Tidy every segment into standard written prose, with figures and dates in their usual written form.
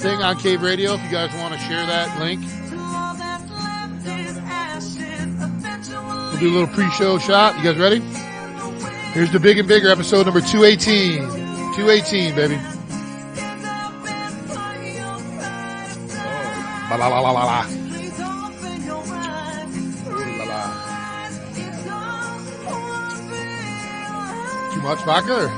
thing on Cave Radio if you guys want to share that link. We'll do a little pre-show shot. You guys ready? Here's the Big and Bigger episode number 218. 218, baby. La la la la la la. Too much vodka?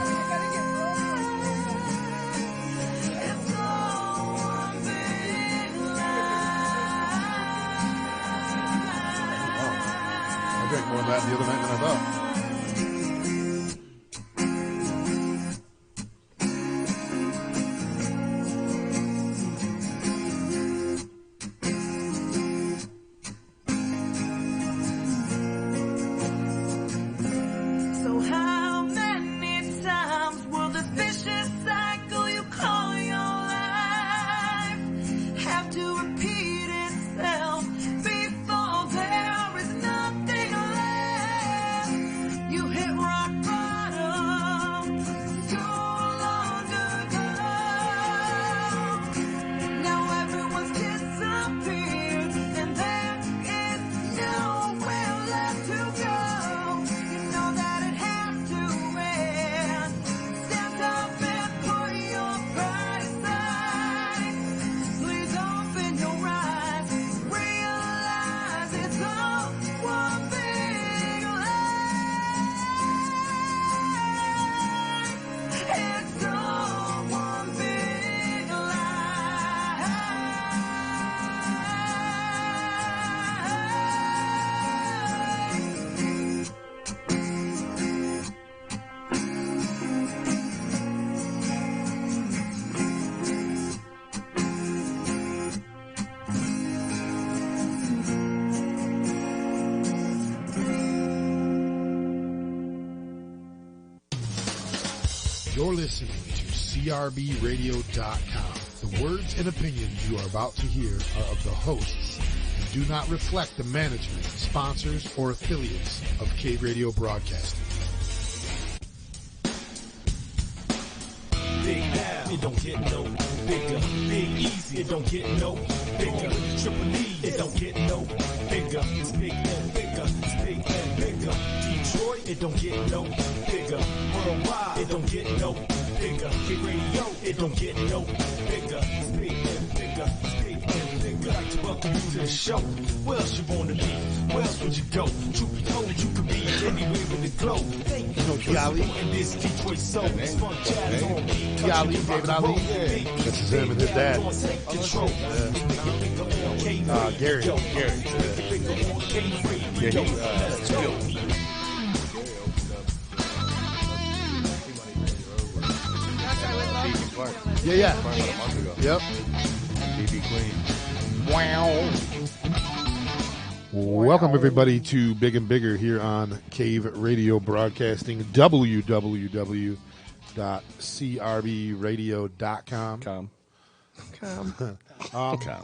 I drank more of that the other night than I thought. You're listening to CRBRadio.com. The words and opinions you are about to hear are of the hosts and do not reflect the management, sponsors, or affiliates of Cave Radio Broadcasting. Big now, it don't get no bigger. Big easy, it don't get no bigger. Triple E, it don't get no bigger. It's big and bigger, it's big and bigger. Detroit, it don't get no bigger. Worldwide, it don't get no bigger. Kid Radio, it don't get no bigger. It's big and bigger, it's big and bigger. I'd like to welcome you to the show. Where else you wanna be? Where else would you go? Truth be told, you could be anywhere in the globe. Thank you for supporting this Detroit soul. It's fun jazz on me. Ali, David Ali. This is him and his dad. Gary. Yeah, Yeah. Yep. BB Queen. Wow. Welcome, everybody, to Big and Bigger here on Cave Radio Broadcasting, www.crbradio.com.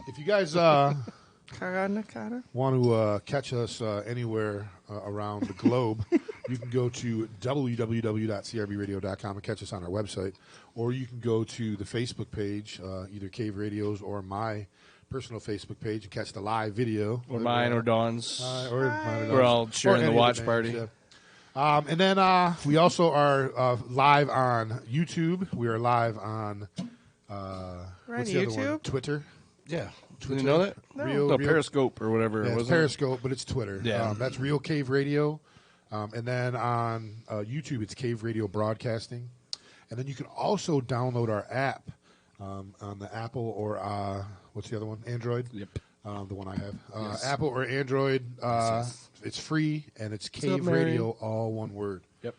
If you guys want to catch us anywhere around the globe, you can go to www.crbradio.com and catch us on our website, or you can go to the Facebook page, either Cave Radio's or my personal Facebook page, and catch the live video. Or mine or Dawn's. We're all sharing the watch party. Yeah. And then we also are live on YouTube. We are live on what's the other one? Twitter. Yeah. Twitter. Did you know that? No. Periscope or whatever. Yeah, it's wasn't Periscope, but it's Twitter. Yeah. That's Real Cave Radio. And then on YouTube, it's Cave Radio Broadcasting. And then you can also download our app on the Apple or what's the other one? Android? Yep. The one I have. Yes. Apple or Android. It's free, and it's Cave Radio, all one word. Yep.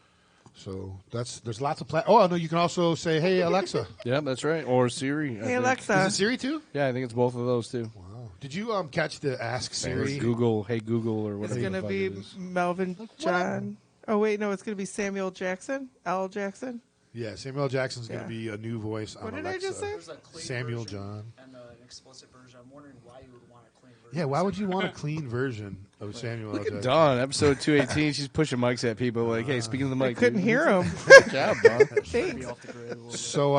So there's lots of Oh, no, you can also say, hey, Alexa. Yeah, that's right. Or Siri. Hey, Alexa. Is it Siri, too? Yeah, I think it's both of those, too. Wow. Did you catch the Ask Siri? Google, hey Google, or whatever. It's going to be Melvin John. Oh, wait, no, it's going to be Samuel Jackson. L. Jackson. Yeah, Samuel Jackson's going to be a new voice on Alexa. What did I just say? There's a clean Samuel version John. and an explicit version. I'm wondering why you would want a clean version. Yeah, why would you want a clean version of Samuel L. Look at Jackson? Dawn, episode 218. She's pushing mics at people like, hey, speaking of the mic. I couldn't hear him. Good job, Dawn. Thanks. So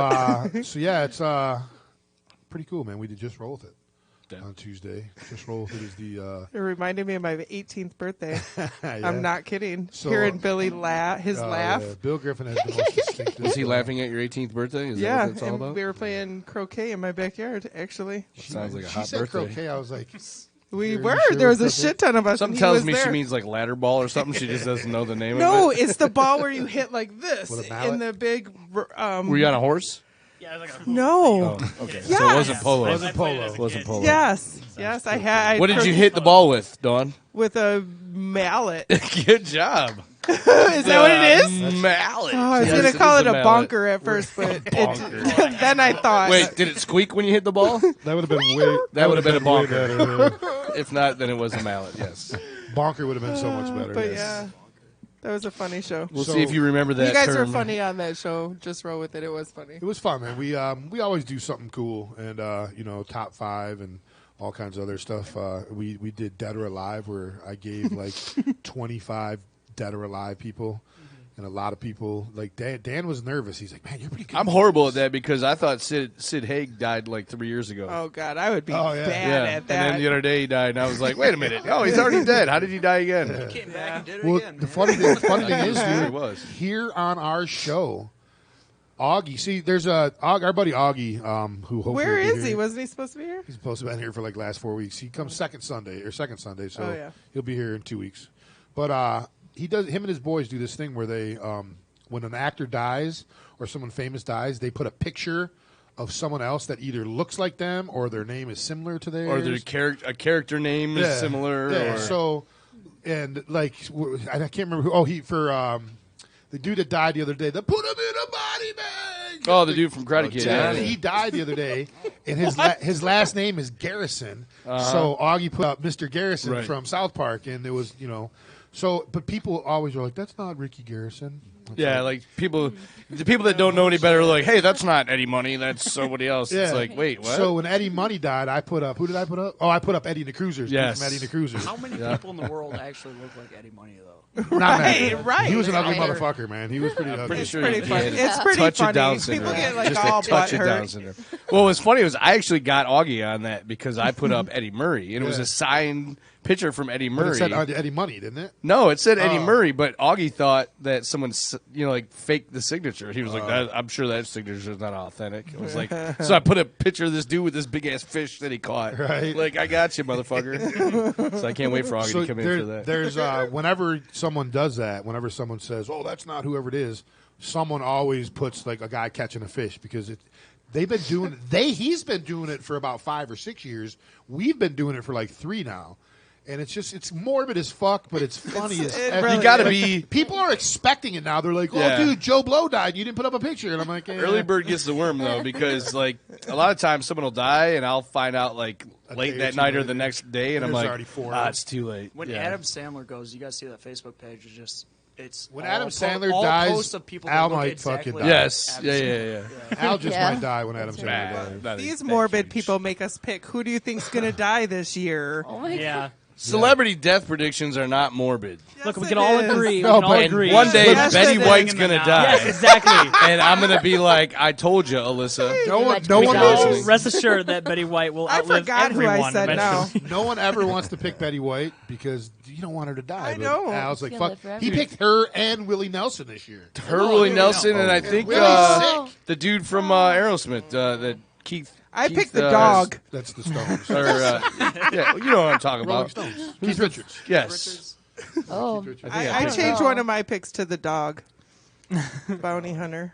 yeah, it's pretty cool, man. We did Just Roll With It on Tuesday. Just Roll With It is the... It reminded me of my 18th birthday. Yeah. I'm not kidding. So, Hearing Billy laugh. Yeah. Bill Griffin has the most distinctive... Was he laughing at your 18th birthday? Is that what that's all and about? we were playing croquet in my backyard, actually. Sounds like a She hot said birthday. croquet. I was like... We You're were. sure There was a croquet? shit ton of us. Something and he tells was me there. she means like ladder ball or something. She just doesn't know the name No, of it. it's the ball where you hit like this With a mallet? in the big. Were you on a horse? Yeah, it was like a No. Oh, okay. Yes. So it wasn't polo. I played it as a Wasn't kid. polo. Yes, I had. What did you hit the ball with, Dawn? With a mallet. Good job. Is that what it is? Mallet. Oh, I was Yes, gonna call is it a mallet. bonker at first, but then I thought. Wait, did it squeak when you hit the ball? That would have been way... That would have been a way bonker. better. If not, then it was a mallet. Yes. Bonker would have been so much better. But yes. yeah, that was a funny show. We'll So- see if you remember that. You guys term. were funny on that show. Just roll with it. It was funny. It was fun, man. We always do something cool, and top 5 and all kinds of other stuff. We did Dead or Alive, where I gave like 25 Dead or Alive people, and a lot of people like Dan was nervous. He's like, "Man, you're pretty good." I'm horrible at that because I thought Sid Haig died like 3 years ago. Oh God, I would be Oh, yeah. bad at that. And then the other day he died, and I was like, wait a minute. Oh, he's already dead. How did he die again? Came back and did it Well, again. the funny thing is, He dude, was. here on our show, Augie. See, there's our buddy Augie, who hopefully Where will be is he? here. Wasn't he supposed to be here? He's supposed to have been here for like last 4 weeks. He comes second Sunday, so Oh, yeah. he'll be here in 2 weeks. But him and his boys do this thing where they, when an actor dies or someone famous dies, they put a picture of someone else that either looks like them or their name is similar to theirs. Or a character name is similar. Yeah. Or... So, and like I can't remember who. Oh, the dude that died the other day. They put him in a body bag. Oh, the dude from Karate Kid. Yeah, Yeah. he died the other day, and his last name is Garrison. So Augie put up Mr. Garrison Right. from South Park, and it was So, but people always are like, "That's not Ricky Garrison." It's Yeah, like the people that don't know any better are like, hey, that's not Eddie Money, that's somebody else. Yeah. It's like, wait, what? So when Eddie Money died, I put up. Who did I put up? Oh, I put up Eddie the Cruisers. Yes. From Eddie the Cruisers. How many people in the world actually look like Eddie Money, though? Not many. Right. He was an ugly Right. motherfucker, man. He was pretty ugly. pretty sure Pretty he funny. did. It's pretty touch funny. of Down People syndrome. get like Just all a touch of butthurt. Down syndrome. Well, what's funny was I actually got Augie on that because I put up Eddie Murray, and it was Yeah. a signed picture from Eddie But Murray. it said Eddie Money, didn't it? No, it said Eddie Oh. Murray, but Augie thought that someone, faked the signature. He was like, "I'm sure that signature is not authentic." It was like, so I put a picture of this dude with this big ass fish that he caught. Right. Like, I got you, motherfucker. So I can't wait for Augie to come in for that. There's whenever someone does that, whenever someone says, "Oh, that's not whoever it is," someone always puts like a guy catching a fish because they've been doing he's been doing it for about 5 or 6 years. We've been doing it for like 3 now. And it's morbid as fuck, but it's funny as it heck. really You gotta is. be People are expecting it now. They're like, "Oh, Yeah. dude, Joe Blow died. You didn't put up a picture." And I'm like, early bird gets the worm though, because like a lot of times someone will die and I'll find out like A late day or that two night or later. the next day, and I'm There's like, already 4 it's too late. When Yeah. Adam Sandler goes, you guys see that Facebook page? It's When all Adam Sandler all dies, posts of people that Al look might exactly fucking like die. Yes, Adam yeah, Sandler. yeah. Al just Yeah. might die when Adam Sandler dies. Not These that morbid huge. people make us pick. Who do you think's gonna die this year? Oh my Yeah. Celebrity death predictions are not morbid. Look, we Yes, can it all is. agree. We No, can all but agree. One day Yes, Betty it is. White's gonna die, Yes, exactly. and I'm gonna be like, "I told you, Alyssa." No one So knows. rest assured that Betty White will I outlive forgot who I everyone said now. eventually. No one ever wants to pick Betty White because you don't want her to die. I but know. Al's like, She's fuck. gonna live forever. He picked her and Willie Nelson this year. Her, Willie Nelson, and I think Willie's sick. the dude from Aerosmith, that Keith. I Keith, picked the dog. That's the Stones. Or, yeah, you know what I'm talking Rolling about. Stones. Keith Richards. Yes. Oh, I picked changed the one dog. of my picks to the dog. Bounty hunter.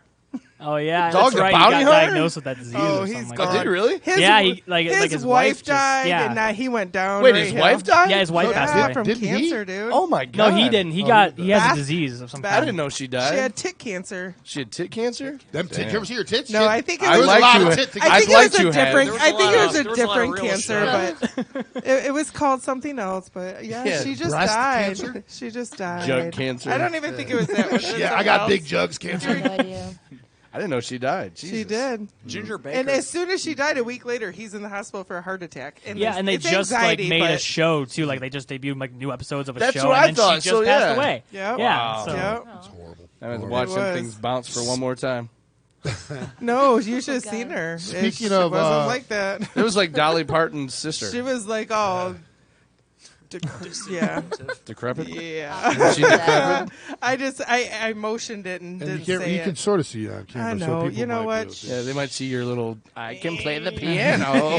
Oh yeah, Dog that's the right. bounty He got hunter? diagnosed with that disease. Oh, or he's something like gone. that. Did he really? Yeah, he- like his wife wife just- died, yeah. and now he went down. Wait, right his hill. wife died? Yeah, his wife passed Yeah, away. from Didn't he? cancer, dude. Oh my god. No, he didn't. He Oh, he has Bath- a disease of some Bath- kind. I didn't know she died. She had tit cancer. She had tit cancer. Them tits. Damn. You ever see her tits? No, Shit. I think it I was There was like a lot to- of tit to I get- I'd think like it was to a have- different. There was I a think lot it of- was a there was a lot of different real cancer, shit. but it was called something else. But yeah, Yeah, she just breast died. cancer? She just died. Jug cancer. I don't even think it was that one. Yeah, I got big jugs cancer. no idea. I didn't know she died. Jesus. She did. Ginger Baker. And as soon as she died, a week later, he's in the hospital for a heart attack. And Yeah, and they it's just anxiety, made a but- show too. Like they just debuted like new episodes of a That's show, what I and then thought, she just so, passed yeah. away. Yep. Yeah, Wow. so Yep. It's horrible. I had to watch It some was. things bounce for one more time. No, you should have God. seen her. Speaking She of, wasn't like that. It was like Dolly Parton's sister. She was like all. Yeah. Decrepit. Yeah. She decrepit. I motioned it and And you, didn't can't, say you can it. sort of see it on camera. I know. So people You know might be what? able to- Yeah, they might see your little. I can play the piano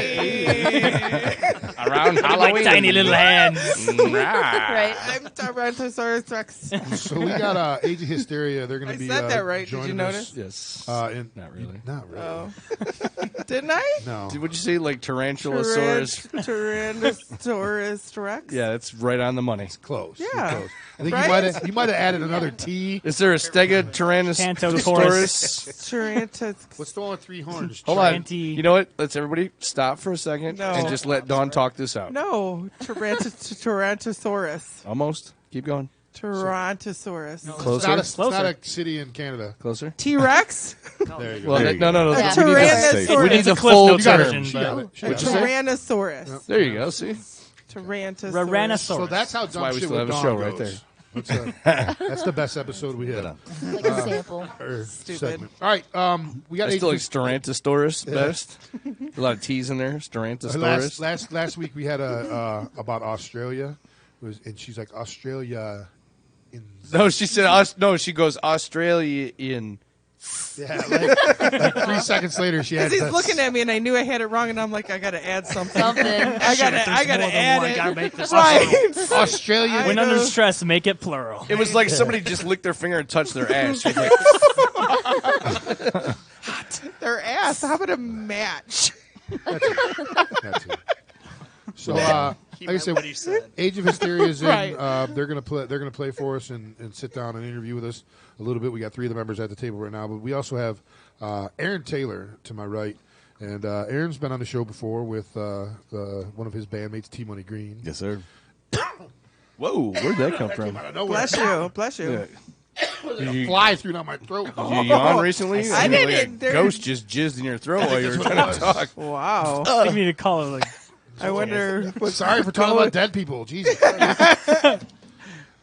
around Halloween. Like tiny little hands. Right. I'm Tyrannosaurus Rex. So we got Age of Hysteria. They're going I to be. said that right. Did you joining notice? us, Yes. Not really. Not really. Oh. Didn't I? No. Would you say like Tarantulosaurus? Tyrannosaurus Rex? Yeah, that's right on the money. Close. You're Yeah. close. I think Right? you might have added another T. Is there a Stegotyrannosaurus? Tyrannosaurus. What's the one with 3 horns? Hold on. Tranty. You know what? Let's everybody stop for a second No. and just let Dawn talk this out. No, Tyrannosaurus. Almost. Keep going. Tyrannosaurus. Closer. It's not a city in Canada. Closer. T-Rex? There you go. Well, There you no. Yeah. We need the- Tyrannosaurus. We need It's a the Cliff full Notes got it. version, She got but it. She got it. Tyrannosaurus. There you go. See? Tyrannosaurus. Tyrannosaurus. So that's how dumb why we shit still with have a Dawn show goes. right there. That's the best episode we had. Like a sample. Or Stupid. segment. All right, we got I still like Age Sterantosaurus best. A lot of T's in there. of- Sterantosaurus. last week we had about Australia, and she's like Australia. No, she said. No, she goes Australian. Yeah, like 3 seconds later she had. Because he's looking at me and I knew I had it wrong and I'm like, I got to add something. Something. I got to add it. Gotta make this Right. Australia. When I under know. stress, make it plural. It was like somebody just licked their finger and touched their ass. She's like, Their ass. How about a match? That's it. So, like I said, what he said. Age of Hysteria is in. Right. They're gonna play. They're gonna play for us and sit down and interview with us a little bit. We got 3 of the members at the table right now, but we also have Aaron Taylor to my right, and Aaron's been on the show before with one of his bandmates, T Money Green. Yes, sir. whoa, where'd that come from? Out of nowhere. Bless you. Bless you. You, Fly through down my throat. you yawn recently? I Like a didn't. There- ghost just jizzed in your throat while you were trying to talk. Wow. I think we need to call it like I wonder what. Sorry for talking about dead people. Jesus.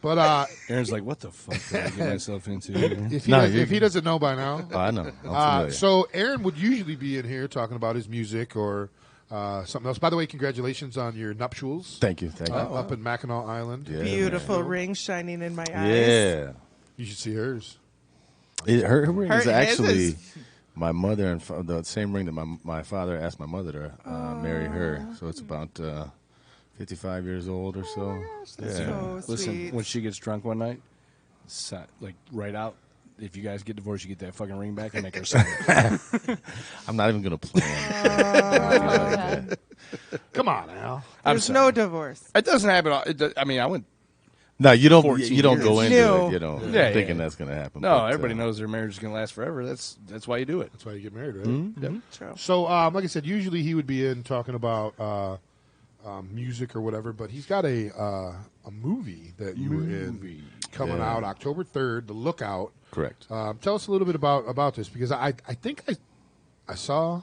But Aaron's like, what the fuck did I get myself into? if he No, does, you- if he doesn't know by now, Oh, I know. I'm familiar. so Aaron would usually be in here talking about his music or something else. By the way, congratulations on your nuptials. Thank you. Thank you. Up in Mackinac Island. Yeah, Beautiful ring shining in my eyes. Yeah. You should see hers. Her ring is His actually is- my mother and the same ring that my father asked my mother to marry her. So it's about 55 years old or so. That's so Listen, sweet. when she gets drunk one night, like right out, if you guys get divorced, you get that fucking ring back and make her sign it. I'm not even going to plan. Come on, Al. I'm There's sorry. no divorce. It doesn't happen. I mean, I went. No, you don't. 14 You don't go years. into No. it, you know, Yeah, thinking yeah. that's going to happen. No, but, everybody knows their marriage is going to last forever. That's why you do it. That's why you get married, right? Mm-hmm. True. So, like I said, usually he would be in talking about music or whatever, but he's got a movie that you were in coming Yeah. out October 3rd, The Lookout. Correct. Tell us a little bit about this, because I think I saw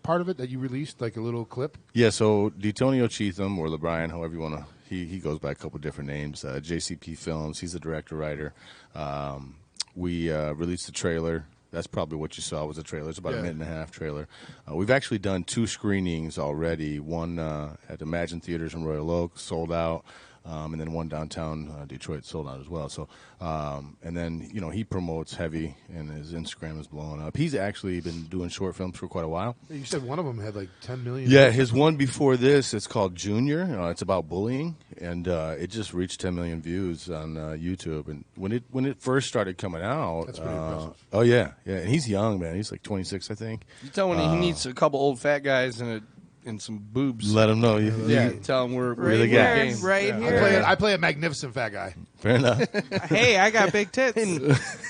part of it that you released, like a little clip. Yeah, so D'Antonio Cheatham, or LeBrian, however you want to, he goes by a couple different names. JCP Films, he's the director-writer. We released the trailer. That's probably what you saw was a trailer. It's about a minute and a half trailer. We've actually done 2 screenings already, one at Imagine Theaters in Royal Oak, sold out. And then one downtown Detroit sold out as well. So, and then he promotes heavy, and his Instagram is blowing up. He's actually been doing short films for quite a while. You said one of them had like 10 million. Yeah, his one before this, it's called Junior. It's about bullying, and it just reached 10 million views on YouTube. And when it first started coming out, That's pretty impressive. Oh yeah, and he's young, man. He's like 26, I think. You tell him he needs a couple old fat guys and some boobs. Let him know. Yeah, tell him we're Right the we're guy. here. game. Right Yeah. here. I play a magnificent fat guy. Fair enough. Hey, I got big tits.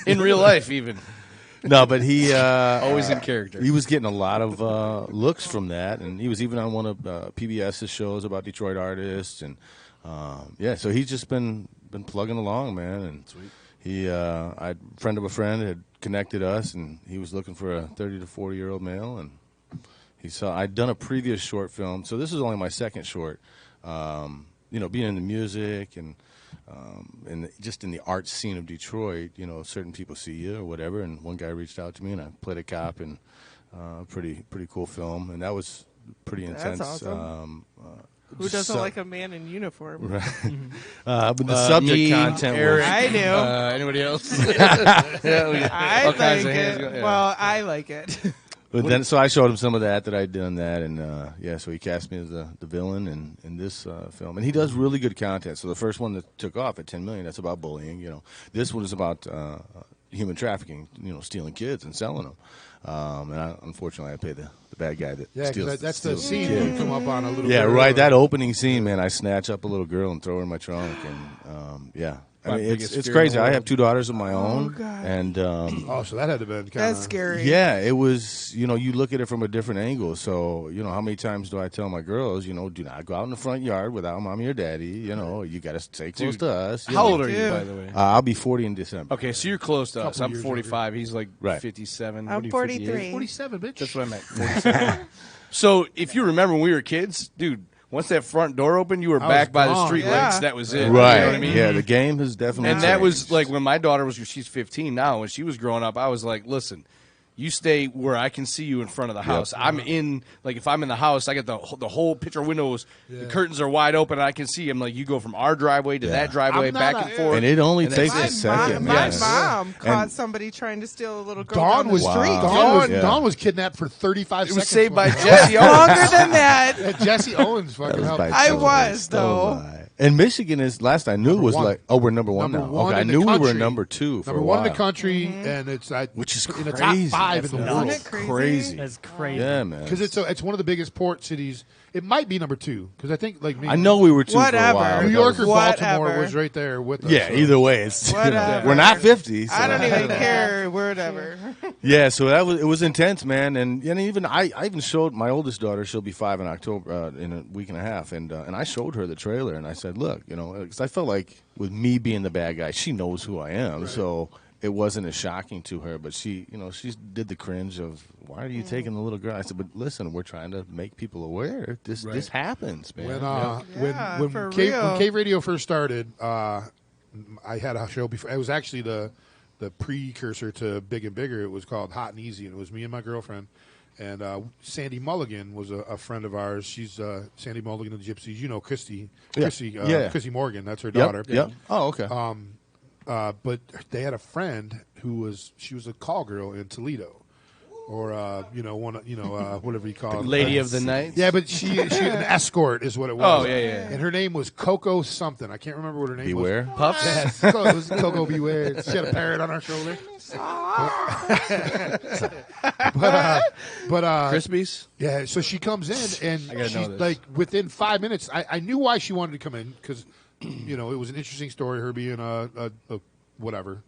In real life, even No, but he always in character. He was getting a lot of looks from that, and he was even on one of PBS's shows about Detroit artists, and so he's just been plugging along, man. And he, a friend of a friend had connected us, and he was looking for a 30 to 40-year-old male, and he saw I'd done a previous short film, so this is only my second short. Being in the music and just in the art scene of Detroit, certain people see you or whatever. And one guy reached out to me, and I played a cop in pretty cool film, and that was pretty intense. That's awesome. Who doesn't so- like a man in uniform? Right. But the subject me, content Eric, was. I do. Anybody else? Yeah, we got I all kinds like of hands it. going, yeah. Well, I like it. But then, so I showed him some of that I did on that, and so he cast me as the villain in this film, and he does really good content. So the first one that took off at 10 million, that's about bullying. This one is about human trafficking, stealing kids and selling them. And unfortunately, I pay the bad guy that Yeah, steals. because that's the steals scene kid. you come up on a little Yeah, bit right. earlier. That opening scene, man. I snatch up a little girl and throw her in my trunk, and yeah. I My mean, biggest it's fear crazy. in the I world. have 2 daughters of my own, God. and Oh, so that had to have been kind That's scary. yeah, it was. You look at it from a different angle. So, how many times do I tell my girls, do not go out in the front yard without mommy or daddy. You got to stay close Dude, to us. How old are you, Dude. by the way? I'll be 40 in December. Okay, so you're close to us. Couple I'm years 45. He's like Right. 57. What I'm are you, 43. 58? 47, bitch. That's what I meant. 47. So if you remember when we were kids, dude, once that front door opened, you were I back was by the gone. street Yeah. lights. That was it. Right. You know what I mean? Yeah, the game has definitely And that was changed. like when my daughter she's 15 now. When she was growing up, I was like, listen, you stay where I can see you in front of the house. I'm in, like, if I'm in the house, I get the whole picture windows, the curtains are wide open, and I can see. I'm like, you go from our driveway to that driveway, I'm back not and a- forth. And it only And takes that's a it. second. My man. mom caught And- somebody trying to steal a little girl Dawn down was the street. Wow. Dawn was kidnapped for 35 It seconds. was saved by one Jesse time. Longer Owens. than that. Yeah, Jesse Owens That fucking was helped. by I choice. was, Don't though. lie. And Michigan is last I knew Number was one. like, we're number one Number now. one Okay, I in the knew we were country. number 2 for Number a one in the while. country, Mm-hmm. and it's Which is in the crazy. top 5 in the That's world. nuts. Isn't it Crazy. That's crazy. Yeah, man. Because it's one of the biggest port cities. It might be number 2 because I think like me. I know we were 2 for a Whatever. while. New That York or was- Baltimore Whatever. was right there with us. Yeah, so. either way, it's Whatever. we're not 50. So. I don't even care. Whatever. Yeah, so it was intense, man, and even I even showed my oldest daughter. She'll be 5 in October in a week and a half, and I showed her the trailer, and I said, look, because I felt like with me being the bad guy, she knows who I am, so it wasn't as shocking to her. But she did the cringe of, why are you taking the little girl? I said, but listen, we're trying to make people aware. This happens, man. When for Cave, real. when Cave Radio first started, I had a show before. It was actually the precursor to Big and Bigger. It was called Hot and Easy, and it was me and my girlfriend. And Sandy Mulligan was a friend of ours. She's Sandy Mulligan of the Gypsies. You know Christy Christy Morgan. That's her daughter. Yep. Oh, okay. But they had a friend she was a call girl in Toledo, or whatever you call it, Lady of the Night. Yeah, but she an escort is what it was. Oh, yeah. And her name was Coco something. I can't remember what her name Beware. was. Puffs. Yes, it was Coco Beware. She had a parrot on her shoulder. but Crispies. yeah, so she comes in and I gotta know she's this. like within 5 minutes. I knew why she wanted to come in because it was an interesting story. Her being a whatever.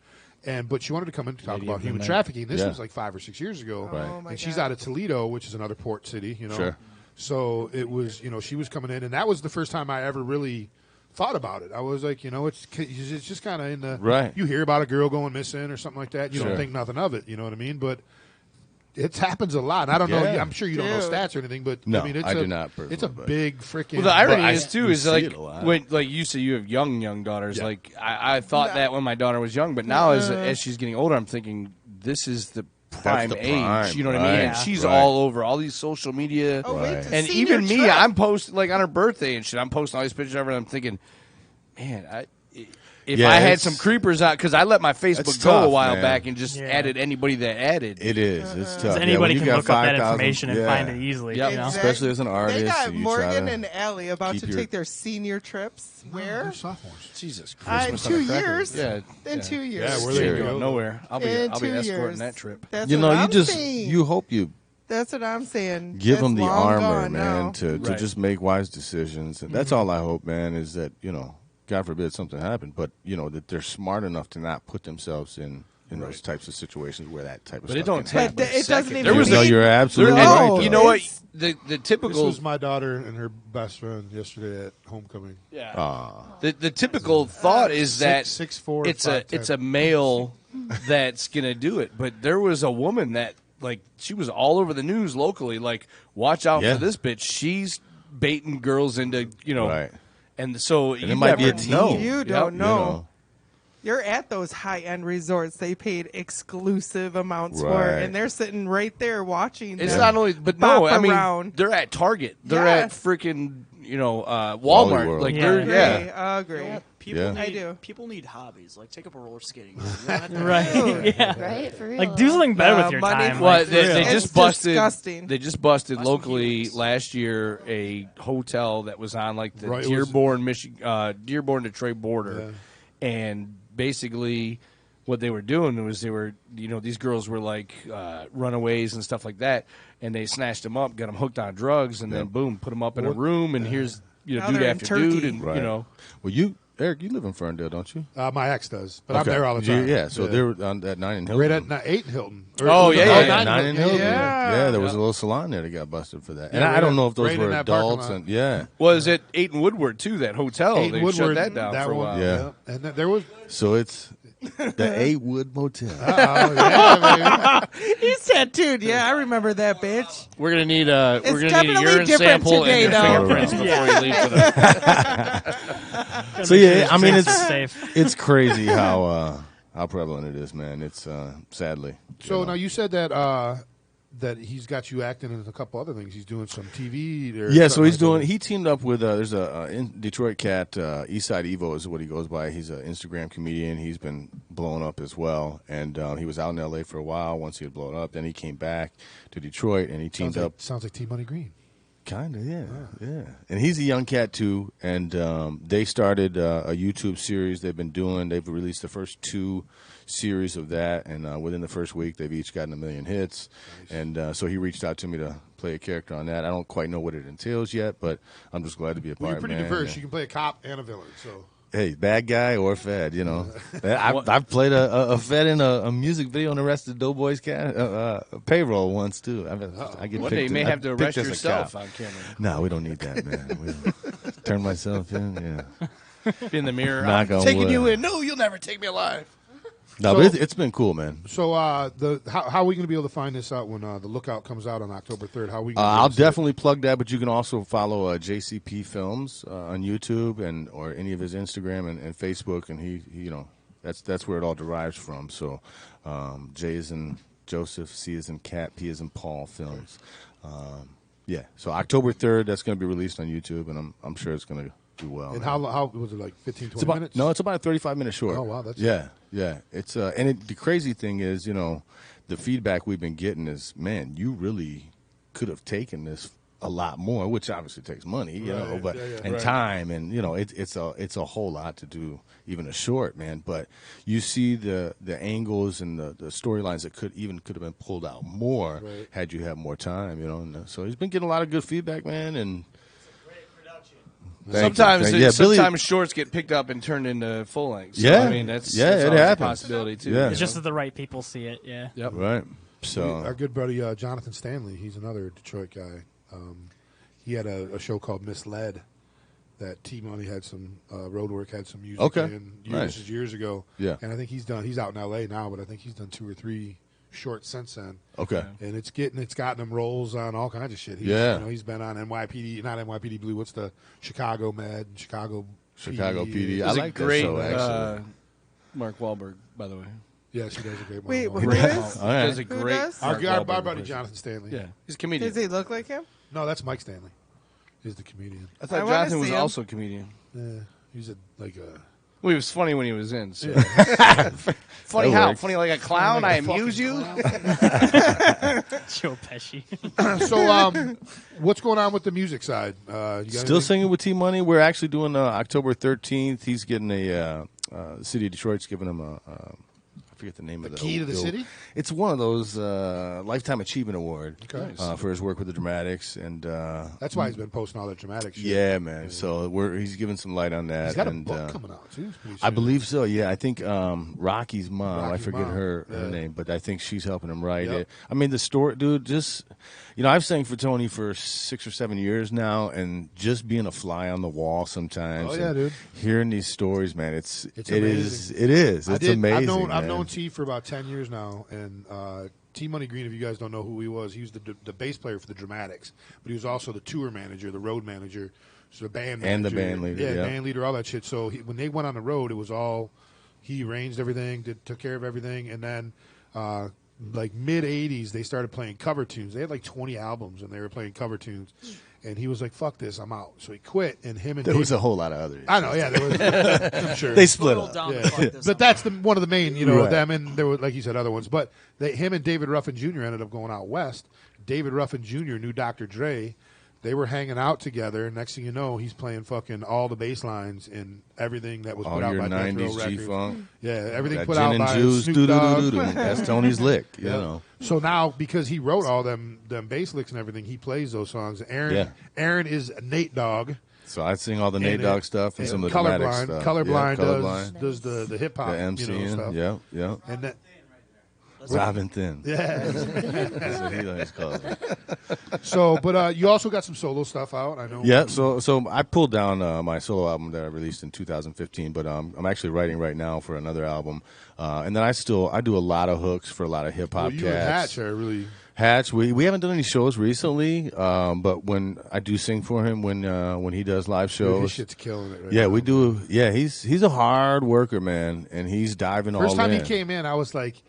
But she wanted to come in to talk Lady about of the human Night. trafficking. This Yeah. was like 5 or 6 years ago. Right. Oh, my And she's God. out of Toledo, which is another port city, Sure. So it was, she was coming in, and that was the first time I ever really thought about it. I was like, it's just kind of in the Right. You hear about a girl going missing or something like that, you Sure. don't think nothing of it. You know what I mean? But it happens a lot. And I don't know. Yeah. I'm sure you don't know Dude. stats or anything, but No, I mean, I do not personally, It's a but- big freaking. Well, the irony I- is too we is see like it a lot. when you say you have young daughters. Yeah. Like I thought that when my daughter was young, but now as she's getting older, I'm thinking this is the prime the age. prime, You know what I mean? right, And she's right. all over all these social media. Oh, wait Right. to And see even your me, trip. I'm posting like on her birthday and shit. I'm posting all these pictures of her, and I'm thinking, man, if Yeah, I had it's- some creepers out, because I let my Facebook It's go a tough, while man. back and just Yeah. added anybody that added. It is. It's tough. Yeah, Anybody when you can got look up that 5,000 information and yeah. find it easily. Yep. You know? Exactly. Especially as an artist, They got you try Morgan to and Allie about keep to your- take their senior trips. Where? They're sophomores. Jesus In Christmas. 2 on a cracker. years. Yeah. In 2 years. Yeah, where There they you go. go. Nowhere. I'll be In I'll be 2 escorting years. that trip. That's You what know, I'm saying. you hope you That's what I'm saying. give That's them the long armor, gone man, now. to Right. just make wise decisions. And that's all I hope, man, is that, God forbid something happened, but, that they're smart enough to not put themselves in those types of situations where that type of But stuff it don't can happen. But take. it doesn't even There was No, mean- you're absolutely and right. No, though. you know what? it's- The This typical was my daughter and her best friend yesterday at homecoming. the typical thought is that 6'4", it's 5'10". a male that's gonna do it. But there was a woman that she was all over the news locally. Like, watch out Yeah. for this bitch. She's baiting girls into Right. And so And it might be a never team. know. You don't know. know. You're at those high-end resorts. They paid exclusive amounts for, Right. and they're sitting right there watching. It's them not only, but bop no, I mean, around. they're at Target. They're Yes. at freaking, Walmart. World. Like, Yeah. they're, Agree. People Yeah. need, I do. People need hobbies. Like, take up a roller skating. You don't have to- Right. Yeah. Right? For real. Like, do something better with your money time. for- Well, Like, for they real. It's just busted. disgusting. They just busted Buy some locally heels. last year a hotel that was on like the Right, it was- Dearborn Detroit border, and basically what they were doing was these girls were like runaways and stuff like that, and they snatched them up, got them hooked on drugs, and then boom, put them up in a room, and here's Now dude they're in after dude, Turkey. and Right. Well, Eric, you live in Ferndale, don't you? My ex does, but I'm Okay. there all the time. Yeah, so they're on that 9 in Hilton. right at 8 in Hilton. Oh, yeah, yeah, yeah. 9 in Hilton. Yeah. There was a little salon there that got busted for that. And Yeah, I don't know if those right in were that parking adults. lot. And yeah. was it 8 in Woodward too? That hotel 8 in they Woodward, shut that down for a one, while. Yeah. And there was. So it's the A Wood Motel. Oh, yeah, baby. He's tattooed. Yeah, I remember that bitch. We're gonna need a definitely urine different sample today, and your though. fingerprints before you leave. For the, So yeah, I mean It's safe. it's crazy how prevalent it is, man. It's sadly. So now you said that that he's got you acting in a couple other things. He's doing some TV. Or Yeah, so something he's like doing. that. He teamed up with. There's a in Detroit cat. Eastside Evo is what he goes by. He's an Instagram comedian. He's been blowing up as well, and he was out in L.A. for a while. Once he had blown up, then he came back to Detroit, and he teamed up. Sounds like T Money Green. Kind of, yeah. And he's a young cat too, and they started a YouTube series they've been doing. They've released the first 2 series of that, and within the first week, they've each gotten 1 million hits. Nice. And so he reached out to me to play a character on that. I don't quite know what it entails yet, but I'm just glad to be a part. Well, you're pretty man. diverse. You can play a cop and a villain. So Hey, bad guy or Fed, you know. I've played a Fed in a music video on the Arrested Doughboys payroll once, too. I get one day you picked- may I have to picked arrest as a yourself cop. on camera. No, we don't need that, man. Turn myself in, yeah. Be in the mirror. Knock I'm on taking wood. you in. No, you'll never take me alive. No, So- but it's been cool, man. So how are we going to be able to find this out when the Lookout comes out on October 3rd? How are we? Gonna be able I'll to see it? definitely plug that, but you can also follow JCP Films on YouTube or any of his Instagram and Facebook, and he that's where it all derives from. So J is in Joseph, C is in Cat, P is in Paul Films. Yeah, so October 3rd, that's going to be released on YouTube, and I'm sure it's going to do well. And man. how was it, like 15, 20 It's about, minutes? no, it's about a 35-minute short. Oh, wow, that's- yeah. It's the crazy thing is, the feedback we've been getting is, man, you really could have taken this a lot more, which obviously takes money, but and time, and it's a whole lot to do even a short, man. But you see the angles and the storylines that could have been pulled out more had you had more time, And so he's been getting a lot of good feedback, man, and. Sometimes Billy- sometimes shorts get picked up and turned into full length. So, Yeah. I mean that's Yeah, that's it always a happens. possibility too. Yeah. It's just that the right people see it. Yeah. Yep. Right. So Our good buddy Jonathan Stanley, he's another Detroit guy. He had a show called Misled that T-Money had some Roadwork had some music Okay. in Nice. years ago. Yeah. And I think he's out in L.A. now, but I think he's done 2 or 3 shorts since then. okay. And it's gotten him roles on all kinds of shit. He's been on NYPD, not NYPD Blue. What's the Chicago Med, Chicago PD. I He's like a great that show, actually. Mark Wahlberg, by the way. Yeah, she does a great. Wait, one. who is? All right. Does a great. does? Our Mark buddy Wahlberg impression. Jonathan Stanley. Yeah, he's a comedian. Does he look like him? No, that's Mike Stanley. He's the comedian. I thought I wanna Jonathan was see him. also a comedian. Yeah, he's like a. Well, he was funny when he was in. So. Funny That how? works. Funny like a clown? I amuse you? Joe Pesci. So, what's going on with the music side? You got Still anything? singing with T Money. We're actually doing October 13th. He's getting the city of Detroit's giving him I forget the name of the key to the city? It's one of those Lifetime Achievement Award Okay. for his work with the Dramatics, and That's why he's been posting all that dramatic shit. yeah, man. So he's giving some light on that. He's got a and, book coming out too. pretty I soon. believe so. Yeah, I think Rocky's mom. I Rocky's forget mom. her Yeah. name, but I think she's helping him write Yep. it. I mean, the story, dude. Just I've sang for Tony for 6 or 7 years now, and just being a fly on the wall sometimes. Oh, yeah, and dude. Hearing these stories, man, it is amazing. it is. I It's did- amazing. I've known man. T for about 10 years now, and T Money Green, if you guys don't know who he was the bass player for the Dramatics, but he was also the tour manager, the road manager, so the band manager. And the band leader, yeah. Band leader, all that shit. So when they went on the road, it was all he arranged everything, took care of everything, and then like mid '80s, they started playing cover tunes. They had like 20 albums, and they were playing cover tunes. And he was like, "Fuck this, I'm out." So he quit, and him and There was Dave- a whole lot of others. I know, yeah, there was. I'm sure They split Total up. down Yeah. to fuck this, But I'm that's out. one of the main, Right. them, and there were, like you said, other ones. But him and David Ruffin Jr. ended up going out west. David Ruffin Jr. knew Dr. Dre. They were hanging out together. Next thing you know, he's playing fucking all the bass lines and everything that was All put out your by Death Row 90s Records. G-Funk. Yeah, everything That put gin out and by juice, Snoop Dogg. doo-doo-doo-doo. That's Tony's lick, you Yeah. know. So now, because he wrote all them bass licks and everything, he plays those songs. Aaron is Nate Dogg. So I sing all the Nate And, Dogg stuff and some of the dramatic Colorblind. stuff. Colorblind, Yeah, Colorblind. does the hip hop The MC, stuff. yeah. And that, Robin Thin. yeah. That's what he likes to call it. So, but you also got some solo stuff out. I know. Yeah, so I pulled down my solo album that I released in 2015, but I'm actually writing right now for another album, and then I do a lot of hooks for a lot of hip hop Well, you and cats. Hatch are really. Hatch, we haven't done any shows recently, but when I do sing for him when he does live Dude, shows, his shit's killing it. Right yeah, now. we do. Yeah, he's a hard worker, man, and he's diving all in. First time he came in, I was like,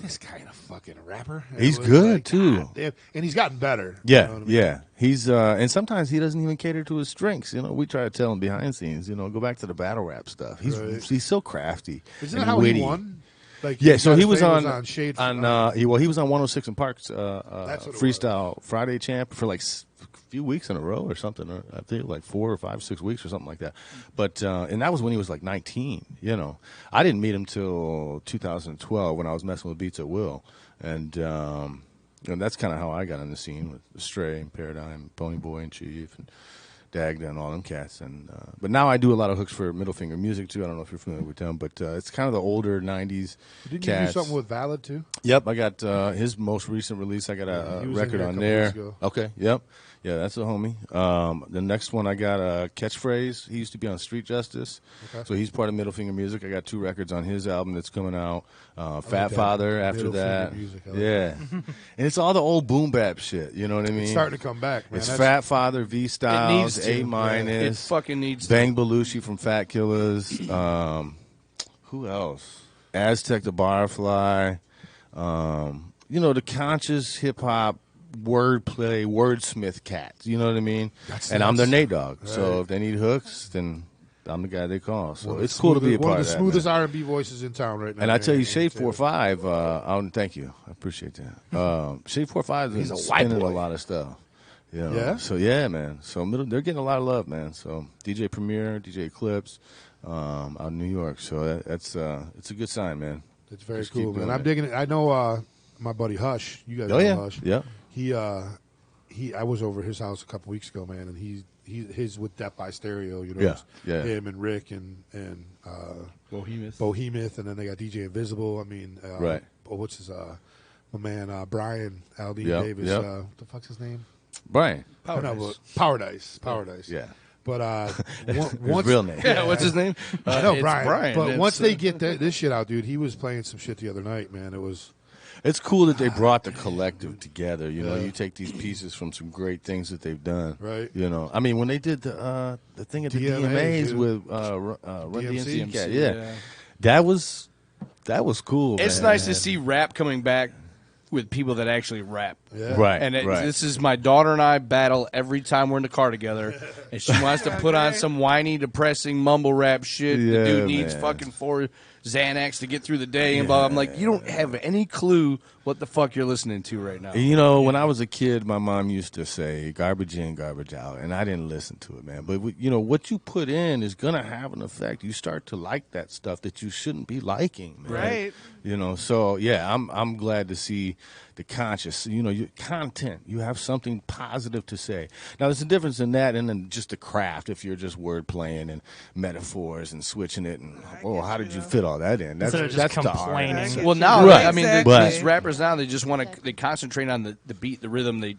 "This guy ain't a fucking rapper." And He's it was good, like, too. God damn. And he's gotten better. Yeah, You know what I mean? yeah. He's and sometimes he doesn't even cater to his strengths. You know, we try to tell him behind the scenes. You know, go back to the battle rap stuff. Right. He's so crafty. Isn't and that how witty. he won? Like, Yeah, you so guys he was played on Shade. he was on 106 and Park's That's what it Freestyle Friday champ for like a few weeks in a row or something. Or I think like 4 or 5, 6 weeks or something like that. But and that was when he was like 19. You know, I didn't meet him till 2012 when I was messing with Beats at Will, and that's kind of how I got on the scene with Stray and Paradigm, Pony Boy and Chief and Dagda and all them cats. And but now I do a lot of hooks for Middle Finger Music too. I don't know if you're familiar with them, but it's kind of the older '90s Didn't you do cats. something with Valid too? Yep, I got his most recent release. I got a he was in record here a on couple there. weeks ago. Okay, yep, yeah, that's a homie. The next one I got a Catchphrase. He used to be on Street Justice, so he's part of Middle Finger Music. I got 2 records on his album that's coming out. Fat that. Father after Middle that, Finger Music, I like yeah, and it's all the old boom bap shit. You know what I mean? It's starting to come back, man. It's That's- Fat Father, V needs Styles, to. A minus, It fucking needs to. Bang Belushi from Fat Killers. Who else? Aztec the Barfly. You know, the conscious hip hop wordplay, wordsmith cats. You know what I mean? And I'm their Nate Dogg. So Right. if they need hooks, then I'm the guy they call. So One of the it's cool to be a one part of of the that. smoothest man. R&B voices in town right now. And I tell you, man. Shade 4-5, thank you. I appreciate that. Shade 4-5 is a white spinning boy. a lot of stuff. You know? Yeah? So, yeah, man. So they're getting a lot of love, man. So DJ Premier, DJ Eclipse out in New York. So it's a good sign, man. It's very Just keep cool, man. doing I'm it. digging it. I know my buddy Hush. You guys Oh, know yeah. Hush. Yeah. I was over his house a couple weeks ago, man, and his with Death by Stereo, you know. Yeah, it's yeah. Him and Rick and Bohemoth, and then they got DJ Invisible. I mean, Right. What's his my man Brian Aldean Yep, Davis. yep. What the fuck's his name? Brian. Power Dice. Power Dice. Yeah. But His once real name. Yeah, what's his name? I know It's Brian. But It's, once they get this shit out, dude, he was playing some shit the other night, man. It was. It's cool that they brought the collective together. You know, Yeah. you take these pieces from some great things that they've done. Right. You know, I mean, when they did the thing at the DMAs, DMAs dude. with Run DMC, DMC? Cat, yeah, that was cool. It's man. nice to see rap coming back with people that actually rap. Yeah. Right. And right. this is my daughter and I battle every time we're in the car together, and she wants to put on some whiny, depressing mumble rap shit. Yeah, the dude needs man. fucking 4 Xanax to get through the day, and blah. I'm like, you don't have any clue what the fuck you're listening to right now. You know, when I was a kid, my mom used to say "garbage in, garbage out," and I didn't listen to it, man. But you know, what you put in is gonna have an effect. You start to like that stuff that you shouldn't be liking, man. Right. You know, so yeah, I'm glad to see the conscious. You know, your content. You have something positive to say. Now, there's a difference in that and then just the craft. If you're just word playing and metaphors and switching it, and how did you fit all that in? That's Instead of just that's the complaining. art. Well, now Right. I mean, Exactly. these rappers now they just want to they concentrate on the beat, the rhythm. They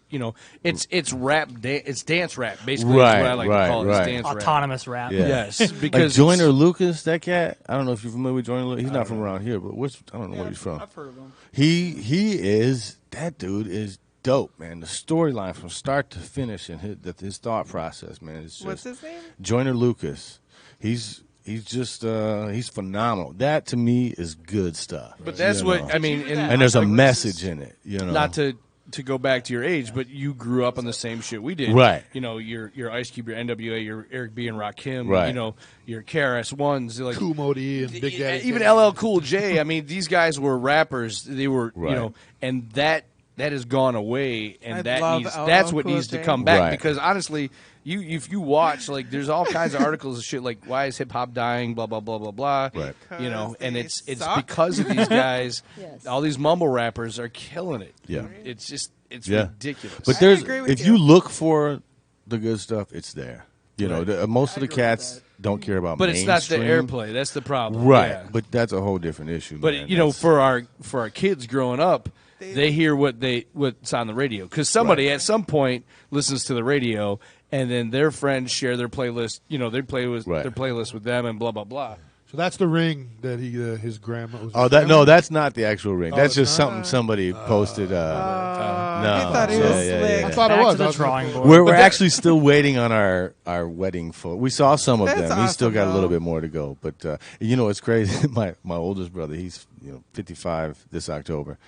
it's rap, it's dance rap basically. Right, is what I like right, to call it. right. It's dance rap. Autonomous rap. Yeah. Yes, Like because Joyner Lucas, that cat. I don't know if you're familiar with Joyner Lucas. He's not from around here, but I don't know where he's from. I've heard of him. He is that dude is dope, man. The storyline from start to finish and his thought process, man. It's just, What's his name? Joyner Lucas. He's just he's phenomenal. That to me is good stuff. But that's what I mean. And there's a message in it, Not to go back to your age, but you grew up on the same shit we did. Right. You know, your Ice Cube, your NWA, your Eric B. and Rakim, Right. you know, your KRS-Ones. Like, Kool Moe Dee and Big Daddy. even Kane. LL Cool J. I mean, these guys were rappers. They were, Right. you know, and that has gone away, and that's what LL needs Cool to J. come back Right. because honestly, if you watch, like, there's all kinds of articles of shit like why is hip hop dying, blah blah blah blah blah. Right. You know, and They it's suck. because of these guys. Yes. All these mumble rappers are killing it. Yeah. It's just it's Yeah. ridiculous. But I there's agree with if you. you look for the good stuff, it's there. You know, Right. most of the cats don't care about. But it's not the mainstream. airplay. That's the problem. right? Yeah. But that's a whole different issue. But man. you know, That's- for our kids growing up, they hear what's on the radio because somebody at some point listens to the radio, and then their friends share their playlist. You know, they play with Right. their playlist with them, and blah blah blah. So that's the ring that his grandma was. oh, that no, that's not the actual ring. That's it's just not? something somebody posted. He no, thought he was slick. I thought it Back was. to the I was- drawing board. We're actually still waiting on our wedding photo. We saw some of That's them. He's still awesome, got a little though. bit more to go. But you know, it's crazy. My oldest brother, he's 55 this October.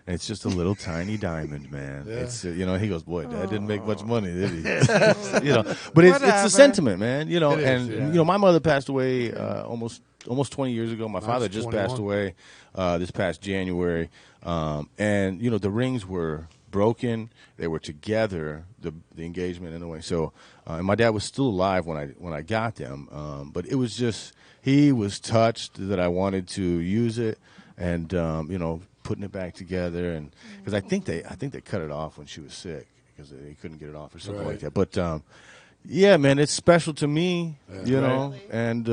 And it's just a little tiny diamond, man. Yeah. It's he goes, boy, Dad didn't make much money, did he? But it's the Whatever. sentiment, man. You know, It is, and yeah. my mother passed away almost 20 years ago. My father just 21. passed away this past January, and the rings were broken. They were together, the engagement in a way. So, and my dad was still alive when I got them. But it was just he was touched that I wanted to use it, and putting it back together, and because I think they cut it off when she was sick because they couldn't get it off or something like that. But yeah, man, it's special to me, you know, and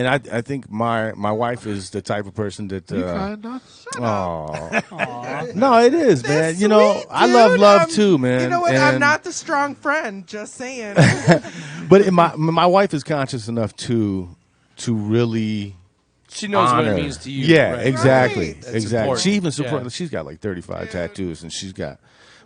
I think my wife is the type of person that. You crying, Don? Aw. No, it is, man. That's You know, sweet, I love dude. love too, man. You know what? I'm And- not the strong friend. Just saying. But my wife is conscious enough to really. She knows what honor. it means to you. Yeah, right? exactly, Right. That's exactly. important. She even Yeah. she's got like 35 tattoos, and she's got.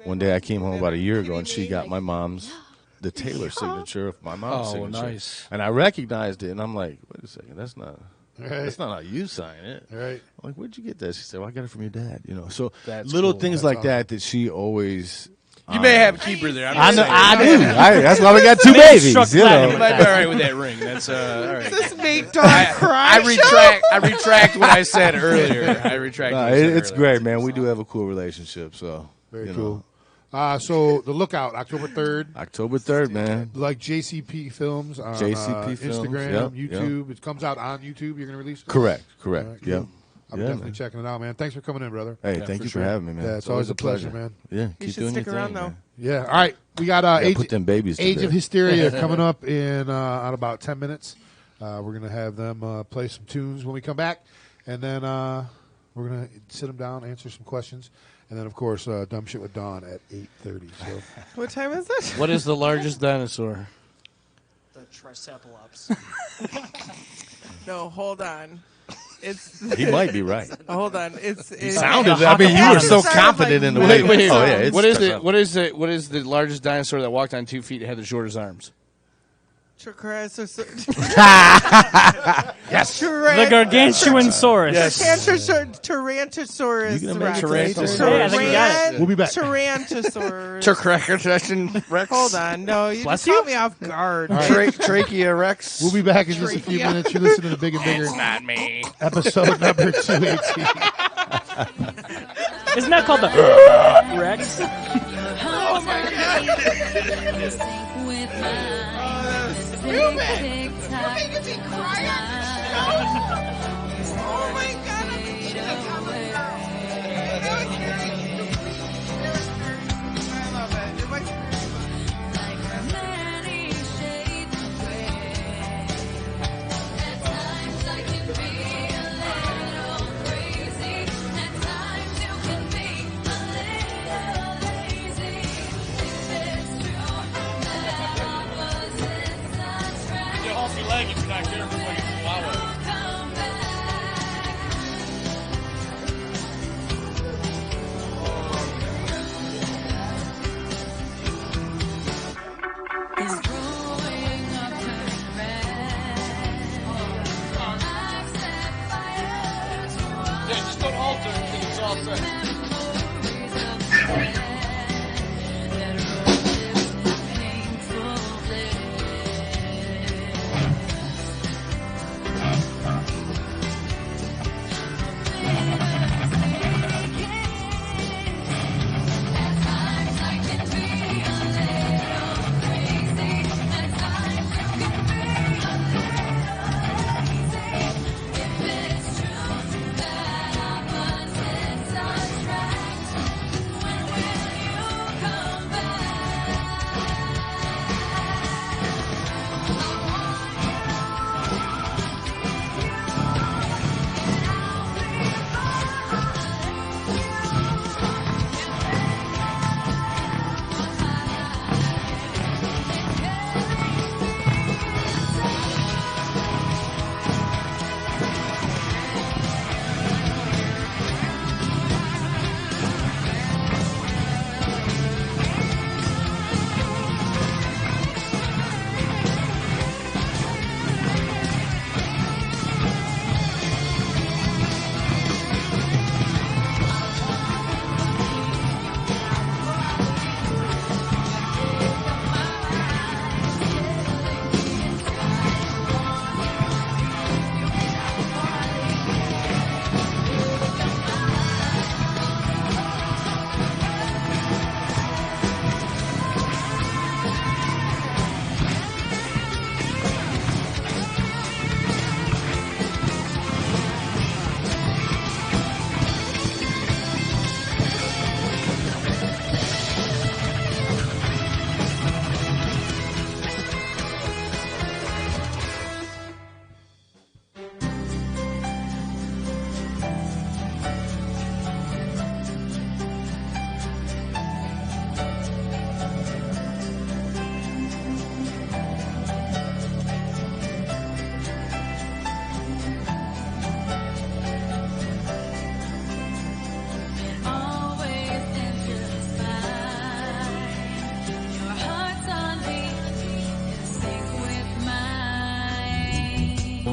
One day I came home about a year ago, and she got my mom's the Taylor signature of my mom's Oh, signature. nice. And I recognized it, and I'm like, wait a second, that's not. Right. That's not how you sign it. Right. I'm like, where'd you get that? She said, well, I got it from your dad. So That's little cool. things like that she always. You may have a keeper there. I'm I just know. saying. I do. That's why we got two Maybe babies. struck You platinum know. You might be all right with that ring. That's all right. This make dog cry. I retract what I said earlier. I retract. No, what I said it's earlier. great, man. We do have a cool relationship. So Very you cool. know. So the Lookout, October 3rd. October 3rd, man. Like JCP Films on JCP Films, Instagram, yep, YouTube. It comes out on YouTube. You're going to release it? Correct. All right, Yep. cool. I'm Yeah, definitely man. checking it out, man. Thanks for coming in, brother. Hey, Yeah, thank for you sure. for having me, man. Yeah, it's always a pleasure, man. Yeah, You keep should doing stick your around thing, though. man. Yeah. All right. We got Yeah, put them babies to Age bed. of Hysteria coming up in about 10 minutes. We're going to have them play some tunes when we come back. And then we're going to sit them down, answer some questions. And then, of course, Dumb Shit with Dawn at 8:30. So What time is it? What is the largest dinosaur? The Triceratops. No, hold on. It's He might be right. hold on. It's Sounded. I mean, you were so confident in the way. Wait, Oh yeah. It's, What is the largest dinosaur that walked on 2 feet and had the shortest arms? Yes. The gargantuan saurus. Tyrannosaurus. You gonna make Rex. Tyrannosaurus? Yeah, I think you got it. we'll be back. Tyrannosaurus. Rex. Hold on. No, you Bless just you? caught me off guard. Trachea Rex. We'll be back in just a few Trachea. minutes. You listen to the Big and Bigger Not me. episode number 218. Isn't that called the Rex?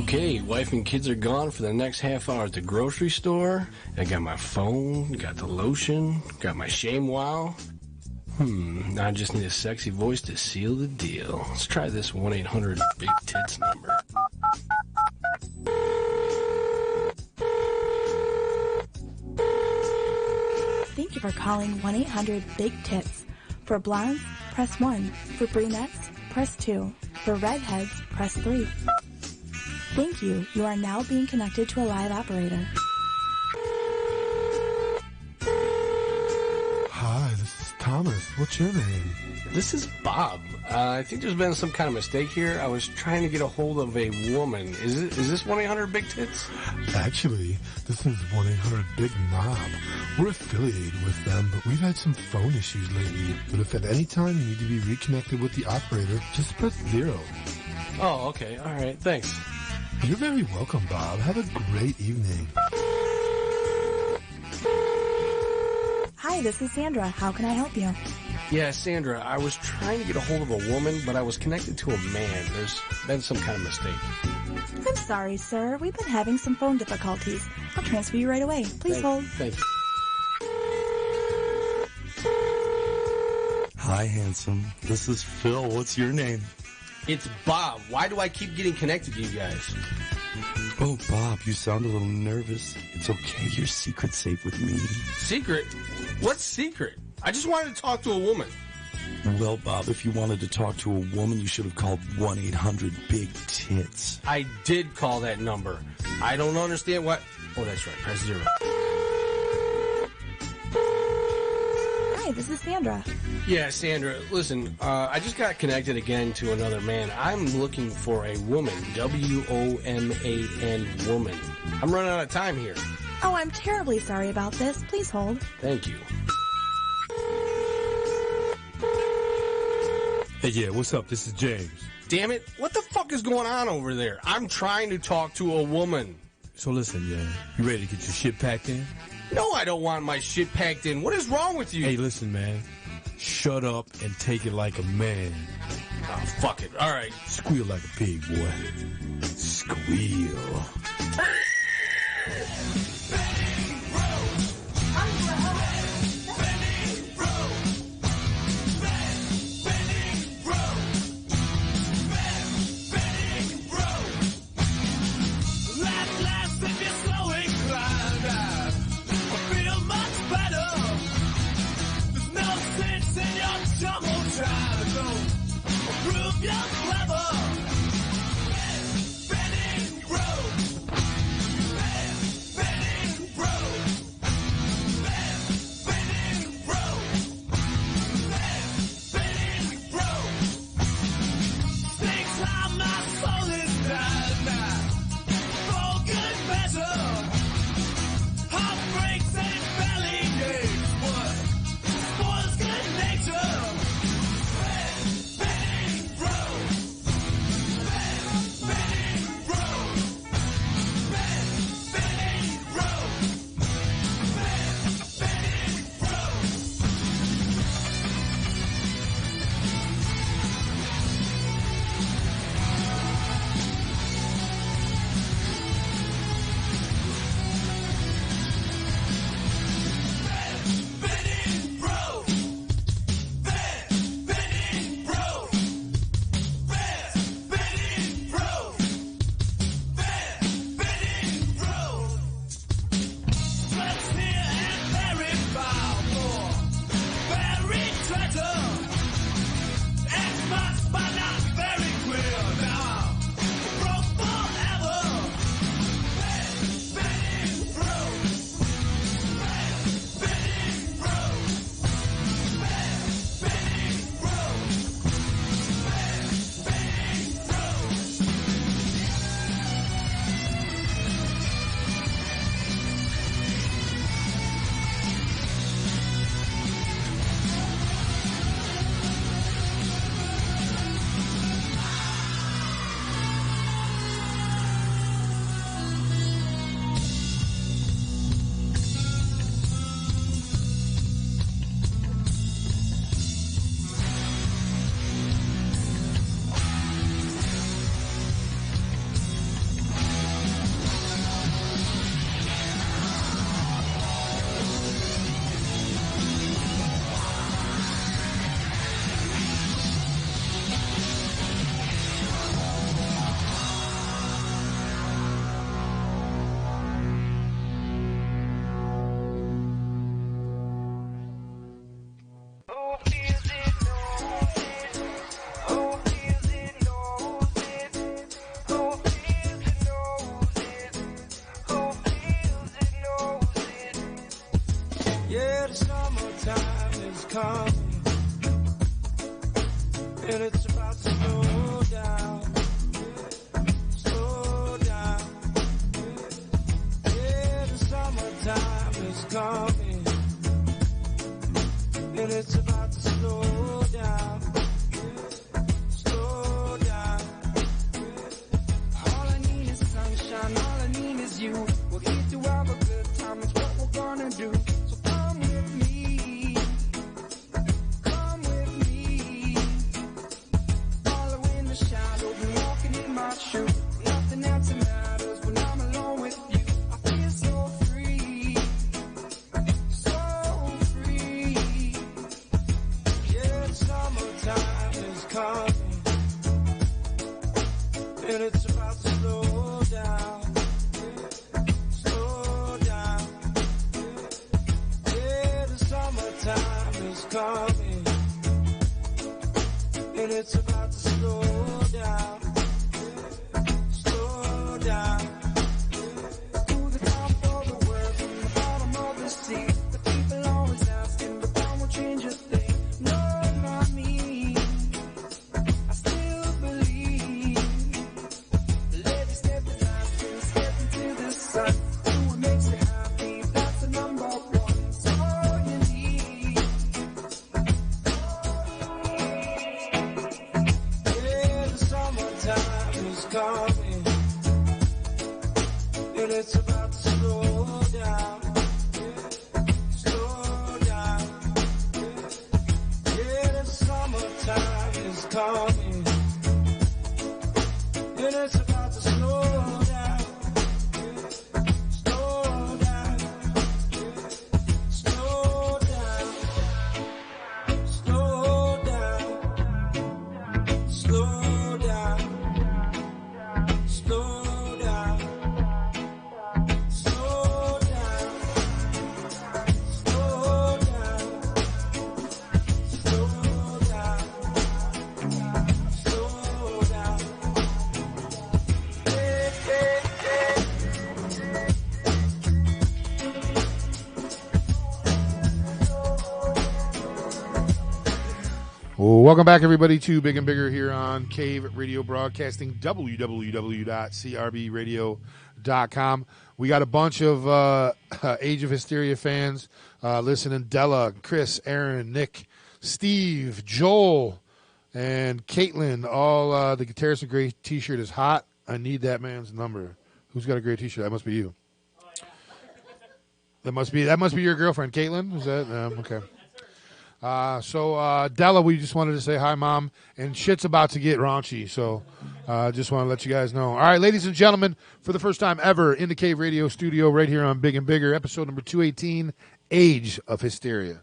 Okay, wife and kids are gone for the next half hour at the grocery store. I got my phone, got the lotion, got my shame wow. Now I just need a sexy voice to seal the deal. Let's try this 1-800-BIG-TITS number. Thank you for calling 1-800-BIG-TITS. For blondes, press 1. For brunettes, press 2. For redheads, press 3. Thank you. You are now being connected to a live operator. Hi, this is Thomas. What's your name? This is Bob. I think there's been some kind of mistake here. I was trying to get a hold of a woman. Is this 1-800-BIG-TITS? Actually, this is 1-800-BIG-KNOB. We're affiliated with them, but we've had some phone issues lately. But if at any time you need to be reconnected with the operator, just press 0. Oh, okay. All right. Thanks. You're very welcome, Bob. Have a great evening. Hi, this is Sandra. How can I help you? Yeah, Sandra, I was trying to get a hold of a woman, but I was connected to a man. There's been some kind of mistake. I'm sorry, sir. We've been having some phone difficulties. I'll transfer you right away. Please hold. Thank you. Hi, handsome. This is Phil. What's your name? It's Bob. Why do I keep getting connected to you guys? Oh, Bob, you sound a little nervous. It's okay. Your secret's safe with me. Secret? What's secret? I just wanted to talk to a woman. Well, Bob, if you wanted to talk to a woman, you should have called 1-800-BIG-TITS. I did call that number. I don't understand what... Oh, that's right. Press 0. Hi, this is Sandra. Yeah, Sandra, listen, I just got connected again to another man. I'm looking for a woman. W-O-M-A-N, woman. I'm running out of time here. Oh, I'm terribly sorry about this. Please hold. Thank you. Hey, yeah, what's up? This is James. Damn it. What the fuck is going on over there? I'm trying to talk to a woman. So listen, yeah, you ready to get your shit packed in? No, I don't want my shit packed in. What is wrong with you? Hey, listen, man. Shut up and take it like a man. Oh, fuck it. All right. Squeal like a pig, boy. Squeal. about to slow down. Slow down. Yeah, the summertime is coming. And it's about to slow down. Slow down. All I need is sunshine, all I need is you. We're here to have a good time, it's what we're gonna do. So come with me. Come with me. Follow in the shadow, be walking in my shoes. Nothing else matters when I'm alone with you. I feel so free. So free. Yeah, summertime is coming. And it's about to slow down. Slow down. Yeah, the summertime is coming. And it's about to slow down. Slow down. To the top of the world, from the bottom of the sea. The people always asking, but that won't change a thing. No, not me. I still believe. Let it step fast and step into the sun. Do what makes you happy, that's the number one. It's all you need. Yeah, the summertime is coming. And it's about to slow down. Slow down. Yeah, the summertime is coming. And it's about to slow down. Slow down. Slow down. Slow down. Slow down. Slow down. Slow down. Slow down. Slow down. Slow down. Well, welcome back, everybody, to Big and Bigger here on Cave Radio Broadcasting, www.crbradio.com. We got a bunch of Age of Hysteria fans listening. Della, Chris, Aaron, Nick, Steve, Joel, and Caitlin. All the Guitarist in Gray t-shirt is hot. I need that man's number. Who's got a gray t-shirt? That must be you. That must be your girlfriend, Caitlin. Is that okay? So Della, we just wanted to say hi, Mom, and shit's about to get raunchy, so just want to let you guys know. All right, ladies and gentlemen, for the first time ever in the Cave Radio studio right here on Big and Bigger, episode number 218, Age of Hysteria.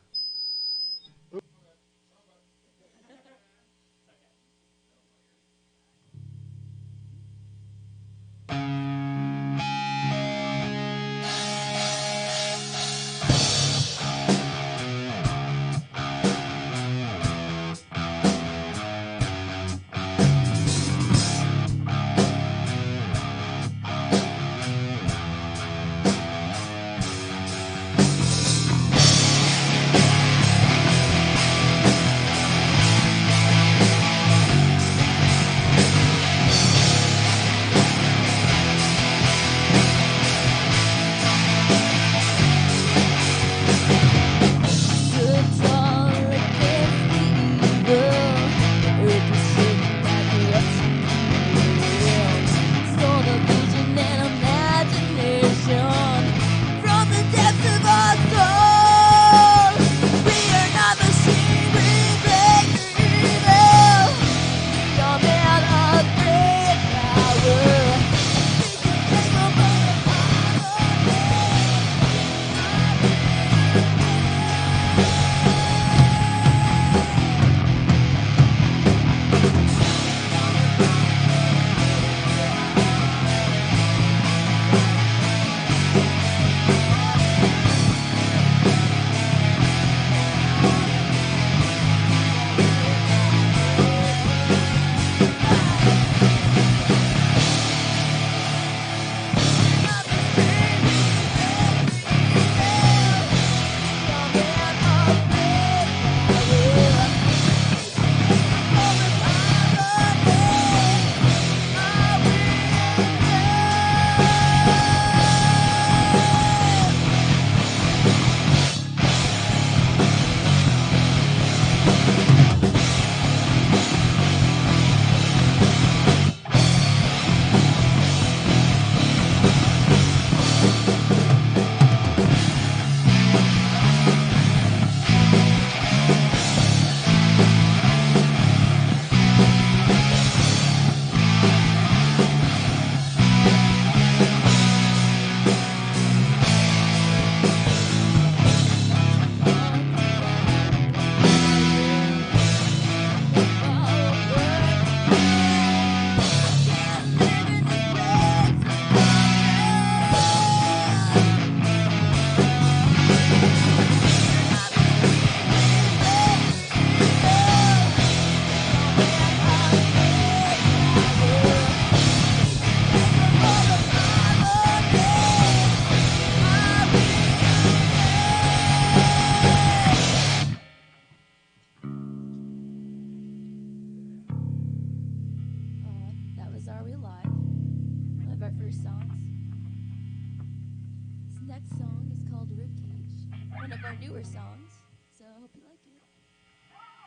older songs. This next song is called Ribcage, one of our newer songs, so I hope you like it.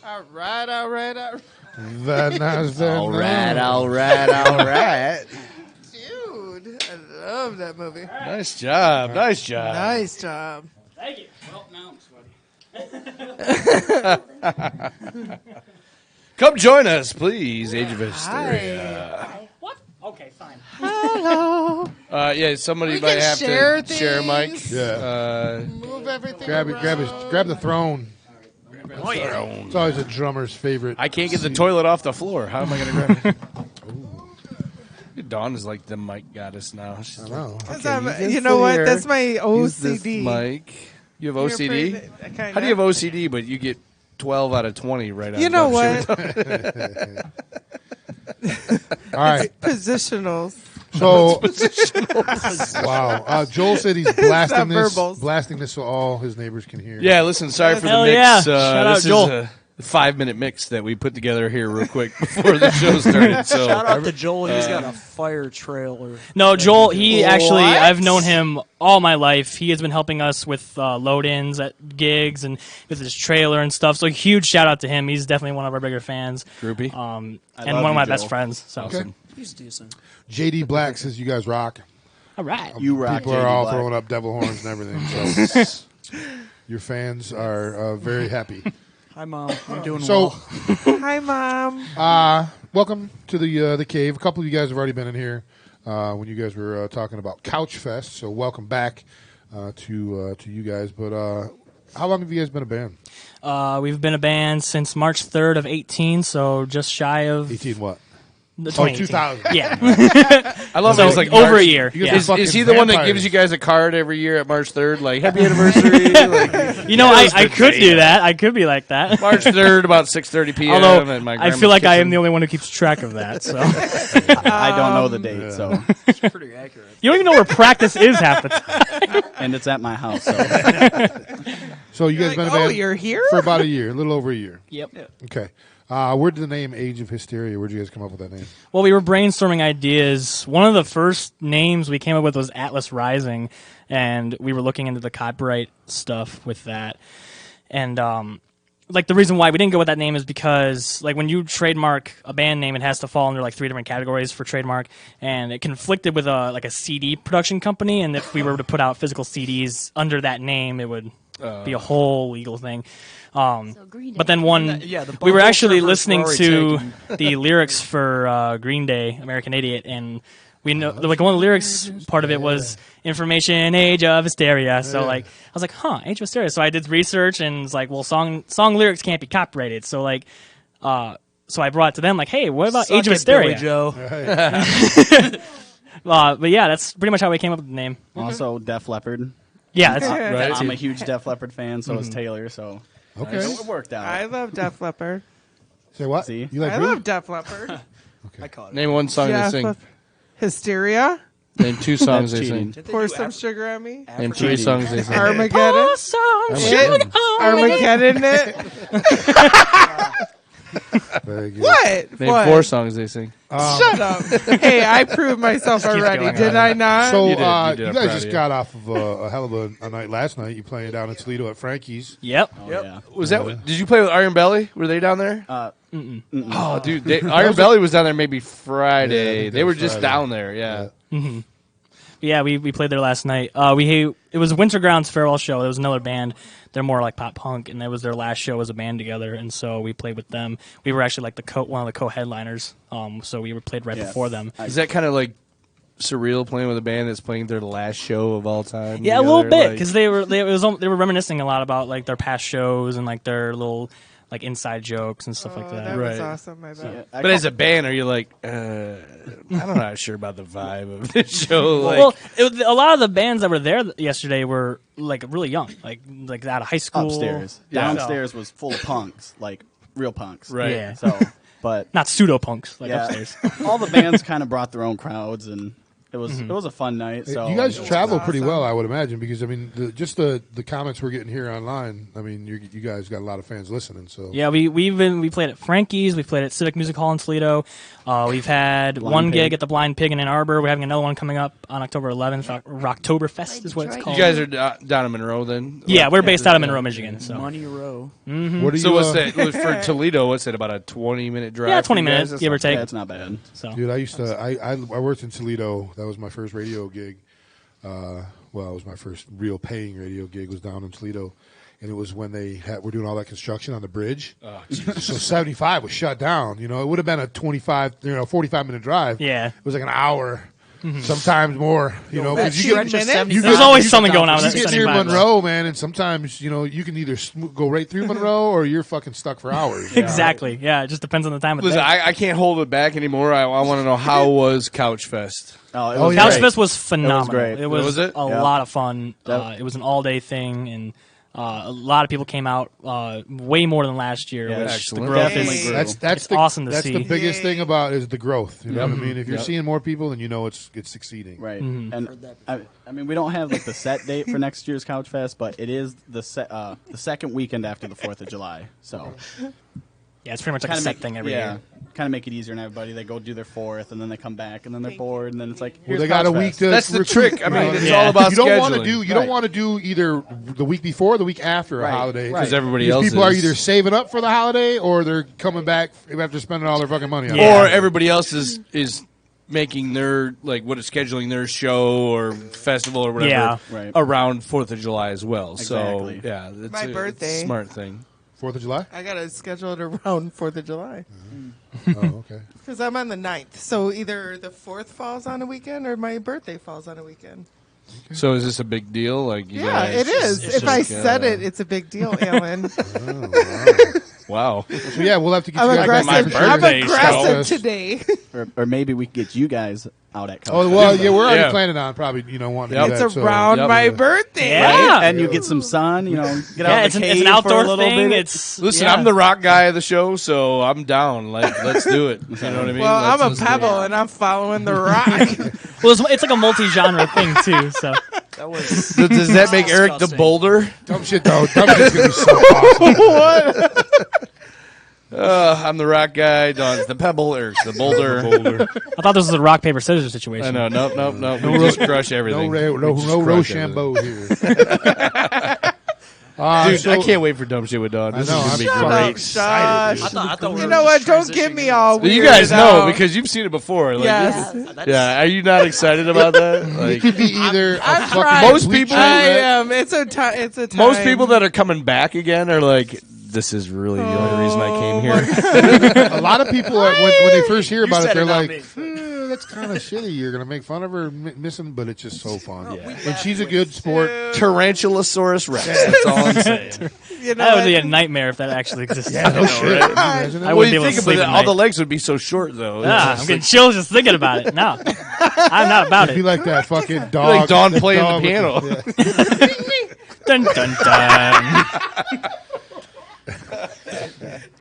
All right. All right. That nice. All right. Dude, I love that movie. Nice job. Nice job. Thank you. Well, now I'm sweaty. Come join us, please. Age of Hysteria. Hi. What? Okay, fine. Hello. Yeah, somebody We might can have share to share a mic. things. Yeah. Move everything Grab the throne. Oh, yeah. It's always a drummer's favorite. I can't get the toilet off the floor. How am I going to grab it? Dawn is like the mic goddess now. She's I know. You know what? That's my Use this OCD. mic. You have OCD? Kinda. How do you have OCD, but you get 12 out of 20 right on You know Dub what? All right. Positionals. So, wow. Joel said he's blasting It's not verbals. blasting this so all his neighbors can hear. Yeah, listen, sorry for Hell the mix. yeah. Shout out this Joel. Is 5-minute mix that we put together here real quick before the show started. So shout out to Joel. He's got a fire trailer. No, Joel, he actually, I've known him all my life. He has been helping us with load-ins at gigs and with his trailer and stuff. So huge shout out to him. He's definitely one of our bigger fans. Groupie. And one of my best friends. So. Okay. He's decent. JD Black says you guys rock. All right. You rock. People are all throwing up devil horns and everything. So your fans are very happy. Hi, Mom. I'm doing So, well. Hi, Mom. welcome to the cave. A couple of you guys have already been in here when you guys were talking about Couch Fest. So welcome back to you guys. But how long have you guys been a band? We've been a band since March 3rd of 18, so just shy of 18 what? The 2000. Yeah. I love so it. It's like over March, a year. Yeah. Is he the one that vampires. gives you guys a card every year at March 3rd? Like, happy anniversary? Like, You know, I could do that. I could be like that. March 3rd, about 6:30 p.m. Although at my I grandma's feel like I kitchen. am the only one who keeps track of that. So I don't know the date, so It's pretty accurate. you don't even know where practice is half the time. and it's at my house. So So you guys Like, been a oh, band you're here? for about a year, a little over a year. Yep. Okay. Where did the name Age of Hysteria? Where did you guys come up with that name? Well, we were brainstorming ideas. One of the first names we came up with was Atlas Rising, and we were looking into the copyright stuff with that. And like the reason why we didn't go with that name is because like when you trademark a band name, it has to fall under like 3 different categories for trademark, and it conflicted with a CD production company. And if we were to put out physical CDs under that name, it would be a whole legal thing. But then we were actually listening to the lyrics for Green Day, American Idiot, and we know like one of the lyrics part of it was information age of hysteria. So like I was like, age of hysteria. So I did research and it's like, well, song lyrics can't be copyrighted. So like, so I brought it to them like, hey, what about age of hysteria? Billy Joe. But yeah, that's pretty much how we came up with the name. also Def Leppard. Yeah, that's I'm a huge Def Leppard fan, so is Taylor. So Okay. it worked out. I love Def Leppard. Say what? See? You like I who? love Def Leppard. I caught it. Name one song they Def sing. Lep- Hysteria. Name 2 songs That's they sing. cheating. Pour some sugar on me. Name 3 songs they sing. Armageddon. Armageddon. Armageddon it. Very good. What? Name What? 4 songs they sing. Shut up. Hey, I proved myself already. going Did on. I not? So You did. You did. you I'm guys proud just of you. got off of a hell of a night last night. You playing down in Toledo at Frankie's. Yep. Yeah. Was that? Did you play with Iron Belly? Were they down there? Oh, dude, Iron Belly was down there maybe Friday. Yeah, they were it was just Friday. down there. Yeah. Yeah, we played there last night. It was a Winter Grounds farewell show. It was another band. They're more like pop punk, and that was their last show as a band together. And so we played with them. We were actually like one of the co-headliners. So we played right before them. Is that kind of like surreal playing with a band that's playing their last show of all time? Yeah, a together? little bit Like- because they were reminiscing a lot about like their past shows and like their little like inside jokes and stuff like that. That Right. was awesome. I bet. But as a band, are you like, I'm not sure about the vibe of this show? Like, Well, a lot of the bands that were there yesterday were like really young, like out of high school. Upstairs. Yeah. Downstairs was full of punks, like real punks. Right. Yeah. So, but Not pseudo punks like yeah, upstairs. all the bands kind of brought their own crowds, and it was a fun night. So you guys travel awesome. pretty well, I would imagine, because I mean, the comments we're getting here online. I mean, you guys got a lot of fans listening. So Yeah, we played at Frankie's. We played at Civic Music Hall in Toledo. We've had one Pig. gig at the Blind Pig in Ann Arbor. We're having another one coming up on October 11th. Rocktoberfest is what it's Detroit. called. you guys are down in Monroe then? Yeah, we're based out of Monroe, Michigan. So Money Row. what do So you? what's that for Toledo? What's it, about a 20-minute drive? yeah, for 20 you guys? minutes, That's give or not- take. yeah, it's not bad. So Dude, I used to. I worked in Toledo. That was my first radio gig. Well, it was my first real paying radio gig. Was down in Toledo, and it was when they were doing all that construction on the bridge. So 75 was shut down. You know, it would have been a 45-minute drive. Yeah. It was like an hour, sometimes more. You know, That because you shooting get minutes? There's always something going on You with that get near 75. Monroe, man, and sometimes you can either go right through Monroe or you're fucking stuck for hours. you know? Exactly. Yeah, it just depends on the time of Listen, day. I can't hold it back anymore. I want to know, how was Couch Fest? Oh, it Oh, was yeah. Couch great. Fest was phenomenal. great. It was Was it? a Yeah. lot of fun. That- It was an all-day thing, and A lot of people came out, way more than last year. Yeah, which excellent. the growth Definitely is grew. it's awesome to that's see. the biggest thing about is the growth. You know what I mean? If you're Yep. seeing more people, then you know it's succeeding. Right. And I mean, we don't have like the set date for next year's Couch Fest, but it is the second weekend after the 4th of July. So Yeah, it's pretty much like a set thing every year. Kind of make it easier on everybody. They go do their 4th, and then they come back, and then they're bored, and then it's like, Well, here's they got a Couch week Fest. to. That's the recruit, trick. I mean, you know? it's all about you don't want to scheduling. do. You don't want to do either the week before or the week after a Right. holiday Because everybody These else people are is. either saving up for the holiday or they're coming back after spending all their fucking money on it. Or everybody else is making their scheduling their show or festival or whatever Yeah. Right. around 4th of July as well. Exactly. So yeah, it's My a birthday. smart thing. 4th of July. I gotta schedule it around 4th of July Oh, okay. because I'm on the 9th. So either the 4th falls on a weekend or my birthday falls on a weekend. So is this a big deal? Like, you Yeah, guys- it is. it's If I like, said it, it's a big deal, Alan. Wow. So yeah, we'll have to get I'm you guys back aggressive. for I'm sure. aggressive today. Or maybe we could get you guys out at Couch Oh Fest. well, yeah, we're already Yeah. planning on probably wanting Yep. to do It's that. so- around Yep. my birthday. Yeah. And you get some sun, get out Yeah, of it's the an, cave it's an for a outdoor little thing. bit. It's Listen, yeah. I'm the rock guy of the show, so I'm down. Like, let's do it. You know what I mean? Well, I'm a Let's do it. pebble and I'm following the rock. Well, it's like a multi-genre thing too. So That was. Does that make Eric the disgusting. boulder? Dumb shit though. Dumb shit's gonna be so awesome. I'm the rock guy. Don's the pebble. Eric's the boulder. I thought this was a rock paper scissors situation. I know. Nope. We just crush No, everything. no We just crush Rochambeau here. Dude, So- I can't wait for dumb shit with Don. This I know, is gonna be I'm great. Shush. I thought we You were know what? just Don't get transitioning me into all this. weird. You guys know now. because you've seen it before. Like, Yes. yeah. Are you not excited about that? It Like, could be either a I'm fucking trying. Most complete people- train I wreck. am. It's a time. It's a time. most people that are coming back again are like, this is really the only reason I came here. A lot of people are, when they first hear about it, said they're it, not like, me. "That's kind of shitty. You're gonna make fun of her missing, but it's just so fun." And she's a good sport. Tarantulosaurus Rex. That's all I'm saying. You know That would what? be a nightmare if that actually existed. Yeah, no shit. Can you imagine I that? Well, wouldn't be you able to think sleep about it, at all the night. legs would be so short, though. Ah, I'm getting chills just thinking about it. No, I'm not about It'd be it. like that fucking dog. like Dawn that playing the dog with piano. Dun dun dun.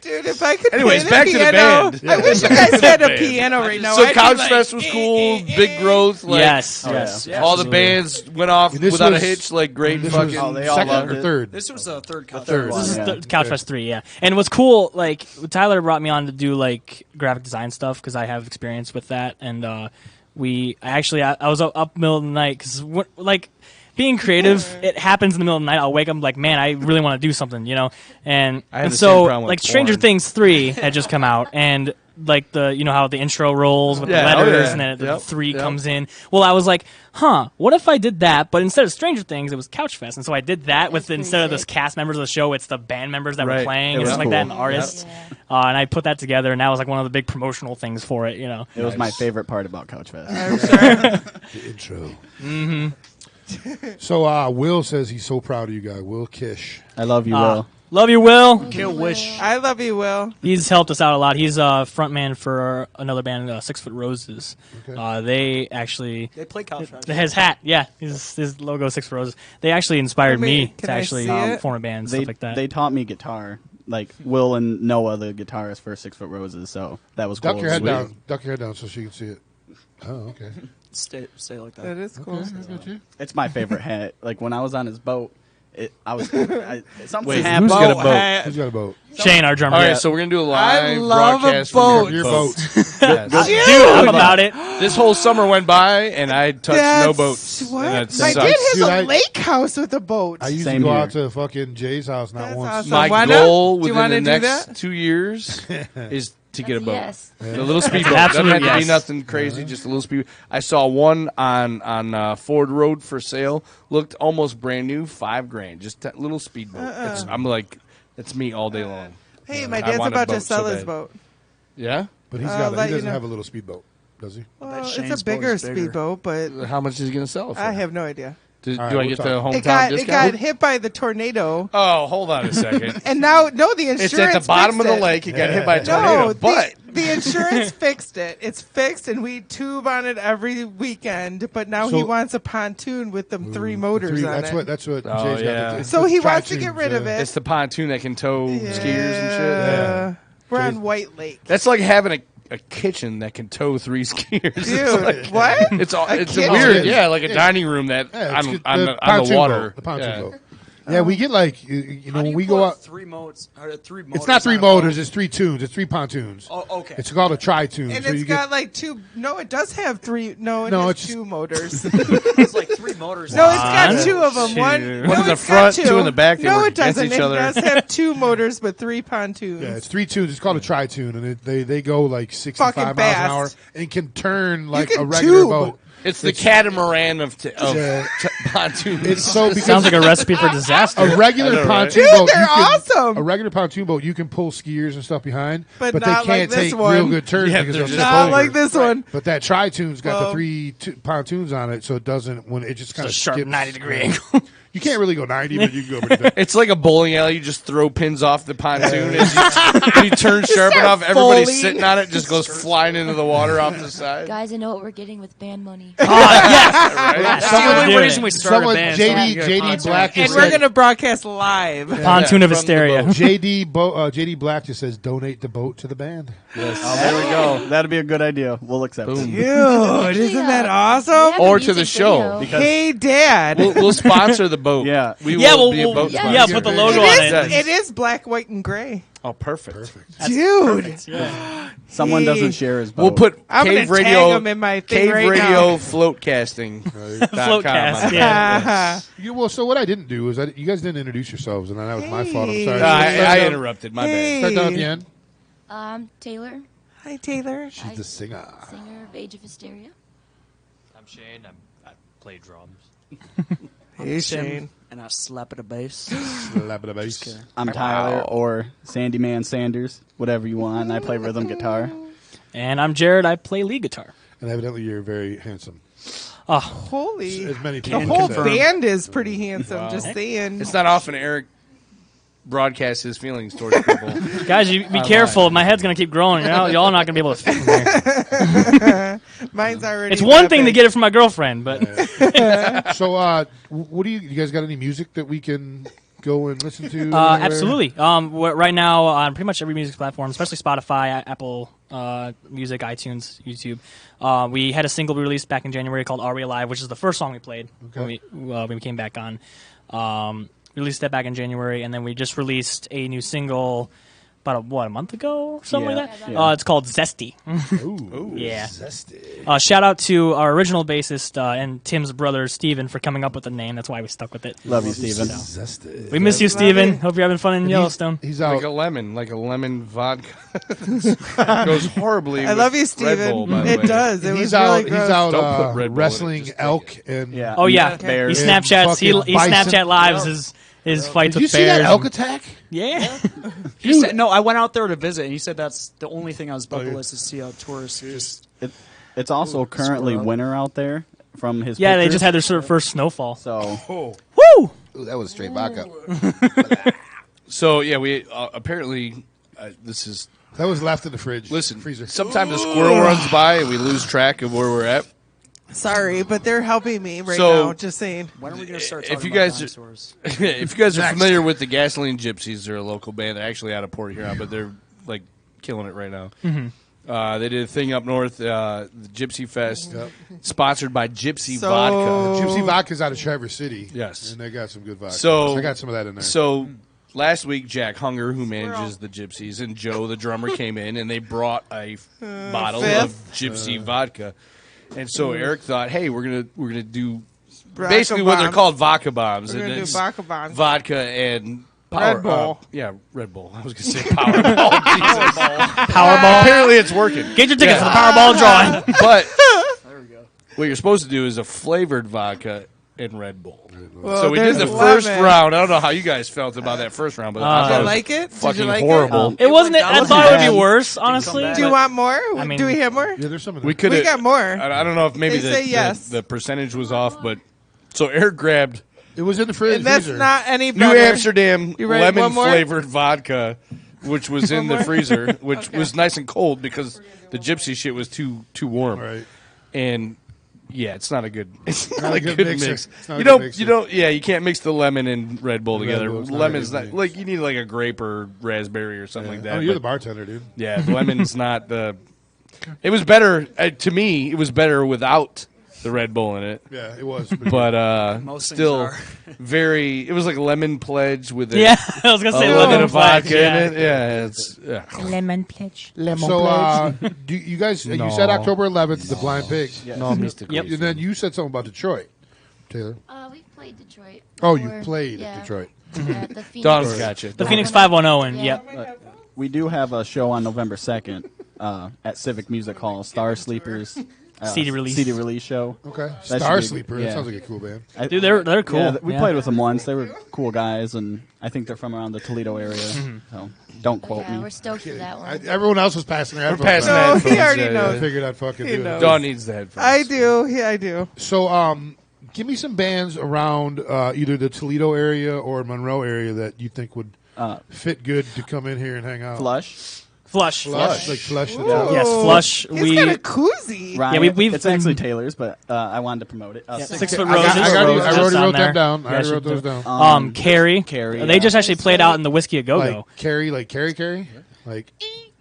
Dude, if I could Anyways, play back the to the piano, band. I wish you guys had a piano right now. So I'd be Couch like, Fest was cool, big growth. Like, Yes, Oh, yes. yeah. all the bands went off This without was- a hitch. Like great This fucking. was they all second loved or it. third. This was the third cut. third This is Yeah. the Couch Fest 3, yeah. And what's cool, like Tyler brought me on to do like graphic design stuff because I have experience with that, and I was up middle of the night because like being creative, it happens in the middle of the night. I'll wake up like, man, I really want to do something, you know. And I had and the so same problem with like Stranger porn. Things 3 had just come out, and like how the intro rolls with Yeah, the oh, letters, yeah. and then the Yep, 3 yep. comes in. Well, I was like, what if I did that? But instead of Stranger Things, it was Couch Fest, and so I did that with instead of the cast members of the show, it's the band members that were Right. playing It and was stuff like that, cool. and the artists. And I put that together, and that was like one of the big promotional things for it, you know. It was my favorite part about Couch Fest. I'm sure. The intro. Mm-hmm. So Will says he's so proud of you guys. Will Kish. I love you, Will. Love you, Will. Kill Wish. I love you, Will. He's helped us out a lot. He's a frontman for another band, 6 Foot Roses. Okay. They actually They play Couch Fest. his hat, yeah, his logo 6 Foot Roses. They actually inspired me Can to I actually see it? form a band and They stuff like that. they taught me guitar. Like Will and Noah, the guitarists for 6 Foot Roses. So that was cool. Duck your head Sweet. down. Duck your head down so she can see it. Oh, okay. Stay like that. That is cool. Okay, I got you. It's my favorite hat. Like when I was on his boat, something Wait, happened. who's got a boat? Who's got a boat? Shane, our drummer. All right, Yeah. so we're gonna do a I live love a broadcast boat. from Your boat. boat. Yes. Dude, I'm about it. This whole summer went by and I touched no That's- boats. What? And My that dad sucks. has Dude, a I- lake house with a boat. I used Same to go here. out to fucking Jay's house not That's once. awesome. My Why not? goal Do you within wanna the do next that? 2 years is to get a boat. Yes. A little speedboat. Doesn't Absolute have to be yes. nothing crazy, just a little speed. I saw one on Ford Road for sale. Looked almost brand new, $5,000. Just a little speedboat. I'm like, that's me all day long. Hey, my I dad's want a about to boat sell so his bad. boat. Yeah. But he let you doesn't know. have a little speedboat, does he? Well, Shane's it's a boat bigger is bigger. speedboat, but How much is he gonna sell it for? I have no idea. Do, All right, do I we'll get talk. the hometown It got discount? hit by the tornado, Oh, hold on a second. and now the insurance. It's at the bottom of fixed the it. lake. It got hit by a No, tornado. the- But The insurance fixed it. It's fixed, and we tube on it every weekend. But now he wants a pontoon with them 3 motors on it. That's what Oh, Jay's yeah. got. The, So he wants to get rid of it. It's the pontoon that can tow skiers and shit. Yeah. We're on White Lake. That's like having a kitchen that can tow 3 skiers. Dude, what? It's kitchen? weird, yeah, like a dining room that it's on the pontoon water. boat, the pontoon boat. Yeah, we get like when we go out. 3 motors. It's not 3 motors. It's 3 tunes. It's 3 pontoons. Oh, okay. It's called a tri-tune. And so it's you got like 2. No, it does have 3. No, it No, has it's 2 motors. It's like 3 motors. No, it's got 2 of them. One in no, the it's front, got 2 in the back. They No, work it doesn't. against each other. It does have 2 motors, but 3 pontoons. Yeah, it's 3 tunes. It's called a tri-tune, and they go like 65 Fucking miles fast. an hour and can turn like can a regular tube. boat. It's the catamaran of Yeah. pontoons. It's so because Sounds like a recipe for disaster. a regular I know, right? pontoon Dude, boat. they're you can, awesome. A regular pontoon boat, you can pull skiers and stuff behind, But they not can't like this take one. real good turns Yeah, because they're they'll just tip Not over. like this one. But that tri-tune's got Well- the 3 pontoons on it, so it doesn't when it just kind of a sharp 90-degree angle. You can't really go 90, but you can go pretty fast. It's like a bowling alley. You just throw pins off the pontoon. As you turn sharp start enough, everybody folding. sitting on it just goes flying into the water off the side. Guys, I know what we're getting with band money. That's the only doing reason it. we started Someone, bands. JD Black And just we're said, going to broadcast live. Pontoon of from the hysteria. boat. JD Black just says donate the boat to the band. Oh, there we go. That'd be a good idea. We'll accept it. Dude, isn't that awesome? Or to the show. Because Hey, Dad. We'll sponsor the boat. Yeah. We Yeah, will well, be a boat yeah, sponsor. Yeah, put the logo on it. It is black, white, and gray. Oh, perfect. Dude. someone Hey. doesn't share his boat. We'll put I'm Cave gonna tag Radio, 'em in my thing Cave right Radio now. Floatcasting. Floatcast, yeah. Well, so what I didn't do is you guys didn't introduce yourselves, and that was my fault. I'm Hey. sorry. I interrupted. My Hey. Start down at the end. Taylor, Hi, Taylor. She's the singer. singer of Age of Hysteria. I'm Shane. I play drums. Hey, Shane. And I slap at a bass. Slap it a bass. I'm Tyler or Sandyman Sanders, whatever you want. And I play rhythm guitar. And I'm Jared. I play lead guitar. And evidently, you're very handsome. Oh, Holy. As many The people whole can say. band is pretty handsome, just saying. It's not often Eric broadcasts his feelings towards people. guys, you be careful. My head's gonna keep growing. Y'all are not gonna be able to fit in there. Mine's already. It's one that thing to big. get it from my girlfriend, but So, what do you guys got any music that we can go and listen to? anywhere? absolutely. Right now on pretty much every music platform, especially Spotify, Apple Music, iTunes, YouTube. We had a single we released back in January called "Are We Alive," which is the first song we played when we came back on. Released that back in January, and then we just released a new single about a month ago, something like that. Yeah. It's called "Zesty." Ooh, Yeah. zesty. Shout out to our original bassist and Tim's brother Steven for coming up with the name. That's why we stuck with it. Love you, Steven. Zesty. We miss you, Steven. Hope you're having fun in Yellowstone. He's like out. a lemon vodka. Goes horribly. I with love you, Red Steven. Bull, by the It way. does. It was He's really out. gross. He's out Don't put Red Bull in it, wrestling just elk and. Yeah. Oh yeah, Bears. he Snapchats. He fucking Snapchat bison. lives his fights Did you with see bears. that elk attack? Yeah. He said, no, I went out there to visit, and he said that's the only thing on his bucket list is to see how tourists just. It's also currently squirrel. winter out there from his Yeah, they pictures. just had their sort of first snowfall. So Woo! Ooh, that was straight vodka. So yeah, we apparently this is. That was left in the fridge. Listen, freezer. sometimes a squirrel runs by and we lose track of where we're at. Sorry, but they're helping me right So- now. Just saying. When are we going to start If talking you about guys dinosaurs? if you guys are familiar with the Gasoline Gypsies, they're a local band. They're actually out of Port Huron, but they're like killing it right now. They did a thing up north, the Gypsy Fest, sponsored by Gypsy So- Vodka. Gypsy Vodka's out of Traverse City. Yes. And they got some good vodka. So I got some of that in there. So last week, Jack Hunger, who manages the Gypsies, and Joe, the drummer, came in and they brought a bottle of Gypsy vodka. And so Eric thought, hey, we're gonna do basically what they're bomb. called vodka bombs. We're and gonna do it's vodka bombs. vodka and Red Bull. Red Bull. I was gonna say Powerball. Jesus. Powerball. Apparently, it's working. Get your tickets for the Powerball drawing. But what you're supposed to do is a flavored vodka and Red Bull. Well, So we did there's the first 11. round. I don't know how you guys felt about that first round, but I Did thought you it was like it? Did fucking you like horrible. It wasn't. I thought it would be worse, Didn't come honestly. back. Do you but- want more? I mean- Do we have more? yeah, there's some of We that. could. We got more. I don't know if maybe They say yes. the percentage was off, but so Eric grabbed It was in the fridge. And that's freezer. not any New better. Amsterdam You ready? One lemon more? flavored vodka which was in the freezer, which was nice and cold because the gypsy shit was too warm. Right. And yeah, it's not a good. It's not a good mixer. mix. It's not a You good don't. mixer. You don't. Yeah, you can't mix the lemon and Red Bull together. Bull's not a Lemon's good not mix. like you need like a grape or raspberry or something like that. Oh, you're but- the bartender, dude. Yeah, lemon's not the. It was better to me. It was better without the Red Bull in it. Yeah, it was. But Most things still, are. very. It was like lemon pledge with Yeah, I was gonna say a little bit lemon of vodka pledge, yeah. in it. Yeah, it's Lemon pledge. So, do you guys? No. You said October 11th, the Blind Pig. no mystical. Yep. And then you said something about Detroit, Taylor. We've played Detroit. Oh, you before. played Yeah. at Detroit. Yeah, the Phoenix. Dawn's got you. The Phoenix 510, and Yeah. yep. We do have a show on November 2nd at Civic Music Hall, Star Sleepers. CD release. CD release show. Okay. That Star should be- Sleeper. yeah. That sounds like a cool band. Dude, they're cool. Yeah, we Yeah. played with them once. They were cool guys, and I think they're from around the Toledo area. So don't quote Yeah, me. we're stoked for that one. Everyone else was passing their headphones. passing out. No, headphones, he already yeah, knows. I figured I'd fucking He do knows. it. Dawn needs the headphones. I do. Yeah, I do. So, give me some bands around either the Toledo area or Monroe area that you think would fit good to come in here and hang out. Flush. Flush. Like Flush. the Ooh. Town. Yes, Flush. He's We got a koozie. Ryan, Yeah, we've it's been- actually Taylor's, but I wanted to promote it. Yeah, Six- 6 Foot I Roses. already just on wrote there. them down. I Yeah, already should wrote those do. down. Carrie. Carrie, They yeah. just actually played out in the Whiskey a Go Go. Like Carrie, like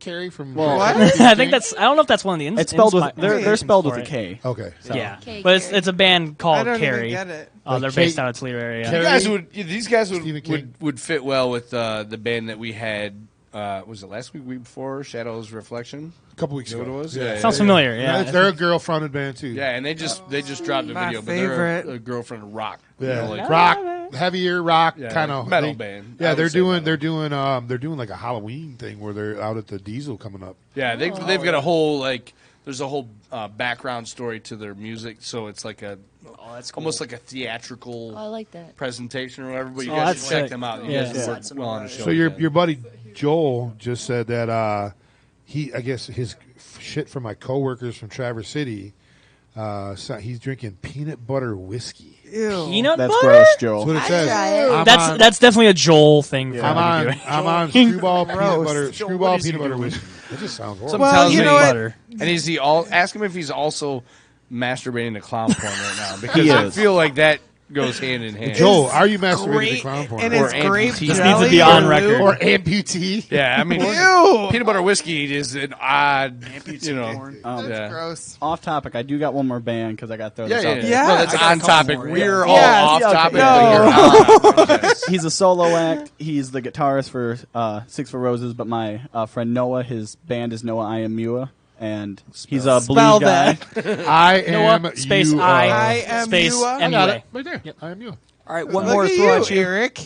Carrie from. What? I think that's. I don't know if that's one of the. It's spelled with. inspi- They're spelled with for a it. K. Okay. So. Yeah, K, but it's Carrie. a band I called don't Carrie. even get it. They're Like based Kate- out of Toledo area. Carrie- These guys Stephen King. would fit well with the band that we had. Was it last week before? Shadows Reflection. A couple weeks You know ago. what it was? Yeah, Yeah, Sounds familiar. Yeah, They're a girl fronted band too. Yeah, and they just dropped a My video, but favorite. they're a girlfriend of rock. Yeah, You know, like rock, heavier rock, Yeah, kind of metal band. I Yeah, would they're say doing metal. they're doing like a Halloween thing where they're out at the Diesel coming up. Yeah, they've got a whole like there's a whole background story to their music, so it's like a that's cool. almost like a theatrical Oh, I like that. presentation or whatever. But you Oh, guys that's should check sick. them out. You Yeah. guys Yeah. work well on the show. So your buddy Joel just said that I guess his shit from my coworkers from Traverse City. So he's drinking peanut butter whiskey. Ew. peanut That's butter. gross, That's Joel. what it I'd says. try it. I'm That's on- that's definitely a Joel thing. For I'm him on. to do. I'm on screwball peanut Gross. butter. Joel, Screwball what is he peanut butter doing? whiskey. That just sounds horrible. Something Well, tells you me know what? butter. And is he all? Ask him if he's also masturbating to clown porn right now, because He I is. feel like that goes hand in hand. Joel, are you masturbating to Great, clown porn? and Or it's grape amputee. jelly. This needs to be on or record. lube. Or amputee? Yeah, I mean, Ew. peanut butter whiskey is an odd, you know. porn. That's yeah. gross. Off topic. I do got one more band because I got to throw Yeah, this yeah, out yeah. there. Yeah. No, that's I got a on couple topic. more, We're yeah. all Yes, off okay. topic. No. But you're on. He's a solo act. He's the guitarist for 6 Foot Roses, but my friend Noah, his band is Noah I Am Mua, and he's a blues Spell guy. that. I am Noah, space you. I am space you. I got MUA. it right there. I am you. All right, one Look more at throw at you, you. Eric.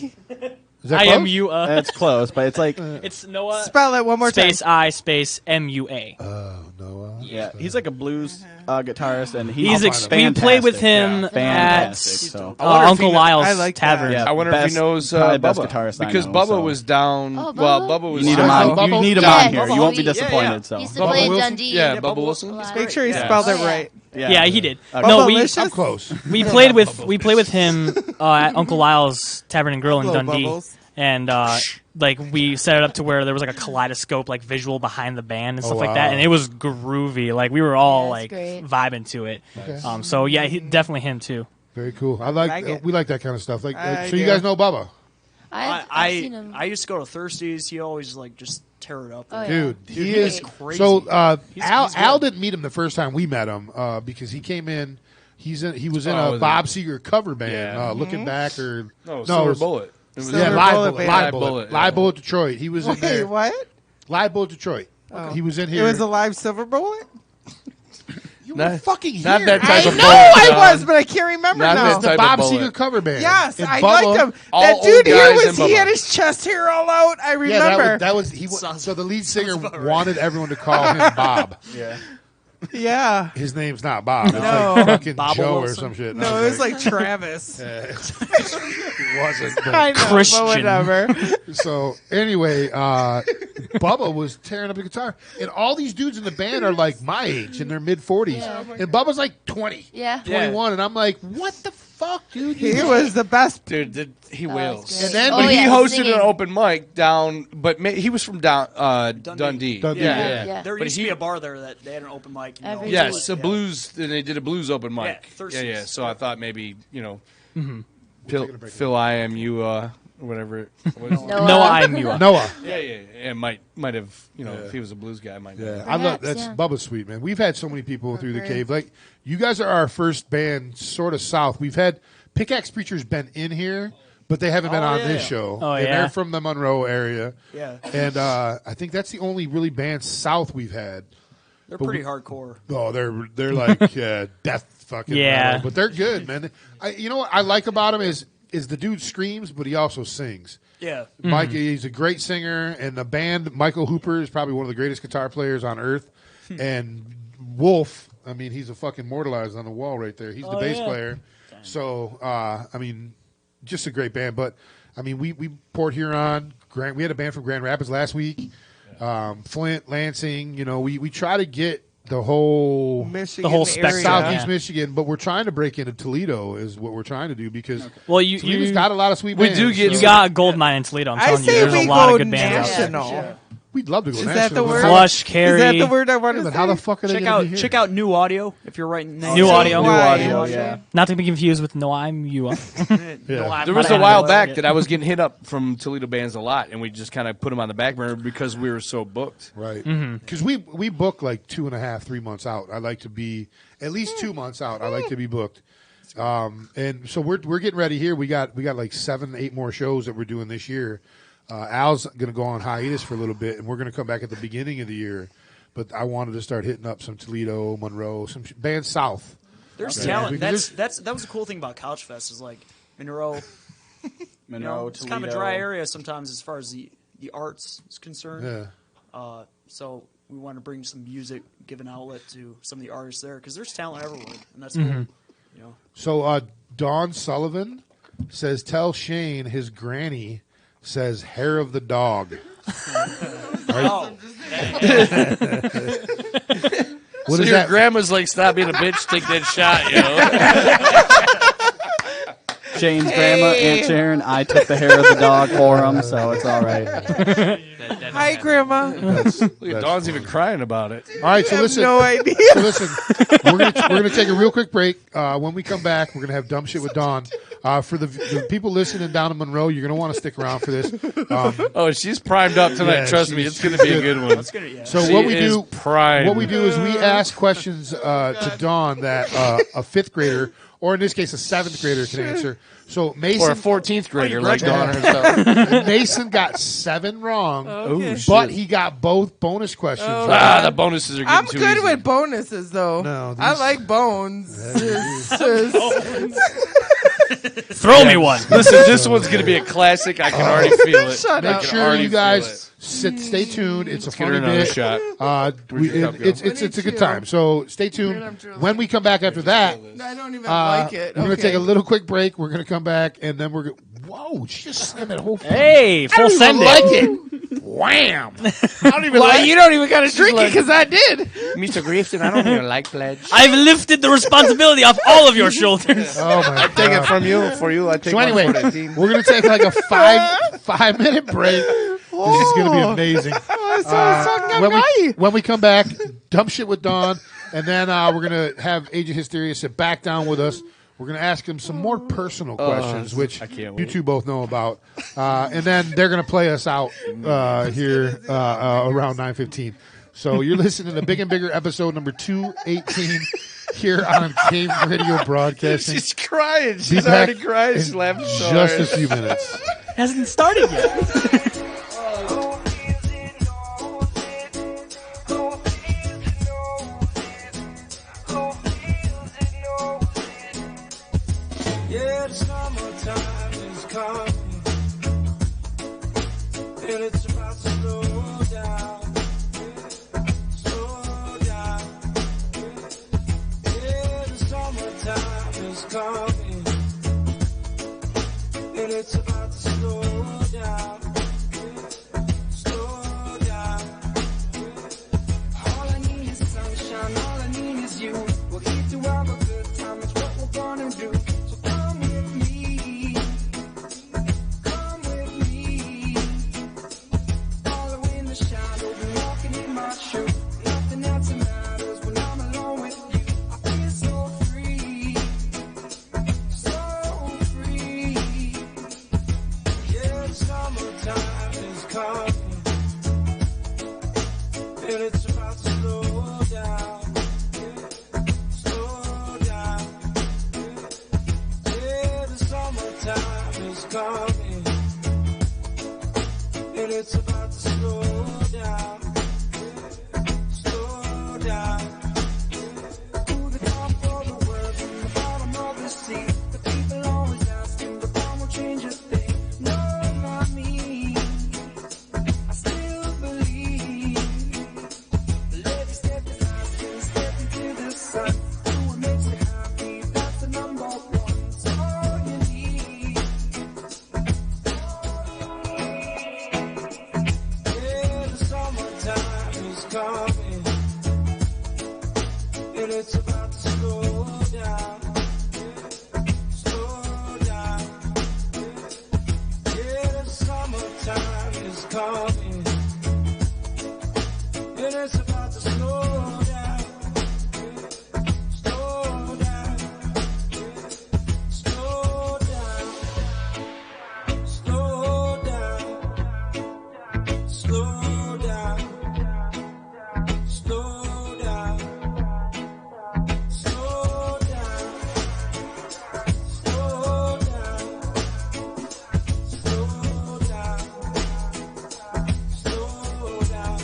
Is that I close? am you. That's close, but it's like It's Noah. Spell it one more space time. I space MUA. Oh, Noah. yeah, he's like a blues guitarist, and He's he's we played with fantastic. him Yeah, at fantastic. So. I wonder if Uncle he kno- Lyle's I like that. Tavern. Yeah. I wonder if Best- he knows probably best Bubba, guitarist I because know, Bubba so. was down. Oh, well, Bubba? Bubba was. You need him Wow. on. You need him Yeah, on here. Bubba You won't be Lee. disappointed. So He used to Bubba play in Wilson? Dundee. Yeah, Yeah, Bubba Bubba Wilson. a lot. Make sure you Yeah. spelled it Oh, yeah. right. Yeah, he did. Okay. No, I'm close. we played with him at Uncle Lyle's Tavern and Grill in Hello, Dundee, Bubbles. and like we set it up to where there was like a kaleidoscope like visual behind the band and stuff like wow. that, and it was groovy. Like we were all Yeah, like that's great. vibing to it. Okay. So yeah, definitely him too. Very cool. I like. Like it. We like that kind of stuff. Like, I so you do. guys know Bubba, I've seen him. I used to go to Thirsties. He always like just tear it up. Oh, yeah. dude. Dude, he he is is crazy. So He's Al good. didn't meet him the first time we met him because he came in. He was in Oh, a was Bob Seger cover band. Yeah. Looking back or No, it Silver was- Bullet. It was Silver Yeah, Bullet Live band. Bullet. Live Live Bullet. Bullet, Live yeah. Bullet Detroit. He was in Wait, there. what? Live Bullet Detroit. Oh. He was in It here. was a live silver bullet? You Not- were fucking not here. that type I of know bullet, I John. was, but I can't remember Not now. that The type Bob of bullet. Seger cover band. Yes, And I Bubba- liked him. all That old dude here guys was, and he Bubba. had his chest hair all out. I Yeah, remember. that was he. So the lead singer wanted everyone to call him Bob. yeah. Yeah. His name's not Bob. It's No. like fucking Bobble Joe or Wilson? some shit. No, it was like Travis. it wasn't. but- I know, Christian. but whatever. So anyway, Bubba was tearing up the guitar, and all these dudes in the band are like my age in their mid 40s, Yeah. and Bubba's like 20, Yeah. 21, and I'm like, what the fuck, dude? He was the best. Dude, he wails. And then but he hosted an open mic down, but he was from Dundee. Yeah. There But used to be a bar there that they had an open mic. Yes, a blues. They did a blues open mic. Yeah, Yeah. So I thought maybe Mm-hmm. Phil IMU or whatever it was. Noah IMU. Noah. Yeah. Might have if he was a blues guy, might. Yeah, I love that's Bubba's sweet, man. We've had so many people through the cave. Like you guys are our first band, sort of south. We've had Pickaxe Preacher's been in here, but they haven't been on this show. Oh, and yeah. they're from the Monroe area. Yeah. And I think that's the only really band south we've had. They're But pretty hardcore. Oh, they're like death fucking metal, but they're good, man. You know what I like about them is the dude screams, but he also sings. Yeah. Mike, he's a great singer, and the band, Michael Hooper is probably one of the greatest guitar players on earth. And Wolf, I mean, he's a fucking immortalized on the wall right there. He's the bass player. So, I mean, just a great band. But, I mean, we Port Huron, we had a band from Grand Rapids last week. Flint, Lansing, we try to get the whole spectrum, Southeast Michigan, but we're trying to break into Toledo is what we're trying to do because Toledo's you got a lot of sweet bands. You got a gold mine in Toledo. I'm telling you, there's a lot of good bands out there. We'd love to go Is national. that the word? Flush, Carry. Is that the word I want to but say? how the fuck are they going to be here? Check out New Audio if you're writing names. New Audio. Yeah. Not to be confused with No I'm You. There was a while back that I was getting hit up from Toledo bands a lot, and we just kind of put them on the back burner because we were so booked. Right. Because we book like 2.5, 3 months out. I like to be at least 2 months out. I like to be booked. And so we're getting ready here. We got like 7, 8 more shows that we're doing this year. Al's going to go on hiatus for a little bit, and we're going to come back at the beginning of the year. But I wanted to start hitting up some Toledo, Monroe, some bands south. There's talent. That was the cool thing about Couch Fest is like Monroe. It's kind of a dry area sometimes as far as the arts is concerned. Yeah. So we want to bring some music, give an outlet to some of the artists there because there's talent everywhere, and that's cool. So Dawn Sullivan says, "Tell Shane his granny says hair of the dog." What is your that? Grandma's like, stop being a bitch, take that shot, Shane's grandma, Aunt Sharon, I took the hair of the dog for him, so it's all right. Hi, Grandma. Look at Dawn's even crying about it. All right, so listen. No idea. So listen, we're gonna take a real quick break. When we come back, we're gonna have Dumb Shit with Dawn. For the people listening down in Monroe, you're gonna want to stick around for this. She's primed up tonight. Yeah, trust me, it's gonna be a good one. So She what we is do primed. What we do is we ask questions to Dawn that a 5th grader, or in this case a 7th grader, can answer. So Mason, or a 14th grader like Dawn herself. Mason got 7 wrong, Okay. but he got both bonus questions. Oh. right. The bonuses are getting I'm too good easy. with bonuses, though. No, I like bones. Throw me one. Listen, this one's going to be a classic. I can already feel it. Shut Make up. sure you guys stay tuned. It's a Let's get her funny another bit. shot. It's a good time. So stay tuned. When we come back after that, I don't even like it. we're going to take a little quick break. We're going to come back, and then we're going to... Whoa, she just slammed that whole... Hey, full I don't send even it. like it. Wham. I don't even Well, like you don't even got to drink it because I did. Mr. Grafton, I don't even like pledge. I've lifted the responsibility off all of your shoulders. Oh, my I take it from you. For you, I take So one anyway, for the team. we're going to take like a 5-minute break. This is going to be amazing. When we come back, Dumb Shit with Dawn, and then we're going to have Agent Hysteria sit back down with us. We're going to ask him some more personal questions, which you two both know about. And then they're going to play us out here around 9:15. So you're listening to Big and Bigger episode number 218 here on Cave Radio Broadcasting. She's crying. She's already crying. She's laughing so just hard. a few minutes. Hasn't started yet. Yeah, the summertime is coming, and it's about to slow down, slow down. Yeah, the summertime is coming, and it's about to slow down, slow down. All I need is sunshine, all I need is you. We're here to have a good time, it's what we're gonna do. So come And it's about to slow down. Slow down. Yeah, the summertime is coming. And it's about to slow down. Slow down. Who the top of the world from the bottom of the sea? The people always asking, but I won't change a thing. No, not me. I still believe. Let me step aside, step into the sun. Do what makes you happy, that's the number one. It's all you need. Yeah, the summertime is coming. And it's about to slow down. Slow down. Yeah, the summertime is coming. And it's about to slow down. Slow down. Slow down. Slow down. Slow down. Slow down. Slow down. Slow down. Slow down. Slow down.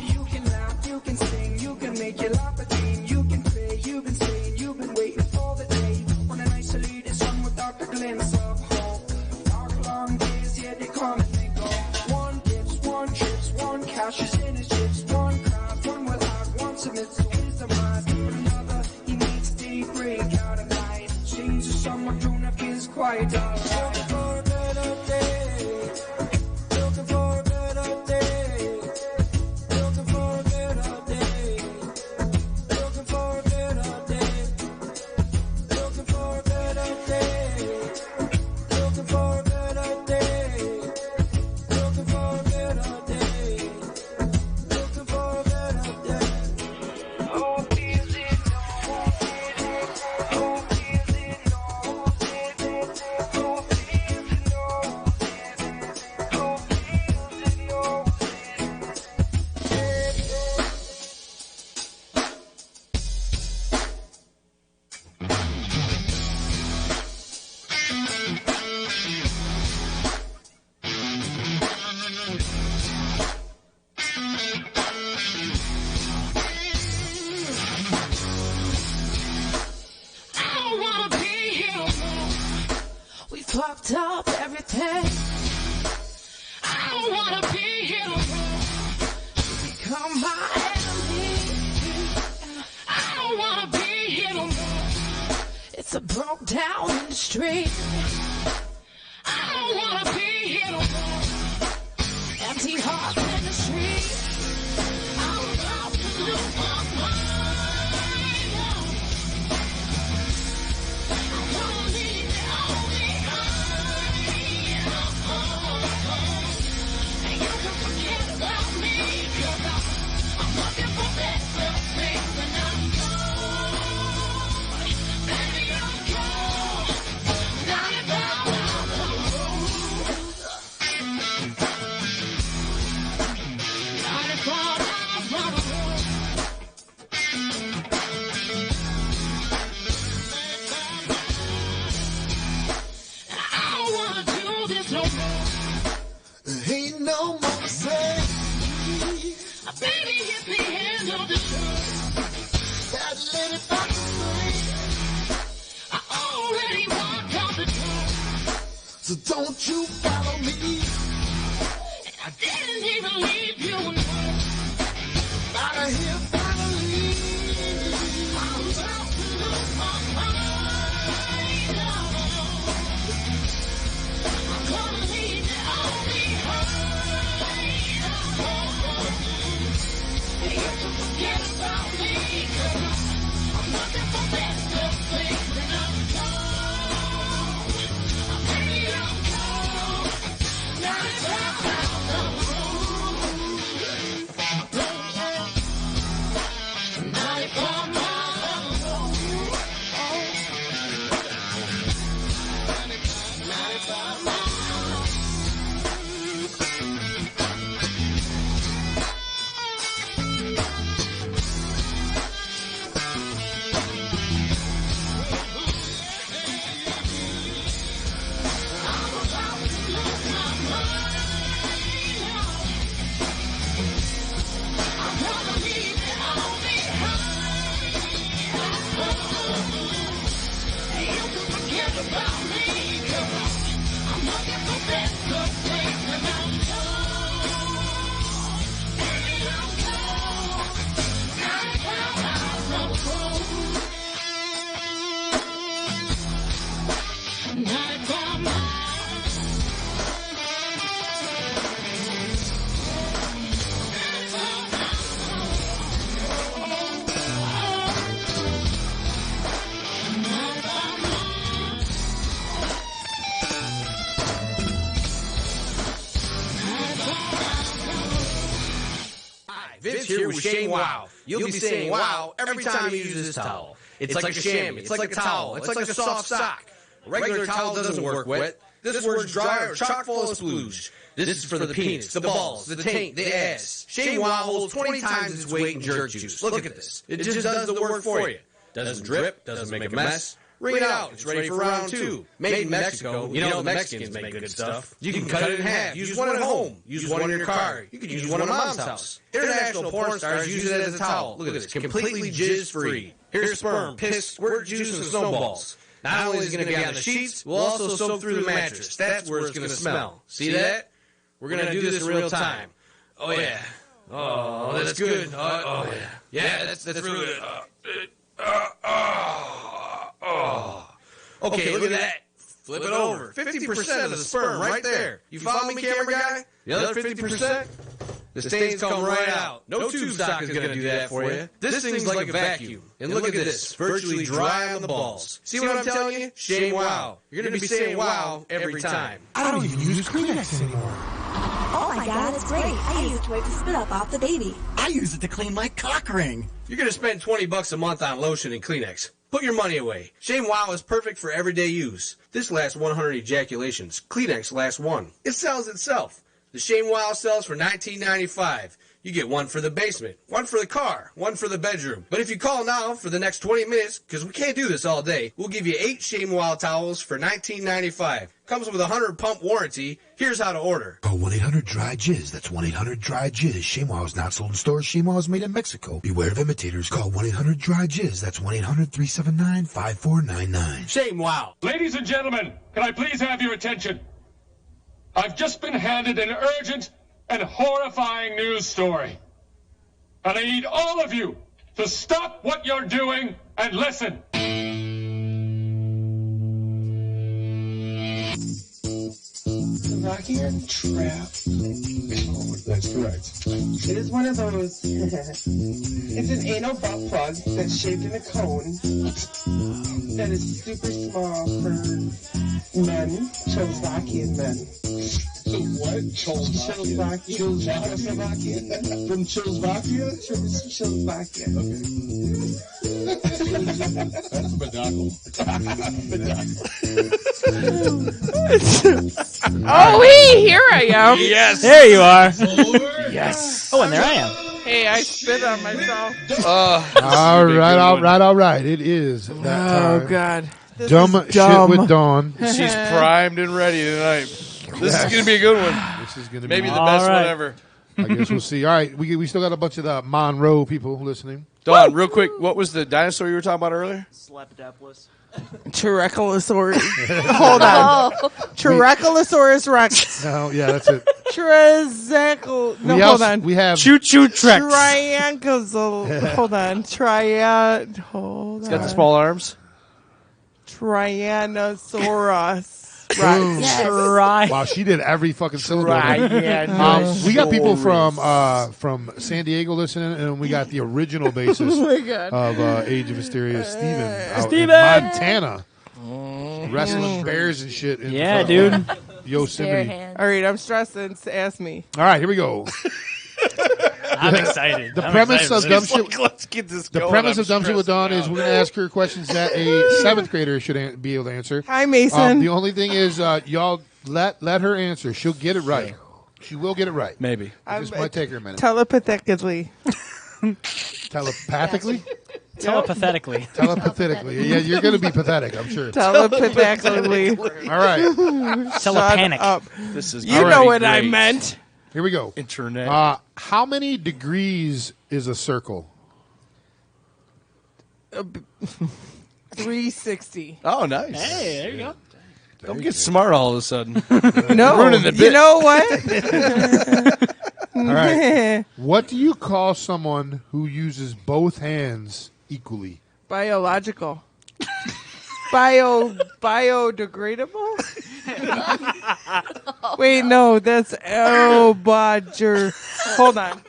You can laugh, you can sing, you can make your life a dream. You can pray, you've been saying, you've been waiting for the day on an isolated sun without the glimpse of hope. Dark long days, yeah, they come and they go. One dips, one trips, one cashes in his chips, one cries, one will out, one submits to his demise. But another, he meets daybreak out of night. Change to someone grown up is quite alright. Looking for a better day. Looking for a better day. Looking for a better day. Looking for a better day. Looking for a better day. Looking for a better day. Looking for a better day. Looking for a better day. Oh, is it? Oh, is it? Oh, is it? Oh, is it? I don't wanna be here no more. We fucked up everything. I don't wanna be here no more. You become my enemy. I don't wanna be here no more. It's a broke down industry. I don't wanna be here no more. Empty heart in the street. I'm about to lose my mind. Ain't no more to say. Baby, hit the end of the show. That lady back to sleep. I already walked out the door. So don't you follow me. I didn't even leave you alone. Out of here finally. I'm about to lose my mind. I'm gonna leave it all behind. You can forget about me, 'cause I'm looking for better things, and I'm gone. Baby, I'm gone. Hi, Vince here with Shane Wow. You'll be saying wow every time you use this towel. It's like a chamois, it's like a towel, it's like a soft sock. A regular towel doesn't work wet. This works dry or chock full of splooge. This is for the penis, the balls, the taint, the ass. Shane Wow holds 20 times its weight in jerk juice. Look at this. It just does the work for you. Doesn't drip, doesn't make a mess. Wring it out. It's ready for round 2. Made in Mexico. You know the Mexicans make good stuff. You can cut it in half. Use one at home. Use one in your car. You can use one at mom's house. International porn stars use it as a towel. Look at this. Completely jizz-free. Here's sperm, piss, squirt juice, and snowballs. Not only is it going to be on the sheets, we'll also soak through the mattress. That's where it's going to smell. See that? We're going to do this in real time. Oh, yeah. Oh, that's good. Oh, yeah. Yeah, that's really good. Okay, look at that. Flip it over. 50% of the sperm right there. You follow me, camera guy? The other 50%? The stains come right out. No tube sock is going to do that for you. This thing's like a vacuum. And look at this. Virtually dry on the balls. See what I'm telling you? Shane Wow. You're going to be saying wow every time. I don't even use Kleenex anymore. Oh my god, it's great. I use it to wipe the spit up off the baby. I use it to clean my cock ring. You're going to spend $20 a month on lotion and Kleenex. Put your money away. Shane Wow is perfect for everyday use. This lasts 100 ejaculations. Kleenex lasts 1. It sells itself. The Shane Wow sells for $19.95. You get one for the basement, one for the car, one for the bedroom. But if you call now for the next 20 minutes, because we can't do this all day, we'll give you 8 Shane Wow towels for $19.95. Comes with a 100-pump warranty. Here's how to order. Call 1-800-DRY-JIZZ. That's 1-800-DRY-JIZZ. Shane Wow is not sold in stores. Shane Wow is made in Mexico. Beware of imitators. Call 1-800-DRY-JIZZ. That's 1-800-379-5499. Shane Wow. Ladies and gentlemen, can I please have your attention? I've just been handed an urgent and horrifying news story. And I need all of you to stop what you're doing and listen. Slovakian trap. Oh, that's correct. It is one of those. It's an anal butt plug that's shaped in a cone that is super small for men, Czechoslovakian men. What? Czechoslovakia. From Czechoslovakia? Czechoslovakia. That's a bedazzle. Oh, here I am. Yes. There you are. Yes. Oh, and there I am. Hey, I spit on myself. All right. It is that time. Oh, God. Dumb shit with Dawn. She's primed and ready tonight. This is going to be a good one. This is going to be maybe the best one ever. I guess we'll see. All right, we still got a bunch of the Monroe people listening. Dawn, real quick, what was the dinosaur you were talking about earlier? Slapodaplus. Tyrannosaurus. Hold on. Tyrannosaurus Rex. No, yeah, that's it. Trizacle. No, hold on. We have Choo-choo Trex. Triangle. Hold on. Hold It's on. got the small arms. Tyrannosaurus. Right. Yes. Wow, she did every fucking syllable. We got people from San Diego listening, and we got the original bassist of Age of Hysteria, Steven, out in Montana, wrestling bears and shit. Yeah, dude. Yosemite. All right, I'm stressing. Ask me. All right, here we go. I'm excited. The premise of dumb shit. Let's get this The going. premise I'm of dumb shit with Dawn is we're going to ask her questions that a 7th grader should be able to answer. Hi, Mason. The only thing is, y'all let her answer. She'll get it right. She will get it right. Maybe. It just might take her a minute. Telepathically. Telepathically? Telepathetically. Telepathetically. Yeah, you're going to be pathetic, I'm sure. Telepathically. All right. Telepanic. Shut up. This is You know what I meant. Here we go. Internet. How many degrees is a circle? 360. Oh, nice. Hey, there you go. Don't get smart all of a sudden. No. Ruining the bit. You know what? All right. What do you call someone who uses both hands equally? Biological. Biodegradable? Wait, no, that's Hold on.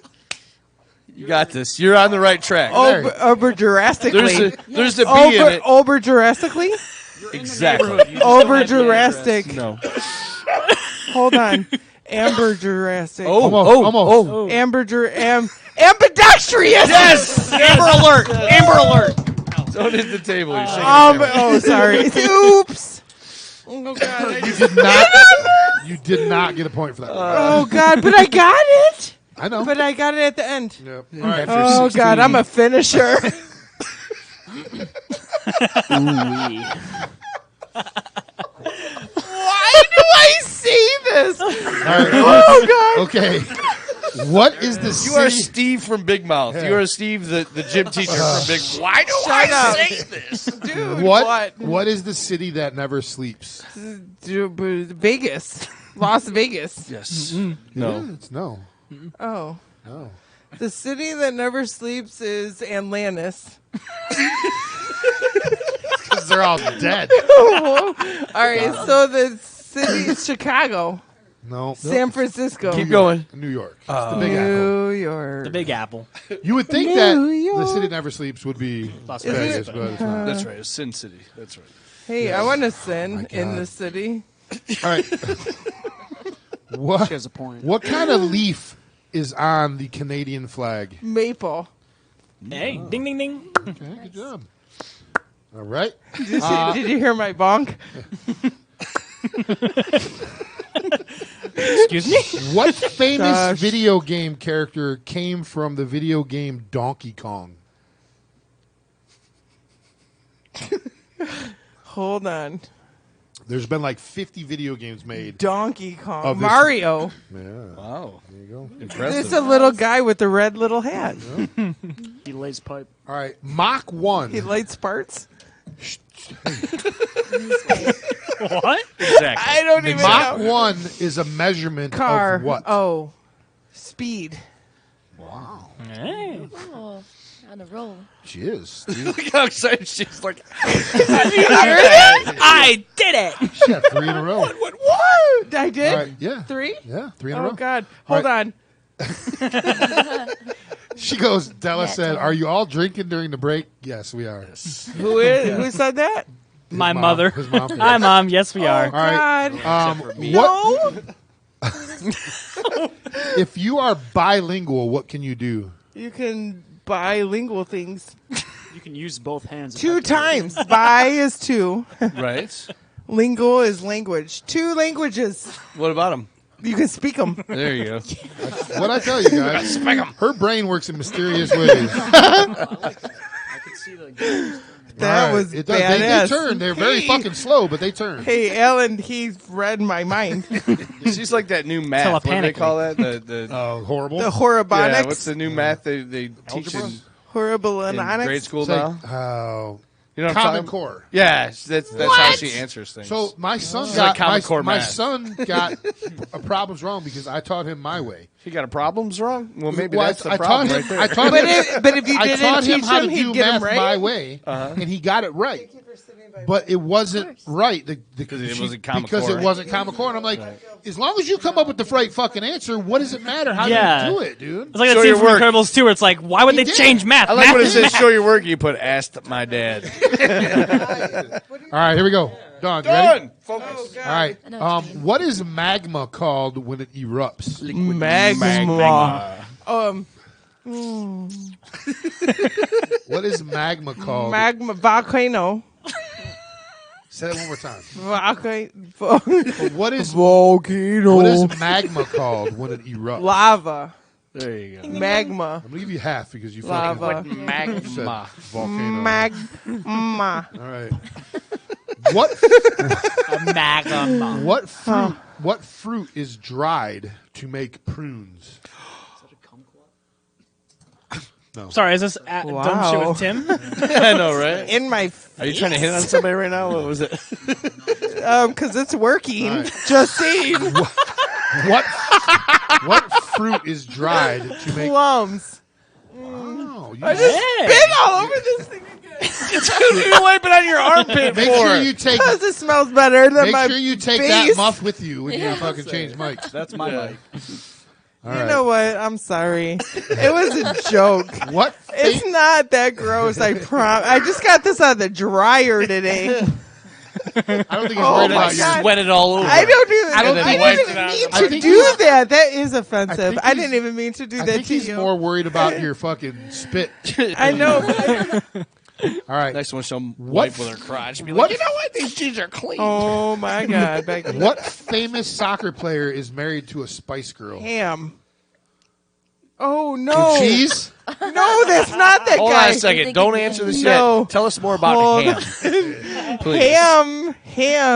You got this. You're on the right track. Ober-Jurassically. There's a B in it. Ober-Jurassically? Exactly. Over-Jurassic. No. Hold on. Amber Jurassic. Almost. Amber Ambidextrous. Yes. Amber alert. Amber alert. So did the table. You're shaking the table. Oh, sorry. Oops. Oh God. You did not get a point for that. Oh God, but I got it. I know. But I got it at the end. Yep. All right. Oh God, I'm a finisher. Why do I see this? Oh God. Okay. What is the You city? are Steve from Big Mouth. Yeah. You are Steve, the gym teacher from Big. Why do Shut I up. say this? Dude, What is the city that never sleeps? Vegas. Las Vegas. Yes. No. It's no. Oh. No. The city that never sleeps is Atlantis. Because they're all dead. All right, so the city is Chicago. No. San Francisco. Keep going. New York. It's the Big New York. The Big Apple. Apple. You would think that the city that never sleeps would be Las Vegas, Vegas. but it's not. That's right. It's Sin City. That's right. Hey, I want to sin in the city. All right. What? She has a point. What kind of leaf is on the Canadian flag? Maple. Hey, ding, ding, ding. Okay, good job. All right. Did you hear my bonk? Excuse me? What famous Gosh. video game character came from the video game Donkey Kong? Hold on. There's been like 50 video games made. Donkey Kong. Of this- Mario. Yeah. Wow. There you go. Impressive. It's a little guy with the red little hat. He lays pipe. All right. Mach 1. He lights parts. What? Exactly. I don't even Mach know. 1 is a measurement Car. of what? Oh. Speed. Wow. Hey. Oh, on a roll. She is. Look how excited she's like. I did it. She got 3 in a row. What? I did? All right, yeah. 3? Yeah, 3 in a row. Oh, God. All Hold right. on. She goes, Della said, are you all drinking during the break? Yes, we are. Who said that? My mom. mother. His mom. Hi, Mom. Yes, we are. All right. God. What? If you are bilingual, what can you do? You can bilingual things. You can use both hands. 2 times. Bi is 2. Right. Lingual is language. 2 languages. What about him? You can speak them. There you go. What I tell you guys, her brain works in mysterious ways. I could see the. That All right. was It does. They badass. turn. They're very fucking slow, but they turn. Hey, Alan, he's read my mind. She's like that new math. What do they call that? The horrible. The horribonics. Yeah, what's the new math they teach in Horribilonics. grade school It's now? like, You know what I'm Common talking- Core. Yeah, that's how she answers things. So my son It's got like Common Core my math. son got problems wrong because I taught him my way. He got a problems wrong? Well, maybe Well, that's the I problem taught right him. there. I taught But him. but if you I didn't taught him teach how him, to he'd do get him math right. my way, and he got it right. But it wasn't right because it wasn't Common because Core. it wasn't Common Core. And I'm like, as long as you come up with the right fucking answer, what does it matter how Yeah. you do it, dude? It's like Show that scene your from work. Incredibles 2 where it's like, why would He they did. change math? I like Math when it is says math. show your work, you put asked my dad. All right, here we go. Dawn, you ready? Done. Focus. All right. What is magma called when it erupts? Magma. What is magma called? Magma. Volcano. Say that one more time. What is volcano? What is magma called when it erupts? Lava. There you go. Magma. I'm gonna give you half because you Lava. fucking What magma? said volcano. Magma. All right. What? Magma. What fruit is dried to make prunes? No. Sorry, is this at Dumb Shit with Tim? I know, right? In my face. Are you trying to hit on somebody right now? What was it? Because it's working. All right. Just saying. What fruit is dried to make? Plums. Oh, you I just spit all over this thing again. You wipe it on your armpit Make for. sure you take. Because it smells better than Make my sure you take face. that muff with you when you fucking change mics. That's my mic. All You right. know what? I'm sorry. It was a joke. What? It's not that gross. I promise. I just got this out of the dryer today. I don't think he's worried about you. Sweat it all over. I don't even. I don't I think didn't he's- mean I to think do he's- that. That is offensive. think I he's- didn't even mean to do I that think to he's you. more worried about your fucking spit. I know. All right. Next one, she'll What- wipe with her crotch. Be what- like, you know what? These jeans are clean. Oh my God! Becky. What famous soccer player is married to a Spice Girl? Ham. Oh no! Cheese? No, that's not that Hold guy. on a second. Don't answer this No. yet. Tell us more about Hold ham. Please. Ham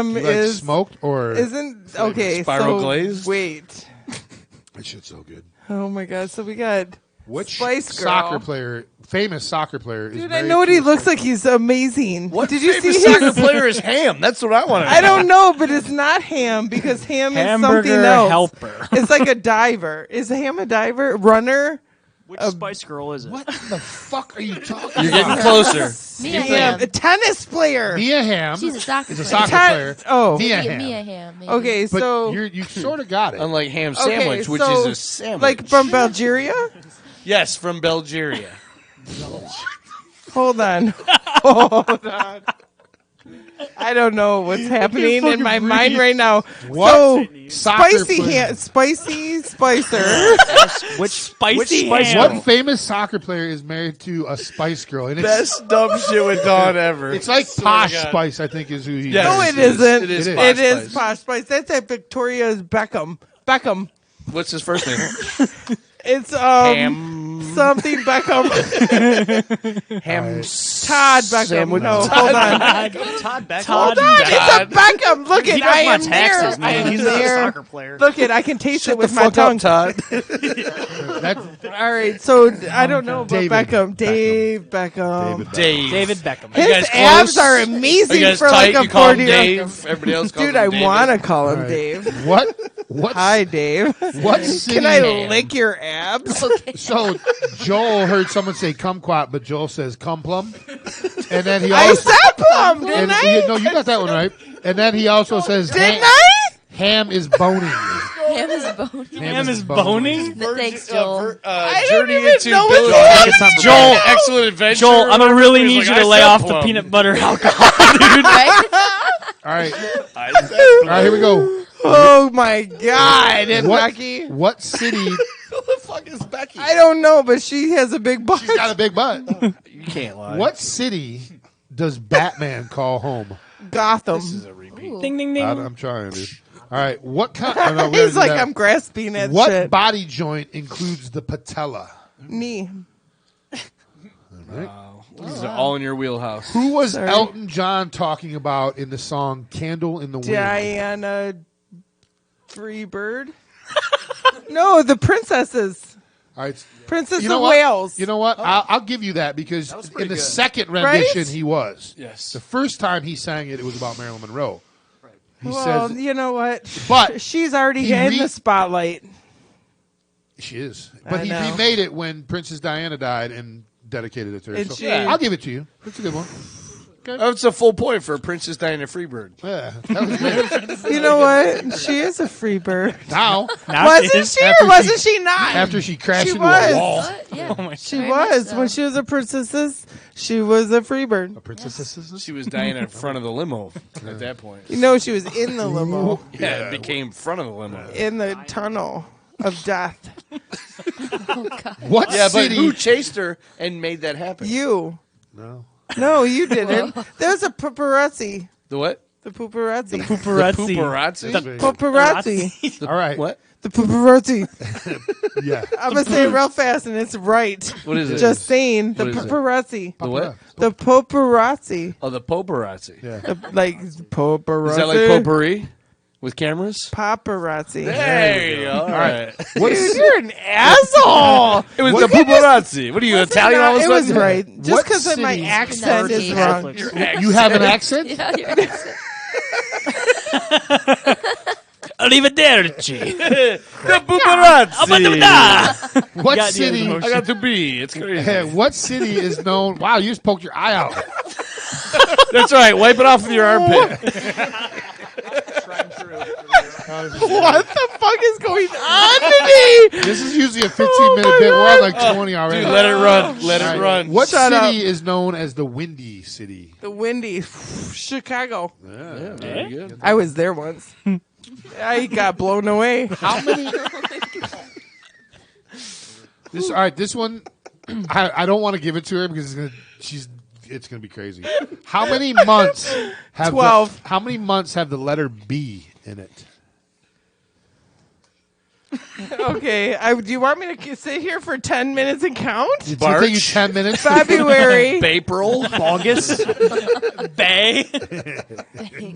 You like is smoked or isn't okay. Spiral so glazed? Wait. That shit's so good. Oh my God! So we got Which Spice Girl. soccer player, famous soccer player, is Dude, I married know what to he a looks Spice like. He's amazing. What Did you see famous his soccer player is Ham? That's what I want to know. I don't know, but it's not Ham because Ham Hamburger is something else. helper. It's like a diver. Is Ham a diver? Runner? Which Spice Girl is it? What the fuck are you talking You're about? getting closer. Mia Ham. Hamm. A tennis player. Mia Hamm She's a soccer is a player. soccer player. Oh. Mia Mia, Hamm. Mia Hamm. Maybe. Okay, But so you sort of got it. Unlike ham okay, sandwich, which so, is a sandwich. like from Bulgaria. Yes, from Bulgaria. Hold on. Hold on. I don't know what's happening in my mind right now. What So soccer spicy player- spicy spicer. Which Spicy Spice ham. What Girl? famous soccer player is married to a Spice Girl? And it's, Best dumb shit with Dawn ever. it's like Swear to Posh God. Spice, I think, is who he Yes. No, is. it isn't. It is It Posh It is Spice. Posh Spice. That's at Victoria's Beckham. Beckham. What's his first name? It's Ham. something Beckham. Ham. Todd Beckham. Sandwich. No, hold on. Todd Beckham. Hold on. It's a Beckham. Look He at does I my am taxes, there. I man. am He's not a there. soccer player. Look at I can taste it with the my fuck tongue. up, Todd. All right, so I don't know about David Beckham. Dave Beckham. David Beckham. Are you His guys abs close? are Are amazing you guys for tight? like a You call him 40 Dave. Everybody else calls Dude, him I David. want to call him All right. Dave. What? Hi, Dave. What city? Can I lick your abs? So Joel heard someone say kumquat, but Joel says cum plum. And then he I also said plum, didn't I? no, you got that one right. And then he also says Didn't I? ham is boning. Ham is boning. Ham is boning? Thanks, Joel. I don't Journey even into know Bill what Gates' Joel, excellent adventure. Joel, I'm gonna really He's need like, you I to lay said off the plum. peanut butter alcohol, dude. Right? All right. I said All right, here we go. Oh my God, and What, Becky. what city? Who the fuck is Becky? I don't know, but she has a big butt. She's got a big butt. You can't lie. What city does Batman call home? Gotham. This is a repeat. Ooh. Ding, ding, ding. I'm trying, dude. All right. What kind? Oh, no, we already He's did like, that. I'm grasping at What shit. body joint includes the patella? Knee. These are all in your wheelhouse. Who was Sorry. Elton John talking about in the song "Candle in the Wind"? Diana Freebird. No, the princesses. All right. Princess You know of what? Wales. You know what? I'll give you that because was in pretty the good. second rendition Right? he was. Yes. The first time he sang it, it was about Marilyn Monroe. He Well, says you know what? But she's already he in the spotlight. she is, but I he know. remade it when Princess Diana died and dedicated it to her. And So she- I'll give it to you. That's a good one. That's a full point for Princess Diana Freebird. Yeah, that was great. You know what? She is a free bird. Now, Wasn't she After or wasn't she not? after she crashed She into was. a wall. What? Yeah. Oh my She Very was. much so. When she was a princess, she was a free bird. A princess. She was Diana in front of the limo at that point. You know, she was in the limo, Yeah, it became front of the limo. in the tunnel of death. Oh, God. What Yeah, but city? who chased her and made that happen? You. No. No, you didn't. There's a paparazzi. The what? The paparazzi. Paparazzi. Paparazzi? The paparazzi. The All right. What? The paparazzi. Yeah. I'm going to say it real fast and it's right. What is it? Just saying. The What is it? paparazzi. The what? The paparazzi. Oh, the paparazzi. Yeah. Like paparazzi. Is that like potpourri with cameras? Paparazzi. There you go. All right. Dude, you're an asshole. It was What- the paparazzi. What are you, Italian all of a It sudden? was right. Just What because my city- accent is wrong. You have an accent? Yeah, your accent. Arrivederci. The paparazzi. What got the city? emotion. I got to be. It's crazy. What city is known? Wow, you just poked your eye out. That's right. Wipe it off with your armpit. All What the fuck is going on to me? This is usually a 15-minute bit. We're on like 20 already. Dude, let it run. Let All it right. Run. What Shut city up. is known as the Windy City? The windy Chicago. Yeah, very good. I was there once. I got blown away. How many? All right, this one, I don't want to give it to her because it's gonna be crazy. How many months have 12. how many months have the letter B in it? Okay, do you want me to sit here for 10 minutes and count? It's gonna take you 10 minutes. February. April. August. Bay.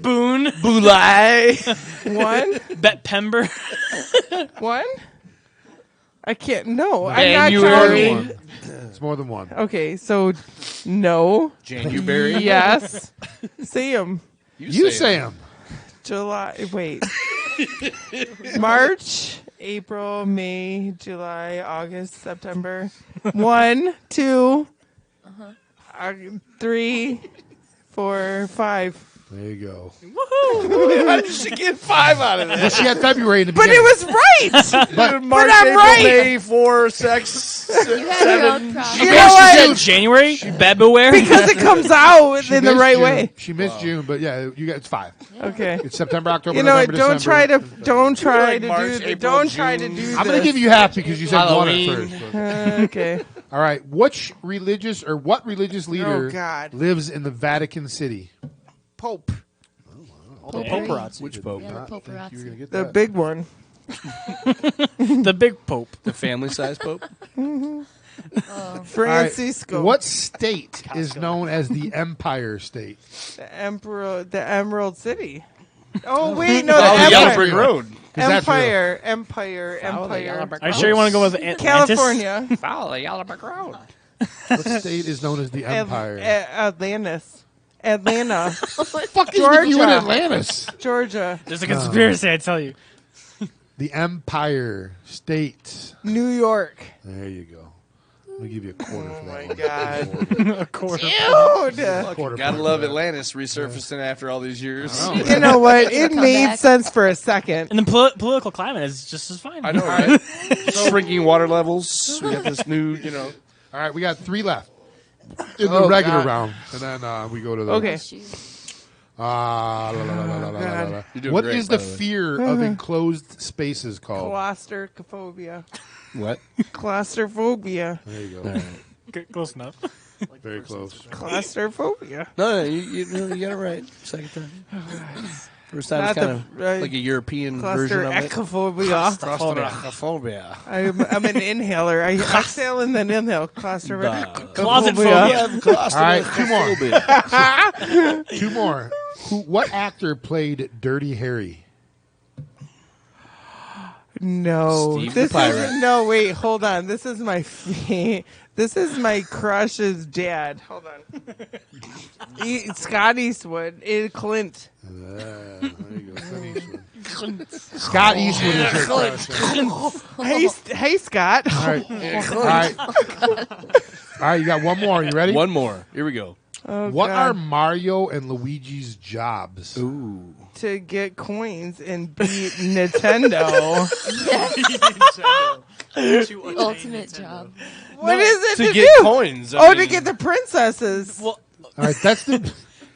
Boone. Bulai. One. Bet-Pember. One. I can't. No, January. I'm not counting. It's more than one. Okay, so no. January. Yes. Say 'em. You say them. July. Wait. March, April, May, July, August, September. 1, 2, 3, 4, 5. There you go. Woohoo! How did she get 5 out of Well, that? she had February in the But beginning. it was right. But March, I'm April, right. May, 4, 6, You had your own 7. problem. You know She what? said January. February. Because it comes out She in the missed right June. way. She missed June, but yeah, you got it's 5. Okay. It's September, October, You know what? November, December. Don't try Like to March, do. April, Don't try to June. do. I'm going to this. give you half because you said Halloween. one at first. but- Okay. All right. What religious leader God. lives in the Vatican City? Pope. The paparazzi. Which pope? Yeah, the I think you were paparazzi. gonna get The that. big one. The big pope. The family-sized pope? Oh. All right. Francisco. What state is known as the Empire State? The Emperor. The Emerald City. Oh wait, no, Oh, the the Yellow Empire. Brick Road. That's real. Empire. Are you sure you want to go with Atlantis? California. Follow the Yellow Brick Road. What state is known as the Empire? Atlantis. Atlanta. Fuck is with you in Atlantis? Georgia. There's a conspiracy, I tell you. The Empire State. New York. There you go. Let me give you a quarter for that. Oh my one. God. A quarter. Dude. Quarter Gotta point love for that. Atlantis resurfacing after all these years. I know. You know what? It Come made back. sense for a second. And the political climate is just as fine. I know, right? Shrinking water levels. We got this new, All right, we got 3 left in the regular God. round, and then we go to the. Okay. What You're doing great, is by the the way. fear of enclosed spaces called? Claustrophobia. What? Claustrophobia. There you go. Close enough. Very close. Claustrophobia. No, you got it right. Second time. First time Not it's kind of the- like a European version of it. Claustrophobia. Claustrophobia. I'm an inhaler. I exhale and then inhale. Claustrophobia. Closet All right, 2 more. 2 more. What actor played Dirty Harry? No, Steve this the Pirate. is no. Wait, hold on. This is my this is my crush's dad. Hold on. Scott Eastwood. Clint. There you go. Scott Eastwood is your crush. Hey, Scott. All right. All right. All right, you got one more. You ready? One more. Here we go. Oh, What God. are Mario and Luigi's jobs? Ooh. To get coins and beat Nintendo. The ultimate job. What is it To to get do? coins. Oh, to get the princesses. Well, All right, that's the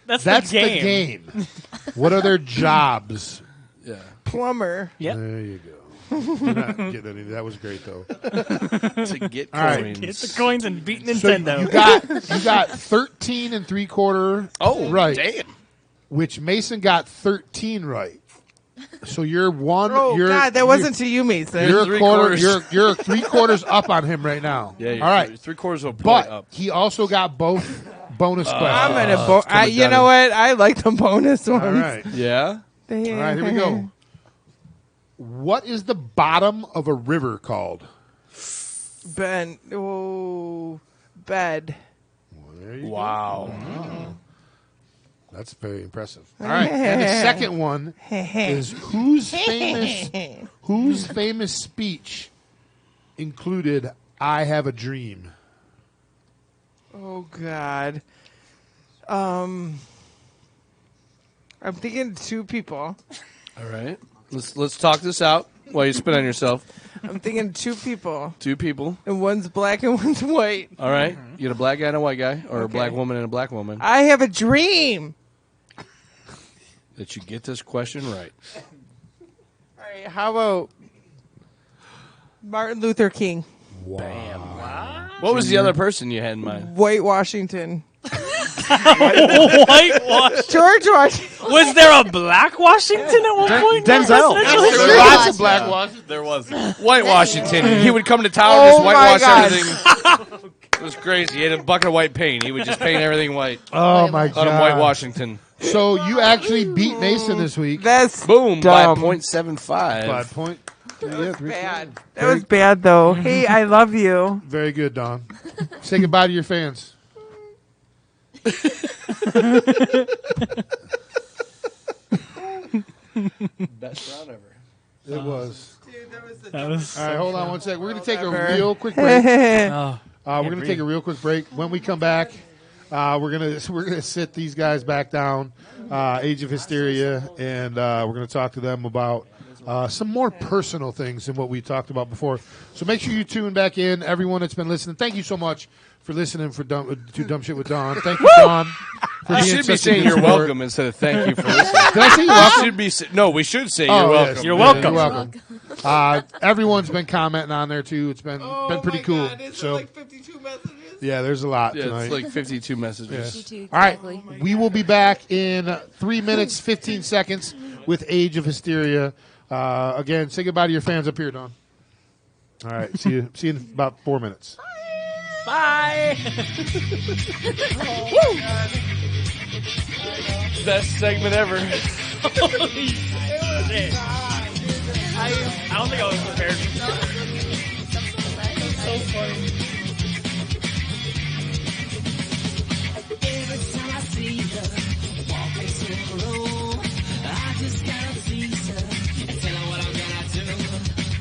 that's the game. game. What are their jobs? Yeah. Plumber. Yep. There you go. You're not getting any. That was great though. To get All right. coins. Get the coins and beat So Nintendo. you got 13 3/4. Oh, right. damn. Which Mason got 13 right. So you're one. Oh you're, God, that wasn't to you, Mason. You're a Three quarter. quarters. You're 3/4 up on him right now. Yeah, All right. 3/4 of a point But up. he also got both bonus I'm questions. gonna. You know what? I like the bonus ones. All right. Yeah? All right. Here we go. What is the bottom of a river called? Ben. Oh, bed. There you Wow. go. That's very impressive. All right. And the second one is whose famous speech included "I have a dream"? Oh God. I'm thinking 2 people. All right. Let's talk this out while you spit on yourself. I'm thinking 2 people. 2 people. And one's black and one's white. All right. You get a black guy and a white guy, or a black woman and a black woman. I have a dream. That you get this question right. All right, how about Martin Luther King? Bam. Wow. What was the other person you had in mind? White Washington. White Washington. George Washington. Was there a black Washington at one point? Denzel. There was lots of black Washington. There was. White Washington. He would come to town and just whitewash everything. It was crazy. He had a bucket of white paint. He would just paint everything white. Oh, my God. Out of White Washington. So you actually beat Mason this week. That's Boom, dumb. by 0.75. 5 point. That was bad. That was bad, though. Hey, I love you. Very good, Don. Say goodbye to your fans. Best round ever. It was. Dude, that was All right, hold on one sec. We're going to take a Ever. real quick break. Oh, We're going to take a real quick break. When we come back, we're gonna sit these guys back down, Age of Hysteria, and we're going to talk to them about some more personal things than what we talked about before. So make sure you tune back in. Everyone that's been listening, thank you so much for listening to Dumb Shit with Don. Thank you, Don. For You being should be such a saying good you're sport. welcome instead of thank you for listening. Did I say you're welcome? Should be no, we should say Oh, you're welcome. yes. You're welcome. You're welcome. Everyone's been commenting on there too. It's been pretty cool. So like 52 messages. yeah, there's a lot Yeah, tonight. it's like 52 messages. Yes. 52, All right, exactly. we will be back in 3 minutes 15 seconds with Age of Hysteria. Again, say goodbye to your fans up here, Don. All right, see you in about 4 minutes. bye. Best segment ever. Holy shit. I don't think I was prepared. So funny. Every time I see her walk into the room, I just gotta tease her and tell her what I'm gonna do.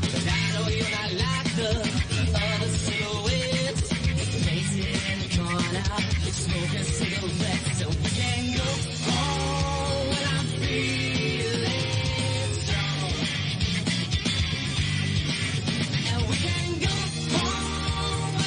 But I know you're not like the other silhouettes, facing in the corner, smoking cigarettes. So we can go home when I'm feeling strong. And we can go home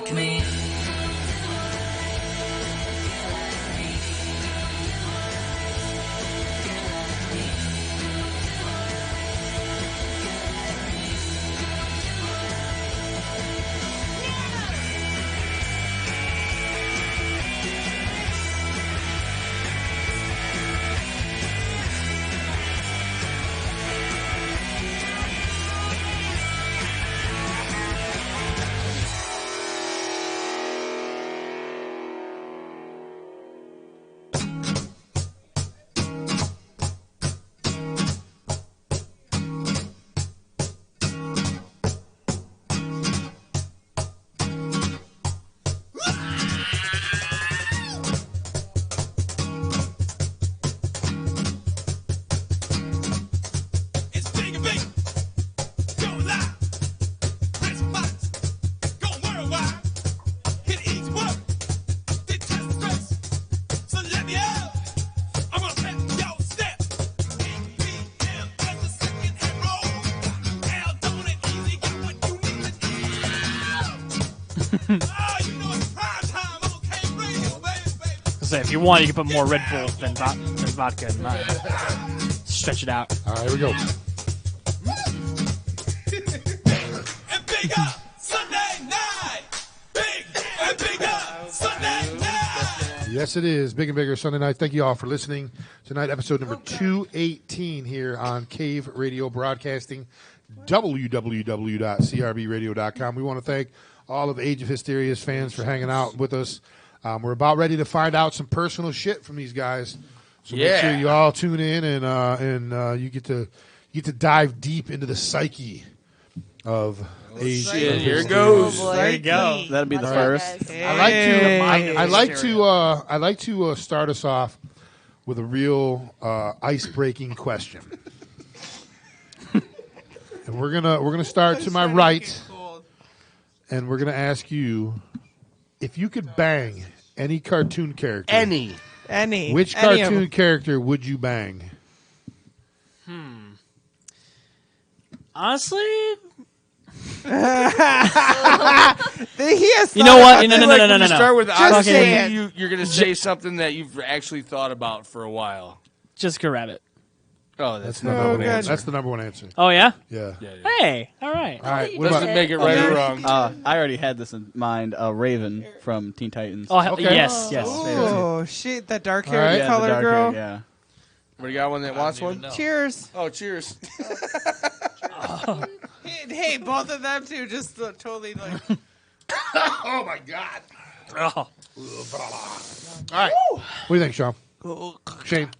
like me. If you want, you can put more Red Bull than vodka in mine. Stretch it out. All right, here we go. And bigger Sunday night. Big and bigger Sunday night. Yes, it is. Big and Bigger Sunday night. Thank you all for listening. Tonight, episode number 218 here on Cave Radio Broadcasting, www.crbradio.com. We want to thank all of Age of Hysteria's fans for hanging out with us. We're about ready to find out some personal shit from these guys. So make sure you all tune in and you get to dive deep into the psyche of Age of Hysteria. Here goes. There you go. That'll be the first. I like to start us off with a real ice-breaking question. And we're gonna start to my right, and we're gonna ask you if you could bang any cartoon character. Any. Which cartoon character would you bang? Honestly, he has. You know what? No. You start with Just say it. you're going to say something that you've actually thought about for a while. Jessica Rabbit. Oh, That's the number one answer. That's the number one answer. Oh yeah. Yeah. Hey, all right. All right. Doesn't make it right or wrong. I already had this in mind. Raven from Teen Titans. Oh, yes. Oh shit! That dark All hair right. color the dark girl. hair, yeah. What do you got? One that wants one? Cheers. Oh, cheers. Hey, both of them too. Just totally like. Oh my god. Oh. All right. What do you think, Sean? Shane.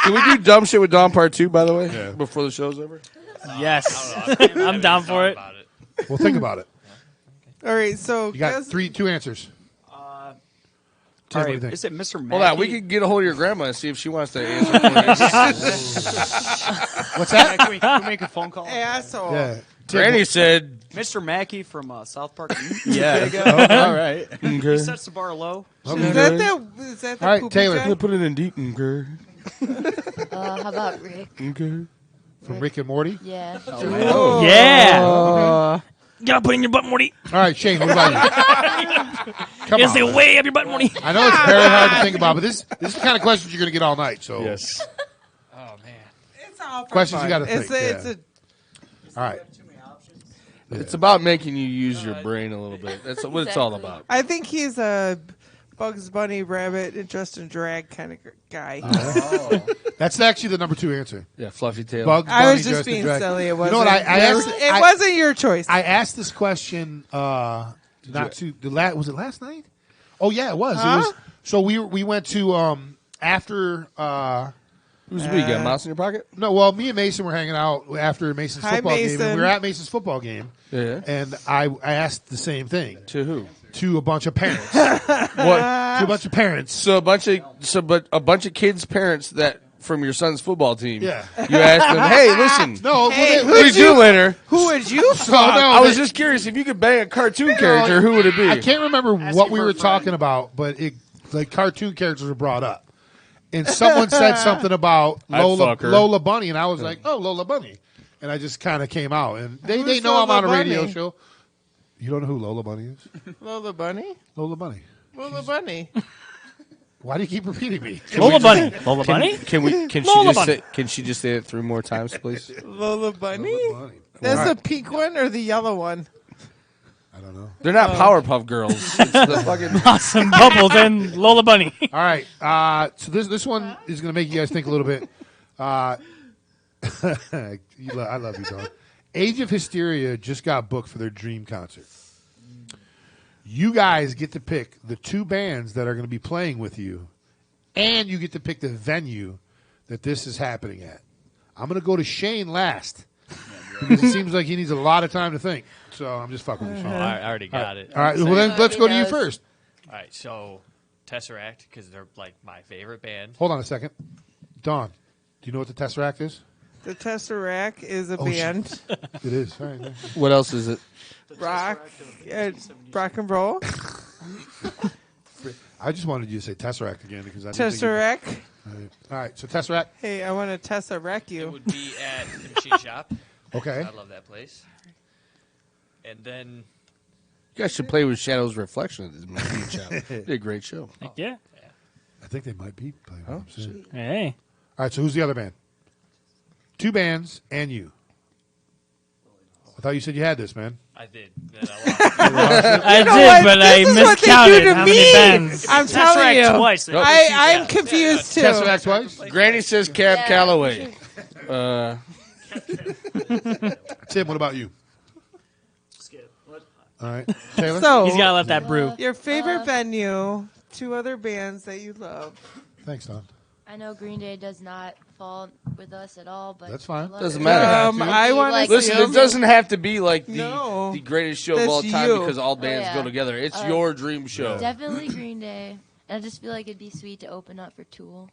Can we do dumb shit with Dawn Part 2, by the way? Yeah. Before the show's over? Yes. I'm down for it. Well, think about it. All right, so You got two answers. All Tim, what do you right, think? is it Mr. Mackey? Hold on, we could get a hold of your grandma and see if she wants to answer for What's that? Can we make a phone call? Asshole. Yeah. Granny said, Mr. Mackey from South Park. Yeah. Okay. All right. He sets the bar low. Okay. Is that the All right, poopy Taylor. guy? put it in deep. Okay. How about Rick? Okay. From Rick and Morty? Yeah. Oh. Yeah. You gotta put in your butt, Morty. All right, Shane, what about you? Come You on. gotta stay way up your butt, Morty. I know it's very hard to think about, but this is the kind of questions you're going to get all night. So Yes. Oh man. It's all for Questions fun. you gotta It's think, a, it's yeah. a. all right. It's about making you use your brain a little bit. That's what it's all about. I think he's a Bugs Bunny, Rabbit, and Justin Drag kind of guy. That's actually the number 2 answer. Yeah, fluffy tail. Bugs I was Bunny, just Justin being Drag. silly. It You wasn't. know what? I asked. It wasn't your choice. I asked this question. Was it last night? Oh yeah, it was. Huh? It was. So we went to after. Who's we got? Mouse in your pocket? No, well, me and Mason were hanging out after Mason's Hi, football game, Mason. and we were at Mason's football game. Yeah. And I asked the same thing To who? to a bunch of parents. What? To a bunch of parents. So a bunch of kids' parents that from your son's football team. Yeah. You asked them, hey, listen. No, Hey, What do you do later? Who would you So, fuck? no, I was they- just curious if you could bang a cartoon character, who would it be? I can't remember Asking what we for were a friend. talking about, but like cartoon characters were brought up, and someone said something about I'd fuck her. Lola Bunny, and I was like, oh, Lola Bunny, and I just kind of came out, and they Who's know I'm Lola on a radio Bunny? show. You don't know who Lola Bunny is? Lola Bunny? Lola Bunny. Lola Bunny. Why do you keep repeating me? Lola Bunny. Lola Bunny? Can she just say it 3 more times, please? Lola Bunny? Lola Bunny. That's Right. the pink one or the yellow one? I don't know. They're not Powerpuff Girls. It's the fucking Blossom Bubbles and Lola Bunny. All right. So this one is going to make you guys think a little bit. I love you, Dawn. Age of Hysteria just got booked for their dream concert. You guys get to pick the 2 bands that are going to be playing with you, and you get to pick the venue that this is happening at. I'm going to go to Shane last because it seems like he needs a lot of time to think. So I'm just fucking with you, Shane. Oh, I already got it. All right. Well, then let's go to you first. All right, so Tesseract, because they're like my favorite band. Hold on a second. Dawn, do you know what the Tesseract is? The Tesseract is a band. It is. All right. What else is it? Rock and roll. I just wanted you to say Tesseract again because I didn't Tesseract. think All right. So Tesseract. Hey, I want to Tesseract you. It would be at the Machine Shop. Okay. I love that place. And then You guys should play with Shadow's Reflection at this Machine Shop. They did a great show. Heck yeah. I think they might be playing. Oh, with them soon. Hey. All right. So who's the other band? 2 bands and you. I thought you said you had this, man. I did. Then I lost. I did, but I miscounted how many bands. I'm telling you. Twice. I'm confused too. Tesseract twice? Granny says Cab Calloway. Tim, what about you? Skip. What? All right. Taylor? So, He's got to let that brew. your favorite venue, 2 other bands that you love. Thanks, Don. I know Green Day does not fall with us at all, but That's fine. I love Doesn't it. matter. I want to Listen, it doesn't have to be like No. the greatest show of That's all time you. because all bands yeah. go together. It's Oh. your dream show. Definitely Green Day. And I just feel like it'd be sweet to open up for Tool.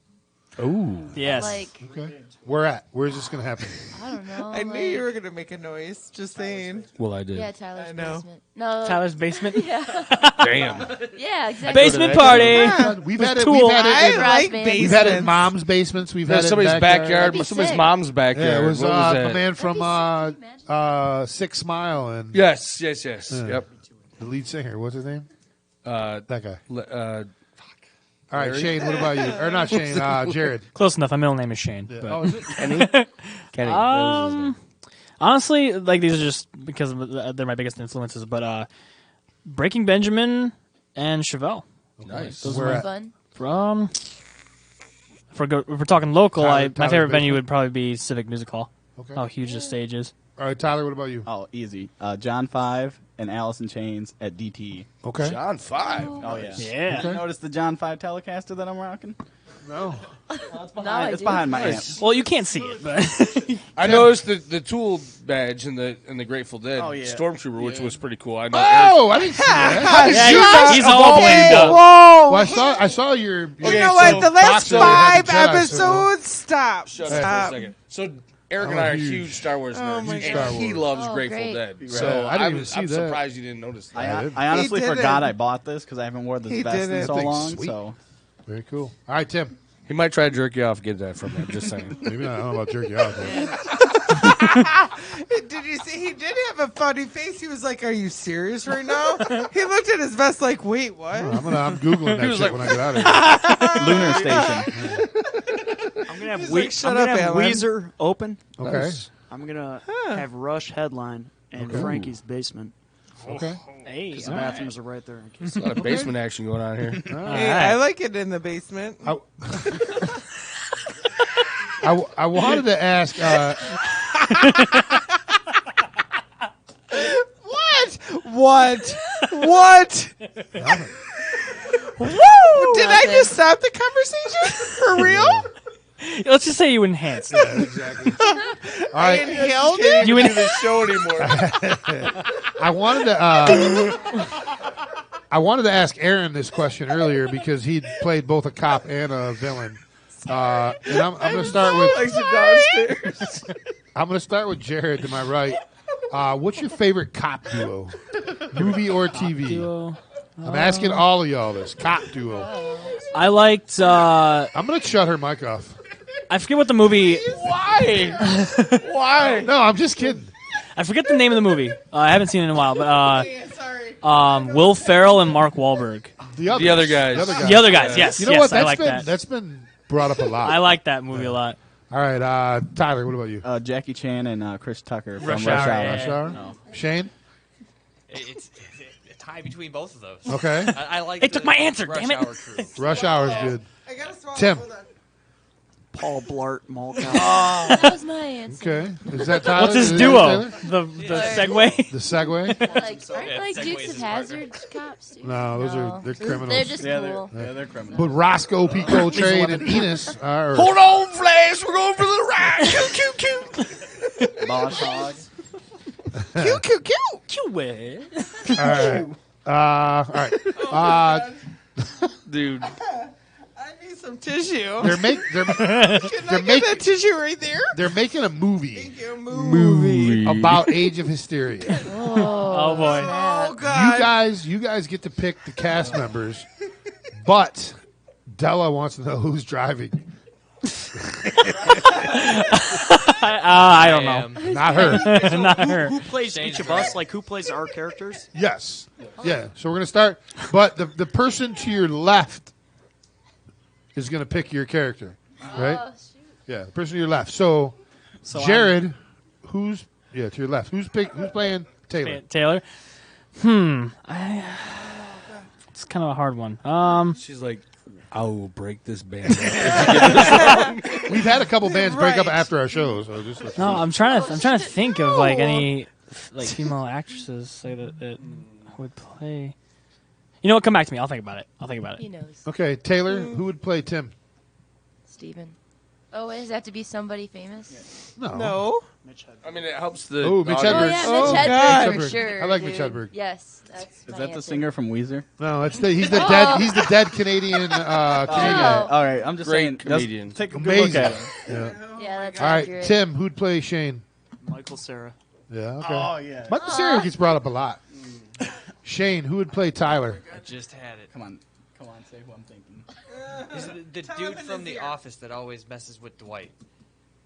Ooh. Yes. Like, Okay. Where at? Where's this going to happen? I don't know. I knew like, you were going to make a noise. Just saying. Well, I did. Yeah, Tyler's I know. basement. No. Tyler's basement. Yeah. Damn. Yeah, exactly. Basement party. Yeah. We've had it. Tool. We've had it. I in- like We've We've had it in basements. mom's basements. We've had it somebody's in backyard. That'd be Somebody's sick. mom's backyard. Yeah, it was, What was the that? man from 6 Mile and Yes. Yeah. Yep. the lead singer. What's his name? That guy. All right, Larry? Shane. What about you? Or not Shane? Jared. Close enough. My middle name is Shane. Yeah. But. Oh, is it? Kenny. That was his name. Honestly, like these are just because they're my biggest influences. But Breaking Benjamin and Chevelle. Nice. Those Where are at? Fun. From. If we're talking local, Tyler- my Tyler's favorite venue basement? would probably be Civic Music Hall. Okay. How huge the stage is. All right, Tyler. What about you? Oh, easy. John 5 and Alice in Chains at DT. Okay. John 5. Oh, yeah. Yeah. You notice the John 5 Telecaster that I'm rocking? No. It's Now I it's do. behind my amp. Nice. Well, you can't see it, but I noticed the Tool badge in the Grateful Dead Oh, yeah. Stormtrooper, which was pretty cool. I know. Oh, I didn't see that. How did yeah, you he's not- all Okay, blamed up. whoa. Well, I saw your. You Okay, know so what? The last Boxer had 5 the Jedi episodes, stop. Shut up for a Stop. second. So Eric I'm and I are huge. huge Star Wars Oh, nerds, my and God. he loves Oh, Grateful great. Dead. Right. So I didn't even see I'm that. surprised you didn't notice that. I honestly He did forgot it. I bought this because I haven't worn this He vest did in it. so That thing's long. sweet. So Very cool. All right, Tim. He might try to jerk you off, get that from him. Just saying. Maybe not. I don't know about jerky off. Did you see? He did have a funny face. He was like, "Are you serious right now?" He looked at his vest like, "Wait, what?" I'm googling that was shit like- when I get out of here. Lunar Station. I'm gonna have, He's like, "Shut I'm gonna up, have Alan." Weezer open. Okay. I'm gonna have Rush headline and Okay. Frankie's basement. Okay. hey, Because the all right. bathrooms are right there. In case A lot of basement action going on here. Hey, I like it in the basement. I wanted to ask. What? Woo! Did I just stop the conversation? For real? Let's just say you enhanced it. Yeah, exactly. All I right. inhaled it? You do en- this show anymore. I wanted to ask Aaron this question earlier because he played both a cop and a villain. And I'm going to start with I'm going to start with Jared to my right. What's your favorite cop duo, movie or TV? Duo. I'm asking all of y'all this cop duo. I liked. I'm going to shut her mic off. I forget what the movie. Why? Why? No, I'm just kidding. I forget the name of the movie. I haven't seen it in a while, but Will Ferrell and Mark Wahlberg. The other guys. The other guys. Yes. You know yes, what? I like that. That's been brought up a lot. I like that movie a lot. All right, Tyler. What about you? Jackie Chan and Chris Tucker from Rush Rush Hour, Hour. yeah. Rush Hour? No. Shane. It's a tie between both of those. Okay. I like. It took my answer, Rush damn it. Hour crew. Rush Hour is good. I gotta swallow. Tim. Hold on. Paul Blart Mall Cop. That was my answer. Okay. Is that Tyler? What's his Is duo? that The Segue. The Segway? Aren't like Dukes of Hazzard cops? Too? No, they're criminals. They're just Yeah, cool. they're criminals. But Roscoe, Pico, Trade, and Enos are. Hold on, Flash. We're going for the ride. Cute, cute, cute. Boss Hog. Cute. All right. Dude. I need some tissue. They're Can I get that tissue right there? They're making a movie. Thank you, movie. About Age of Hysteria. Oh boy. Oh God. You guys get to pick the cast members, but Della wants to know who's driving. I don't know. Not her. Not her. Who plays each of us? Like, who plays our characters? Yes. Yeah. So we're gonna start, but the person to your left is gonna pick your character, right? Oh, shoot. Yeah. The person to your left. So Jared, who's to your left? Who's playing Taylor? Taylor. It's kind of a hard one. She's like, I will break this band. We've had a couple bands break up after our shows. So just No, I'm trying to think of like any like female actresses say that would play. You know what? Come back to me. I'll think about it. He knows. Okay, Taylor, who would play Tim? Steven. Oh, does it have to be somebody famous? No. I mean, it helps the. Oh, Mitch audience. Oh, Hedberg. yeah, Oh, Mitch God. Hedberg, for sure. I like dude. Mitch Hedberg. Yes, that's Is my that the answer. singer from Weezer? No, he's the dead. He's the dead Canadian. Canadian. All right, I'm just Great saying. comedian. Let's take a good Amazing. look at him. Yeah. Yeah, that's All right, accurate. Tim, who'd play Shane? Michael Cera. Yeah. Okay. Oh yeah. Michael Cera gets brought up a lot. Shane, who would play Tyler? I just had it. Come on, say who I'm thinking. He's the dude from The Office that always messes with Dwight.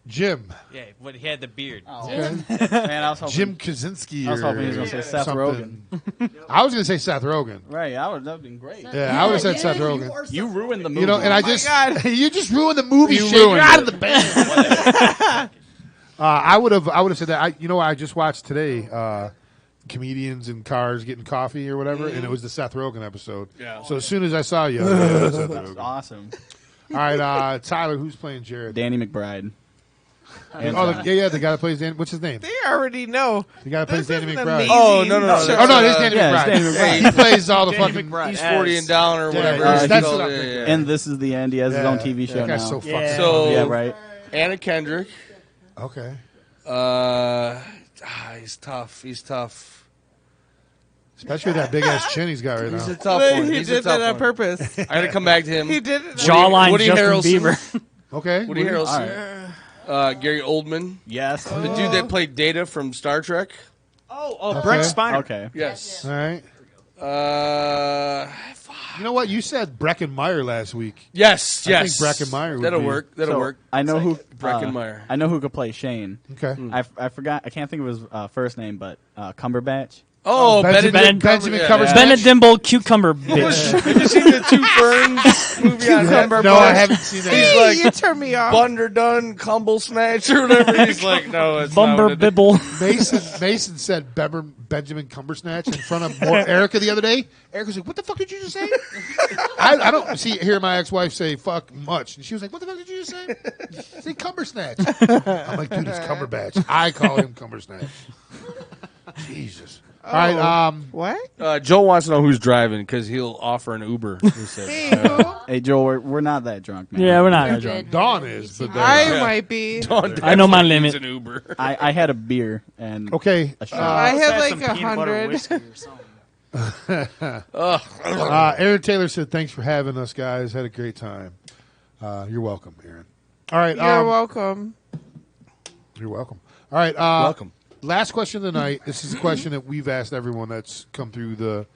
Jim. Yeah, when he had the beard. Oh. Okay. Man, I was hoping. Jim Kaczynski. I was hoping he was or gonna say Seth something. Rogen. I was going to say Seth Rogen. Right, that'd been great. Yeah, I would have said Seth Rogen. You ruined the movie. You know, and I just you just ruined the movie. You Shane. You're ruined out it. of the band. I would have said that. I just watched today. Comedians in cars getting coffee or whatever, and it was the Seth Rogen episode. Yeah. So as soon as I saw you, I was like, yeah, that's Seth That's Rogen. awesome. All right, Tyler, who's playing Jared? Danny McBride. Yeah, the guy that plays Dan. What's his name? They already know. The guy that plays This Danny is an McBride. amazing Oh, no. show. Oh no, it is Danny Yeah, McBride. it's Danny McBride. He plays all the Danny fucking. McBride. He's 40 and down or Yeah, whatever. that's It's what called, I'm thinking. And This Is the End. He has his own TV show That now. guy's so fucking. Yeah. So Yeah, right. Anna Kendrick. Okay. He's tough. He's tough. Especially with that big ass chin he's got right He's a now. tough one. He He's a did tough that on one. purpose. I got to come back to him. He did it. Jawline Woody Justin Harrelson. Bieber. Okay. Woody Harrelson. Gary Oldman. Yes. The dude that played Data from Star Trek. Oh, Brent Spiner. Okay. Yes. All right. Fuck. You know what? You said Breckenmeyer last week. Yes. I think Breckenmeyer would That'll be- work. That'll So, work. I know who Breckenmeyer. I know who could play Shane. Okay. I forgot. I can't think of his first name, but Cumberbatch. Oh, Benjamin Benjamin Cumberbatch. Bennett Dimble Cucumber bitch. Have you seen the Two Ferns movie on Netflix? No, I haven't seen that He's yet. like You turn me off. Bunderdun, Cumble Snatch, or whatever. He's like, no, it's Bumber not. Bibble. Mason said Benjamin Cumbersnatch in front of Erica the other day. Erica was like, "What the fuck did you just say?" I don't hear my ex-wife say "fuck" much, and she was like, "What the fuck did you just say?" Say Cumbersnatch. I'm like, dude, it's Cumberbatch. I call him Cumbersnatch. Jesus. All right. What? Joel wants to know who's driving because he'll offer an Uber. He said. Hey Joel, we're not that drunk, man. Yeah, we're not You're that drunk. good. Dawn is, but I might be. I know my limit. An Uber. I had a beer and okay. a shot. I had like some peanut butter 100. whiskey or something. Aaron Taylor said, "Thanks for having us, guys. Had a great time." You're welcome, Aaron. All right. You're welcome. You're welcome. All right. Welcome. Last question of the night. This is a question that we've asked everyone that's come through the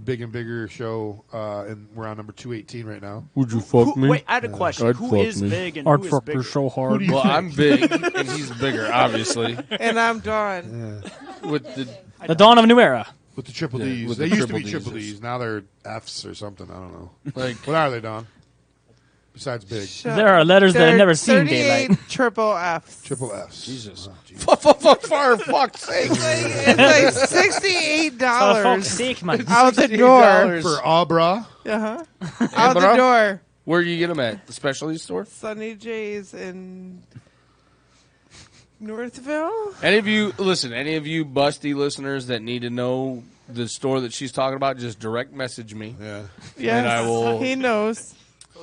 Big and Bigger show, and we're on number 218 right now. Would you fuck me? Wait, I had a question. I'd Who fuck is me. big and I'd who is fuck bigger? her so hard. Well, I'm big and he's bigger, obviously. And I'm done. With the The dawn of a new era. With the triple Yeah, Ds. with They the used to be triple triple Ds. Ds. Now they're Fs or something. I don't know. Like, what are they, Don? Besides big. There are letters that have They're never seen 38 daylight. triple Fs. Triple Fs. Jesus. For fuck's sake. It's like $68 For fuck's sake, man. out the door. For Abra. Uh-huh. Out the door. Where do you get them at? The specialty store? Sunny J's in Northville. Any of you busty listeners that need to know the store that she's talking about, just direct message me. Yeah. Yes, and I will. he knows.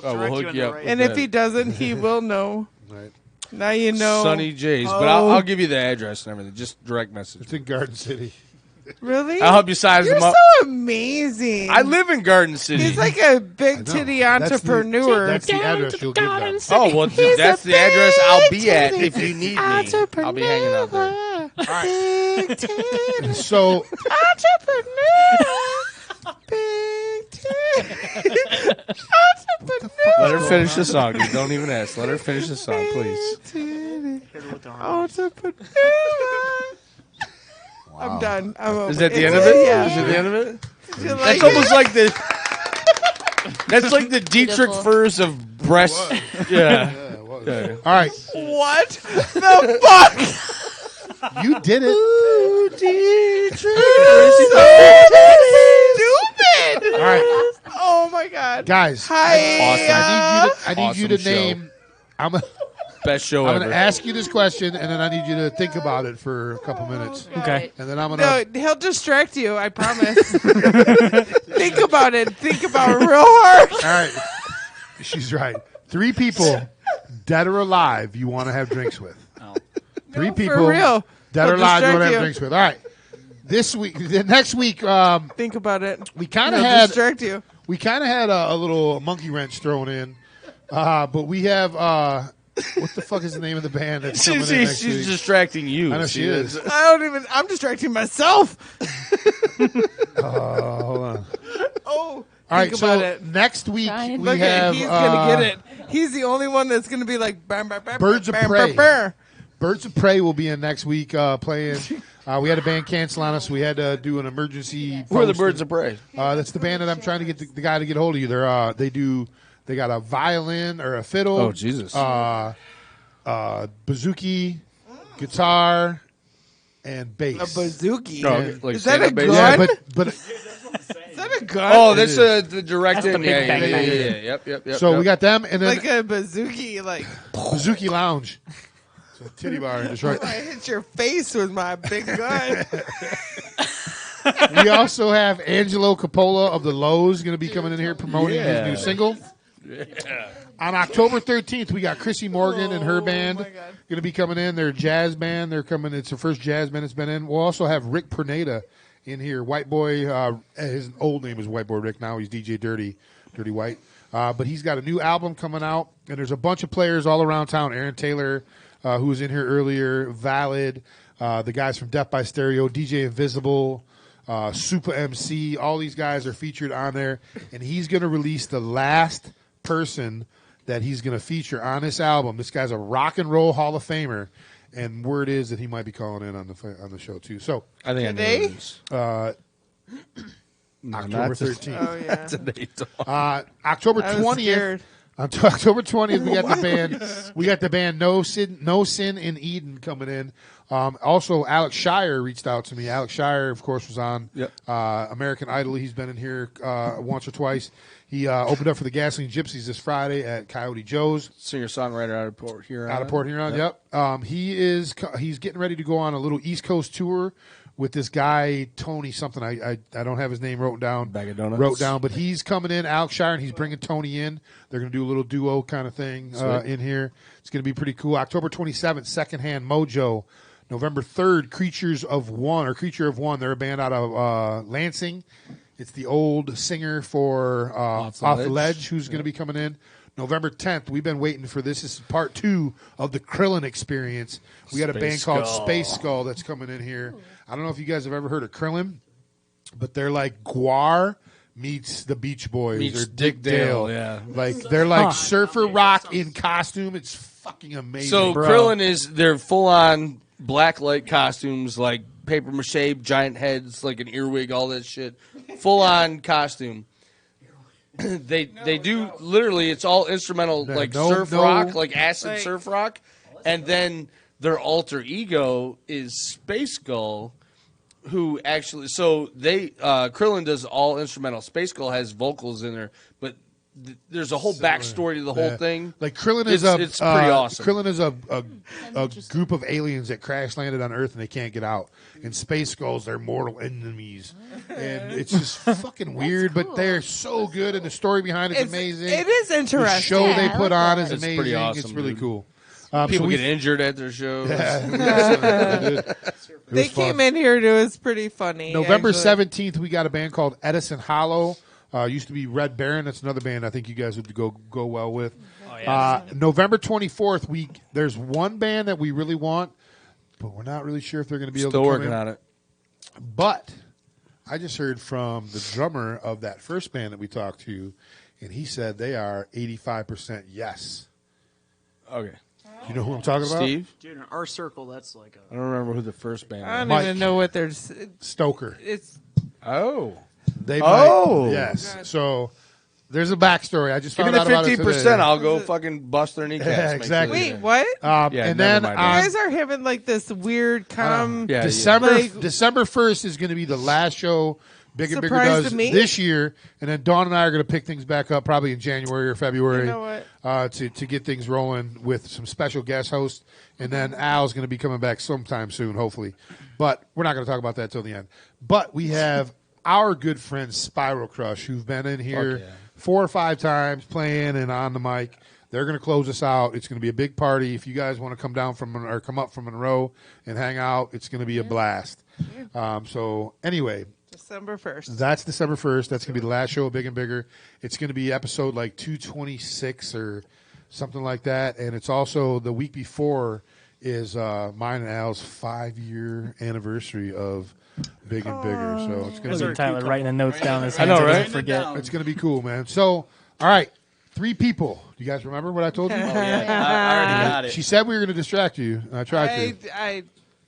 We'll hook you up. with And that. if he doesn't, he will know. Right. Now you know. Sunny J's, but Oh. I'll give you the address and everything. Just direct message. It's in Garden City. Really? I'll help you size You're them up. so amazing. I live in Garden City. He's like a big titty entrepreneur. That's the address you'll give them. Oh, well, He's that's a the address big I'll be at titty if you need me. I'll be hanging out there. Big titty. So, Entrepreneur. Big titty. Entrepreneur. Let her finish the song. Dude. Don't even ask. Let her finish the song, please. Titty. Entrepreneur. I'm done. Is that the end of it? Yeah. Is that the end of it? You That's like almost it? like the. That's like the Dietrich Beautiful. Furs of breast. Yeah. All right. What the fuck? You did it. Ooh, Dietrich. Stupid. All right. Oh my god. Guys. Hi. I need you to name. Best show I'm ever. going to ask you this question, and then I need you to think about it for a couple minutes. Okay. And then I'm going No, to. he'll distract you. I promise. Think about it. Think about it real hard. All right. She's right. 3 people, dead or alive, you want to have drinks with. Three No, for people, real. dead He'll or alive, you want to distract have you. drinks with. All right. This week, the next week, Think about it. we kind of He'll had distract you. we kind of had a little monkey wrench thrown in, but we have what the fuck is the name of the band that's coming in next She's week? distracting you. I know she is. I'm distracting myself. Hold on. Oh. All right, Think so about it. next week we Look have he's gonna get it. He's the only one that's gonna be like bam, bam, bam, Birds of bam, Prey. bam, bam. Birds of Prey will be in next week playing. We had a band cancel on us. We had to do an emergency. Who are the posting. Birds of Prey? That's the band that I'm trying to get the guy to get hold of you. They got a violin or a fiddle. Oh, Jesus. Bouzouki, guitar, and bass. A bazooki. Oh, like Is that a stand-up bass? gun? Yeah, but Is that a gun? Oh, that's the direct That's the in. big Yeah, bang yeah, bang. yeah. Yep. so we got them, and then like a bazooki. Like Bouzouki Lounge. It's a titty bar in Detroit. I hit your face with my big gun. We also have Angelo Coppola of the Lowe's going to be coming in here promoting his new single. Yeah. On October 13th, we got Chrissy Morgan and her band going to be coming in. They're a jazz band. They're coming. It's the first jazz band that's been in. We'll also have Rick Perneda in here. White Boy. His old name is White Boy Rick. Now he's DJ Dirty White. But he's got a new album coming out, and there's a bunch of players all around town. Aaron Taylor, who was in here earlier, Valid, the guys from Death by Stereo, DJ Invisible, Super MC. All these guys are featured on there, and he's going to release the last person that he's going to feature on this album. This guy's a rock and roll Hall of Famer, and word is that he might be calling in on the show too. So I think Today? I know this. October 13th. Oh yeah. Today. October I was 20th. scared. On October 20th, we got the band. We got the band No Sin in Eden coming in. Also, Alex Shire reached out to me. Alex Shire, of course, was on American Idol. He's been in here once or twice. He opened up for the Gasoline Gypsies this Friday at Coyote Joe's. Singer-songwriter out of Port Huron. Out of Port Huron, yep. He's getting ready to go on a little East Coast tour with this guy Tony something. I don't have his name wrote down. Bag of donuts. But he's coming in, Alex Shire, and he's bringing Tony in. They're going to do a little duo kind of thing in here. It's going to be pretty cool. October 27th, Secondhand Mojo. November 3rd, Creature of One. They're a band out of Lansing. It's the old singer for Off the Ledge who's going to be coming in. November 10th, we've been waiting for this. This is part 2 of the Krillin Experience. We got a band called Space Skull that's coming in here. I don't know if you guys have ever heard of Krillin, but they're like Guar meets the Beach Boys Meets or Dick Dale. yeah. Like they're like surfer rock in costume. It's fucking amazing. So Krillin they're full on black light costumes, like paper mache, giant heads, like an earwig, all that shit, full on costume. They do literally. It's all instrumental, like surf rock, like acid surf rock, and then their alter ego is Space Skull, who actually. So they Krillin does all instrumental. Space Skull has vocals in there, but there's a whole backstory to the whole thing. Like Krillin is it's pretty awesome. Krillin is a group of aliens that crash landed on Earth and they can't get out. And Space Skulls, they're mortal enemies, and it's just fucking weird. Cool. But they're so good, and the story behind it's amazing. It is interesting. The show they put on is it's amazing. Pretty awesome, it's really dude. cool. People get injured at their shows. They came in here. It was pretty funny. November 17th, we got a band called Edison Hollow. Used to be Red Baron. That's another band I think you guys would go well with. Oh, yeah. November 24th, there's one band that we really want, but we're not really sure if they're going to be able to come working in. on it. But I just heard from the drummer of that first band that we talked to, and he said they are 85% yes. Okay. You know who I'm talking about? Steve? Dude, in our circle, that's like a... I don't remember who the first band was. I don't even know what they're... Stoker. It's... Oh. They might, yes. So there's a backstory. I just Give me found the out about it 50%. today. I'll go fucking bust their kneecaps. Yeah, exactly. Wait, what? And then you guys are having like this weird December like, December 1st is going to be the last show Big and Bigger Surprise does to me? this year, and then Dawn and I are going to pick things back up probably in January or February. You know what? To get things rolling with some special guest hosts, and then Al's going to be coming back sometime soon, hopefully. But we're not going to talk about that till the end. But we have our good friends Spiral Crush, who've been in here 4 or 5 times playing and on the mic. They're going to close us out. It's going to be a big party. If you guys want to come down or come up from Monroe and hang out, it's going to be a blast. So anyway, December 1st. That's December 1st. That's going to be the last show of Big and Bigger. It's going to be episode like 226 or something like that. And it's also the week before is mine and Al's 5-year anniversary of Big and Bigger. So it's going to be Tyler writing the notes down. His I hands know, so he right? doesn't Forget. It's going to be cool, man. So, all right, 3 people. Do you guys remember what I told you? Oh, yeah. I already got it. She said we were going to distract you. And I tried to. I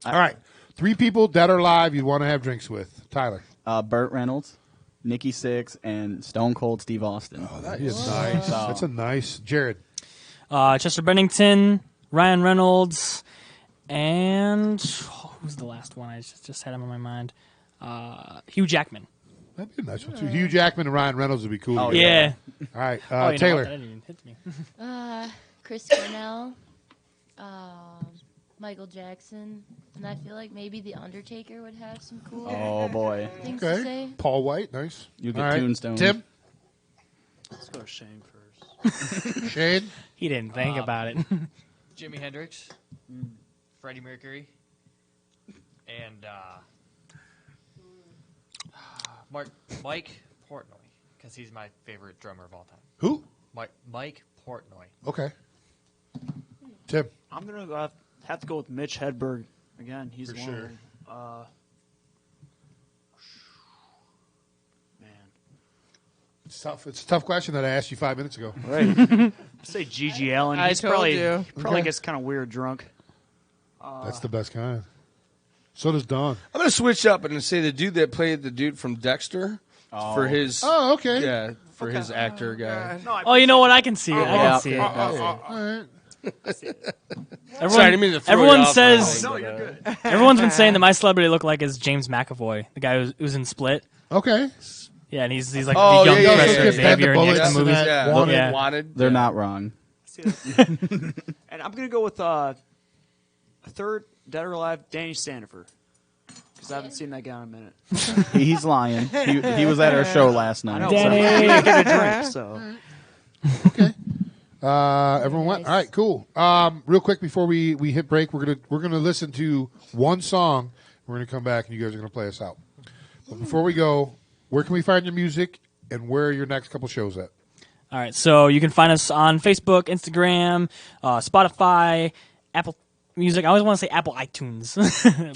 All right, 3 people, dead or alive, you'd want to have drinks with. Tyler. Burt Reynolds, Nikki Sixx, and Stone Cold Steve Austin. Oh, that is nice. That's a nice. Jared. Chester Bennington, Ryan Reynolds, and who's the last one? I just had him on my mind. Hugh Jackman. That'd be a nice one, too. Hugh Jackman and Ryan Reynolds would be cool. Oh, yeah. All right, Oh, you know what? Taylor. That didn't even hit me. Chris Cornell, Michael Jackson, and I feel like maybe The Undertaker would have some cool Oh, boy. things to say. Paul White, nice. You get All right. Tombstone. Tim? Let's go to Shane first. Shane? He didn't think about it. Jimi Hendrix, Freddie Mercury, and Mike Portnoy, because he's my favorite drummer of all time. Who? Mike Portnoy. Okay. Tim? I'm going to have to go with Mitch Hedberg. Again, he's For one sure. of them. It's tough. It's a tough question that I asked you 5 minutes ago. Right. Say G.G. Allen. I He's told probably, you. He probably Okay. gets kind of weird drunk. That's the best kind. So does Dawn. I'm going to switch up and say the dude that played the dude from Dexter for his. Oh, okay. Yeah, for his actor guy. Oh, you know what? I can see it. I Yeah. can see it. All right. Everyone, Sorry, I didn't mean to throw you everyone off says. my line, but, good. Everyone's been saying that my celebrity look like is James McAvoy, the guy who's in Split. Okay. Yeah, and he's like Oh, the young yeah, yeah, Professor yeah. Xavier in the Bullets X-Men and movies. that. Yeah, Yeah. wanted. They're not wrong. And I'm going to go with a third, dead or alive, Danny Sandifer. Because I haven't seen that guy in a minute. He's lying. He was at our show last night. I know. Danny. So I can't get a drink, so. Okay. Everyone went. All right, cool. Real quick before we hit break, we're gonna listen to one song. We're gonna come back and you guys are gonna play us out. But before we go, where can we find your music and where are your next couple shows at? All right, so you can find us on Facebook, Instagram, Spotify, Apple Music. I always want to say Apple iTunes.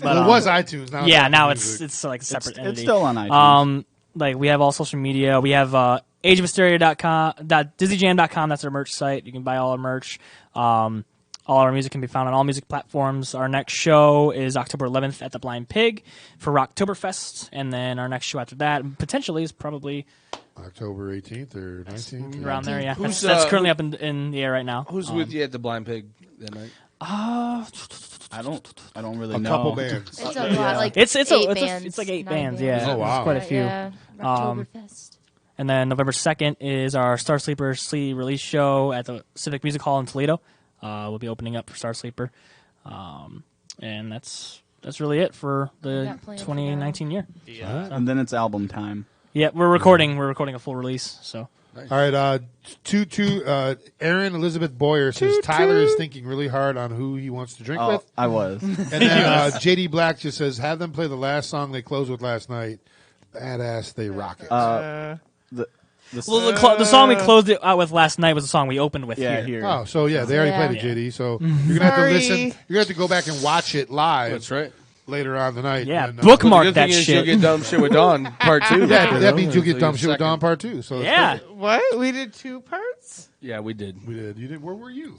But, Well, it was iTunes. Now yeah, Apple now Music. it's like a separate It's entity. still on iTunes. Like we have all social media. We have ageofhysteria.com, DisneyJam.com. That's our merch site. You can buy all our merch. All our music can be found on all music platforms. Our next show is October 11th at the Blind Pig for Rocktoberfest, and then our next show after that potentially is probably October 18th or 19th. around there. Yeah, Who's, that's currently up in the air right now. Who's with you at the Blind Pig that night? I don't really know. A couple bands. It's a lot, like it's eight bands, it's like 8 9 bands. Yeah, Oh, wow. It's quite a few. Yeah, Rocktoberfest. And then November 2nd is our Star Sleeper CD release show at the Civic Music Hall in Toledo. We'll be opening up for Star Sleeper, and that's really it for the 2019 year. And then it's album time. Yeah, we're recording a full release. So. Nice. All right, Aaron Elizabeth Boyer says Tyler is thinking really hard on who he wants to drink with. I was. And then JD Black just says, have them play the last song they closed with last night. Badass, they rock it. The song we closed it out with last night was the song we opened with here. Oh, so yeah, they already played it, JD. So you're gonna have to listen. You're gonna have to go back and watch it live. That's right. Later on the night. Yeah, bookmark that shit. You'll get Dumb Shit with Dawn Part 2. Yeah, that means you'll get Dumb Shit with Dawn Part 2. So yeah. What? We did 2 parts? Yeah, we did. We did. You did. Where were you?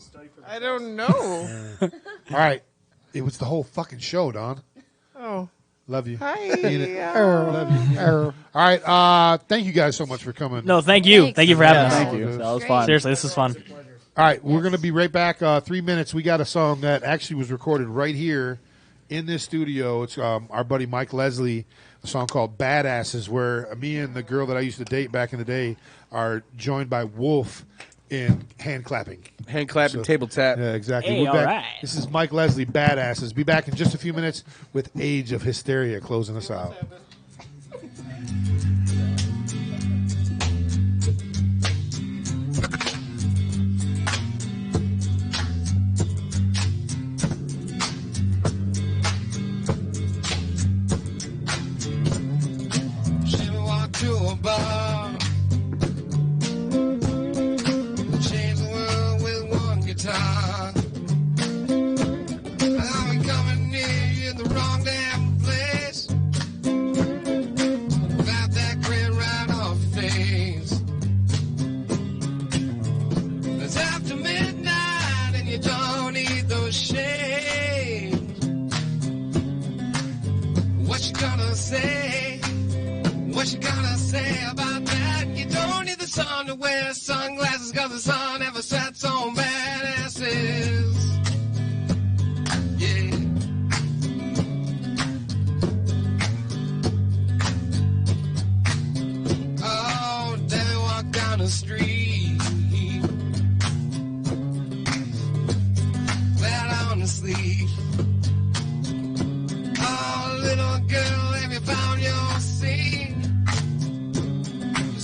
I don't know. All right. It was the whole fucking show, Dawn. Oh. Love you. Hi. Love you. All right. Thank you guys so much for coming. No, thank you. Thanks. Thank you for having us. Thank you. That was fun. Seriously, this is fun. All right. We're going to be right back. 3 minutes. We got a song that actually was recorded right here in this studio. It's our buddy Mike Leslie, a song called Badasses, where me and the girl that I used to date back in the day are joined by Wolf in hand clapping. Hand clapping, table tap. Yeah, exactly. Hey, We're back. all right. This is Mike Leslie, Badasses. Be back in just a few minutes with Age of Hysteria closing us out. To a bar, change the world with one guitar. I've been coming near you in the wrong damn place. Got that grin right off your face. It's after midnight and you don't need those shades. What you gonna say? What you gonna say about that? You don't need the sun to wear sunglasses, 'cause the sun never sets on badasses. Yeah. Oh, then we walk down the street, flat on the sleep. Oh, little girl, have you found your scene?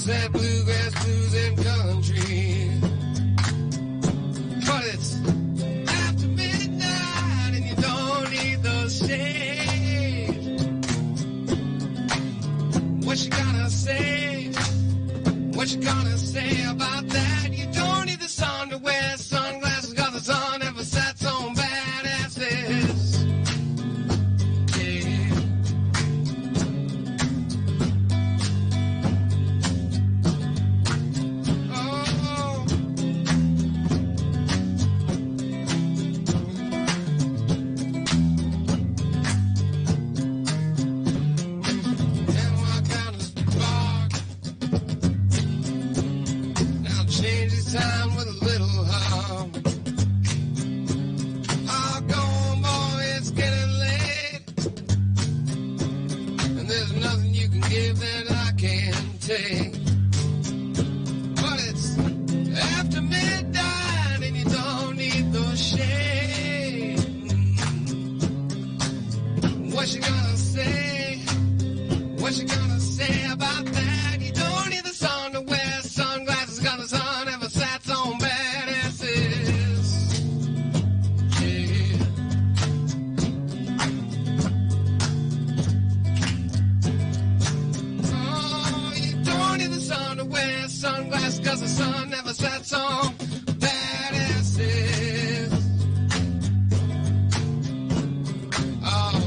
That bluegrass, blues, and country. But it's after midnight and you don't need the shade. What you gonna say? What you gonna say about that? You don't need the sun to wear sunglasses, 'cause the sun never sets on badasses. Yeah. Time with a little harm. Oh, go on, boy, it's getting late. And there's nothing you can give that I can't take. But it's after midnight and you don't need those shades. What you gonna say? What you gonna say about that? You don't need the sun to wear sunglasses, 'cause the sun never sets on badasses. Yeah. Oh, you don't need the sun to wear sunglasses, 'cause the sun never sets on badasses. Oh.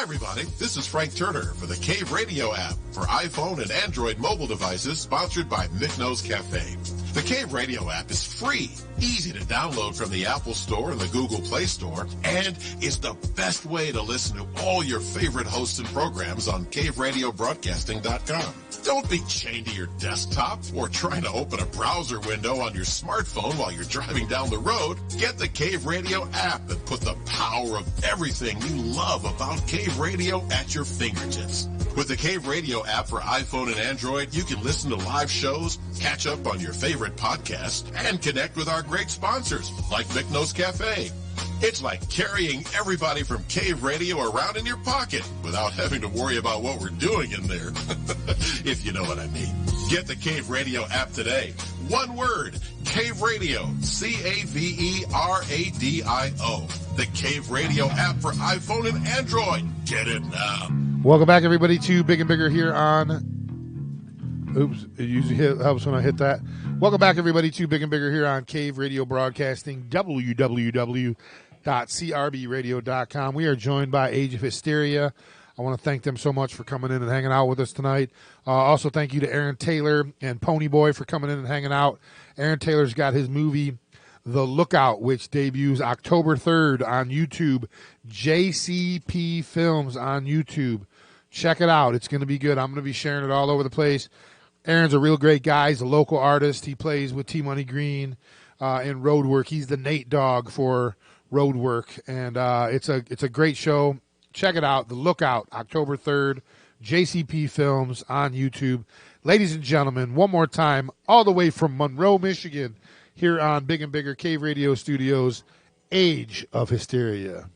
Hi, everybody. This is Frank Turner for the Cave Radio app for iPhone and Android mobile devices, sponsored by Micknose Cafe. The Cave Radio app is free, easy to download from the Apple Store and the Google Play Store, and is the best way to listen to all your favorite hosts and programs on caveradiobroadcasting.com. Don't be chained to your desktop or trying to open a browser window on your smartphone while you're driving down the road. Get the Cave Radio app and put the power of everything you love about Cave Radio at your fingertips. With the Cave Radio app for iPhone and Android, you can listen to live shows, catch up on your favorite podcasts, and connect with our great sponsors like Micknose Cafe. It's like carrying everybody from Cave Radio around in your pocket without having to worry about what we're doing in there, if you know what I mean. Get the Cave Radio app today. One word, Cave Radio, CAVERADIO. The Cave Radio app for iPhone and Android. Get it now. Welcome back, everybody, to Big and Bigger here on... Oops, it usually helps when I hit that. Welcome back, everybody, to Big and Bigger here on Cave Radio Broadcasting, www.crbradio.com. We are joined by Age of Hysteria. I want to thank them so much for coming in and hanging out with us tonight. Also, thank you to Aaron Taylor and Pony Boy for coming in and hanging out. Aaron Taylor's got his movie, The Lookout, which debuts October 3rd on YouTube. JCP Films on YouTube. Check it out. It's going to be good. I'm going to be sharing it all over the place. Aaron's a real great guy. He's a local artist. He plays with T Money Green in Roadwork. He's the Nate Dogg for Roadwork, and it's a great show. Check it out. The Lookout, October 3rd, JCP Films on YouTube. Ladies and gentlemen, one more time, all the way from Monroe, Michigan, here on Big and Bigger Cave Radio Studios, Age of Hysteria.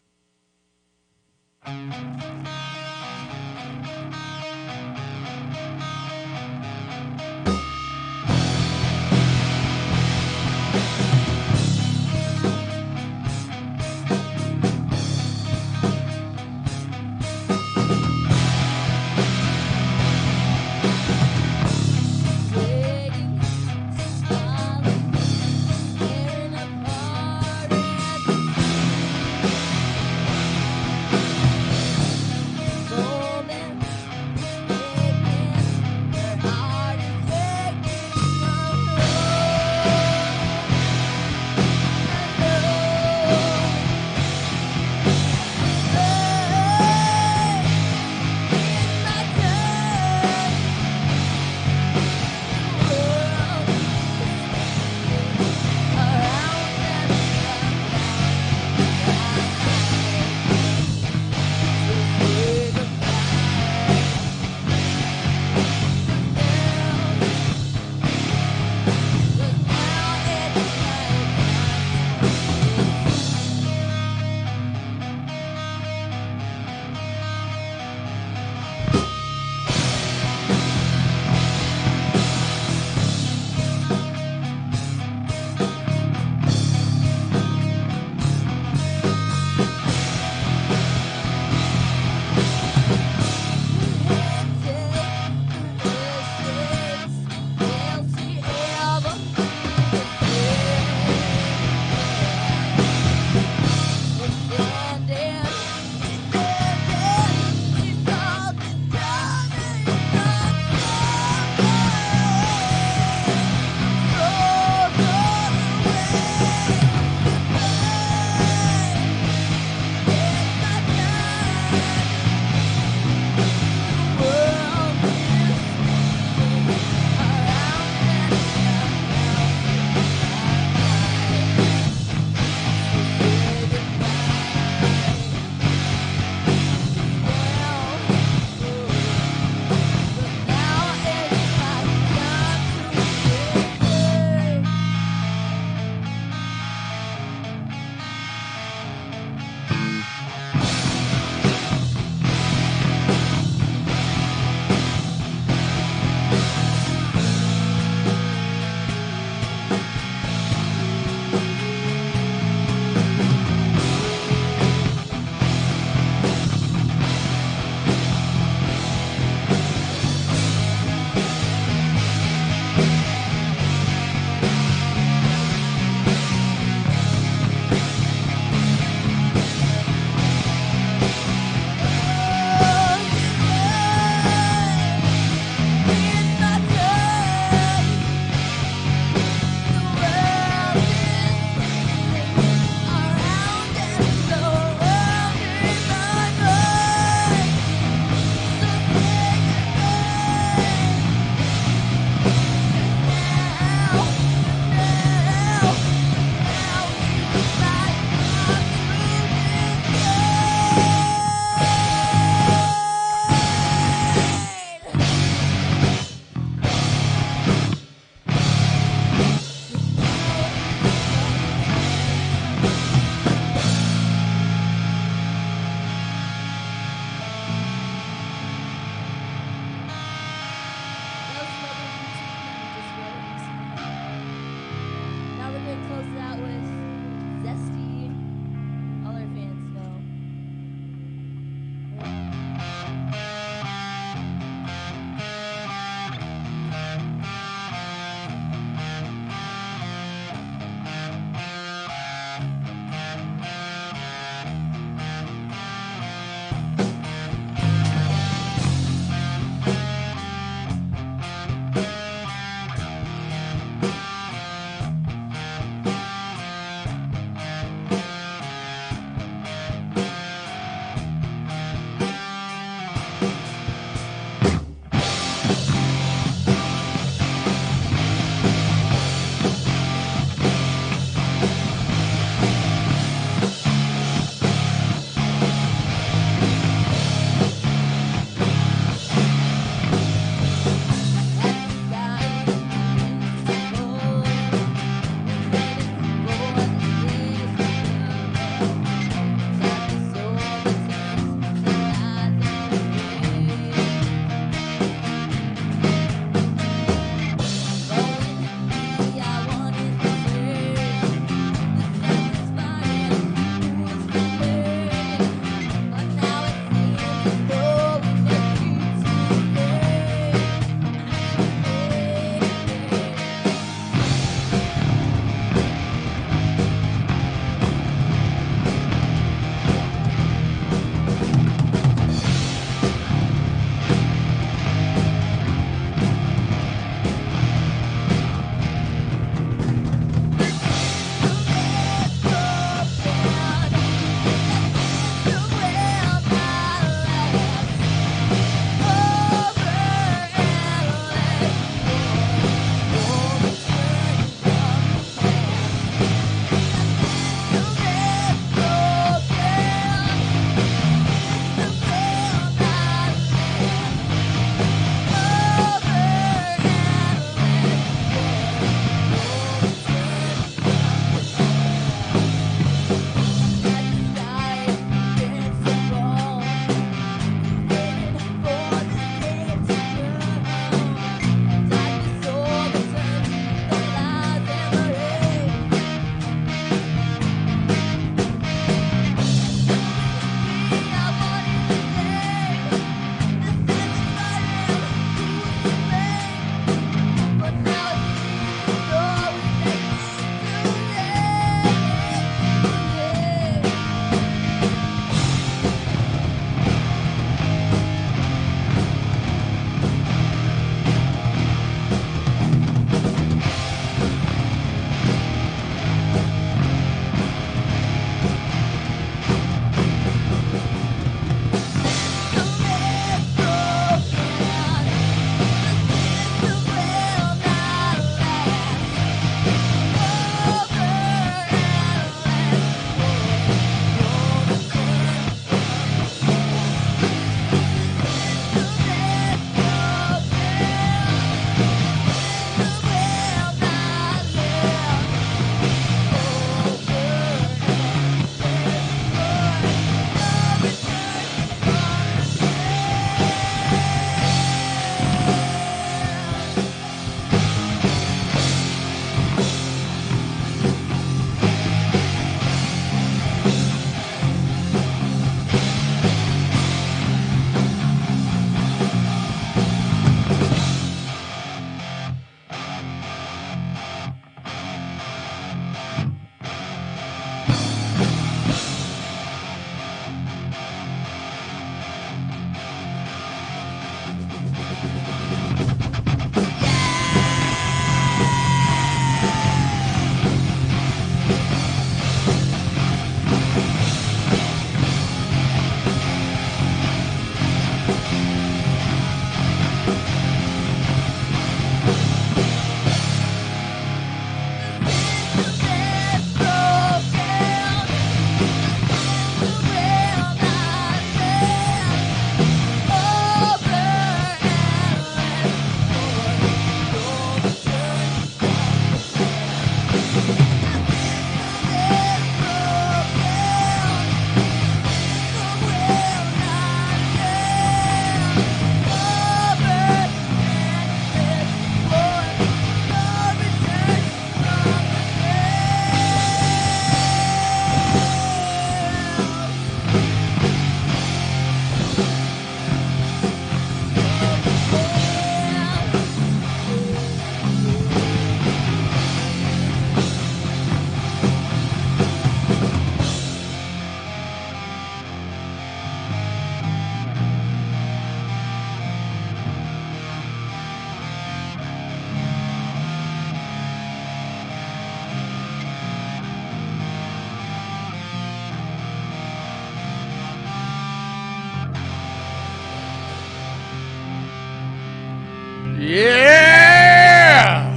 Yeah!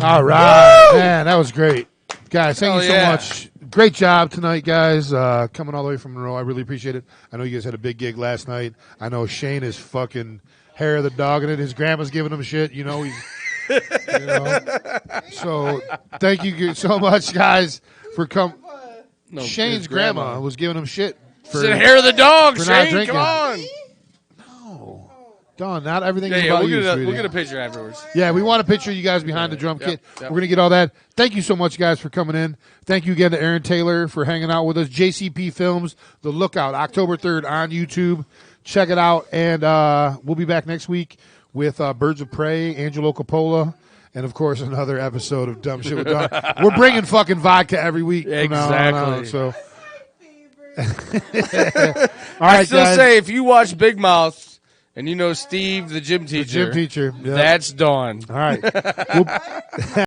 All right. Man, that was great. Guys, thank Hell you so yeah. much. Great job tonight, guys. Coming all the way from Monroe. I really appreciate it. I know you guys had a big gig last night. I know Shane is fucking hair of the dog in it. His grandma's giving him shit. You know, he's. So thank you so much, guys, for coming. No, Shane's his grandma was giving him shit. For, It's the hair of the dog, for not Shane. drinking. Come on. Don, not everything Yeah, is yeah, about we'll you, get a, sweetie. we'll get a picture afterwards. Yeah, we want a picture of you guys behind the drum kit. Yep. We're going to get all that. Thank you so much, guys, for coming in. Thank you again to Aaron Taylor for hanging out with us. JCP Films, The Lookout, October 3rd on YouTube. Check it out. And we'll be back next week with Birds of Prey, Angelo Coppola, and, of course, another episode of Dumb Shit with Don. We're bringing fucking vodka every week. From now on Exactly. out, so. All I right, still guys. say if you watch Big Mouth and you know Steve, the gym teacher, Gym teacher. Yep. that's Dawn. All right.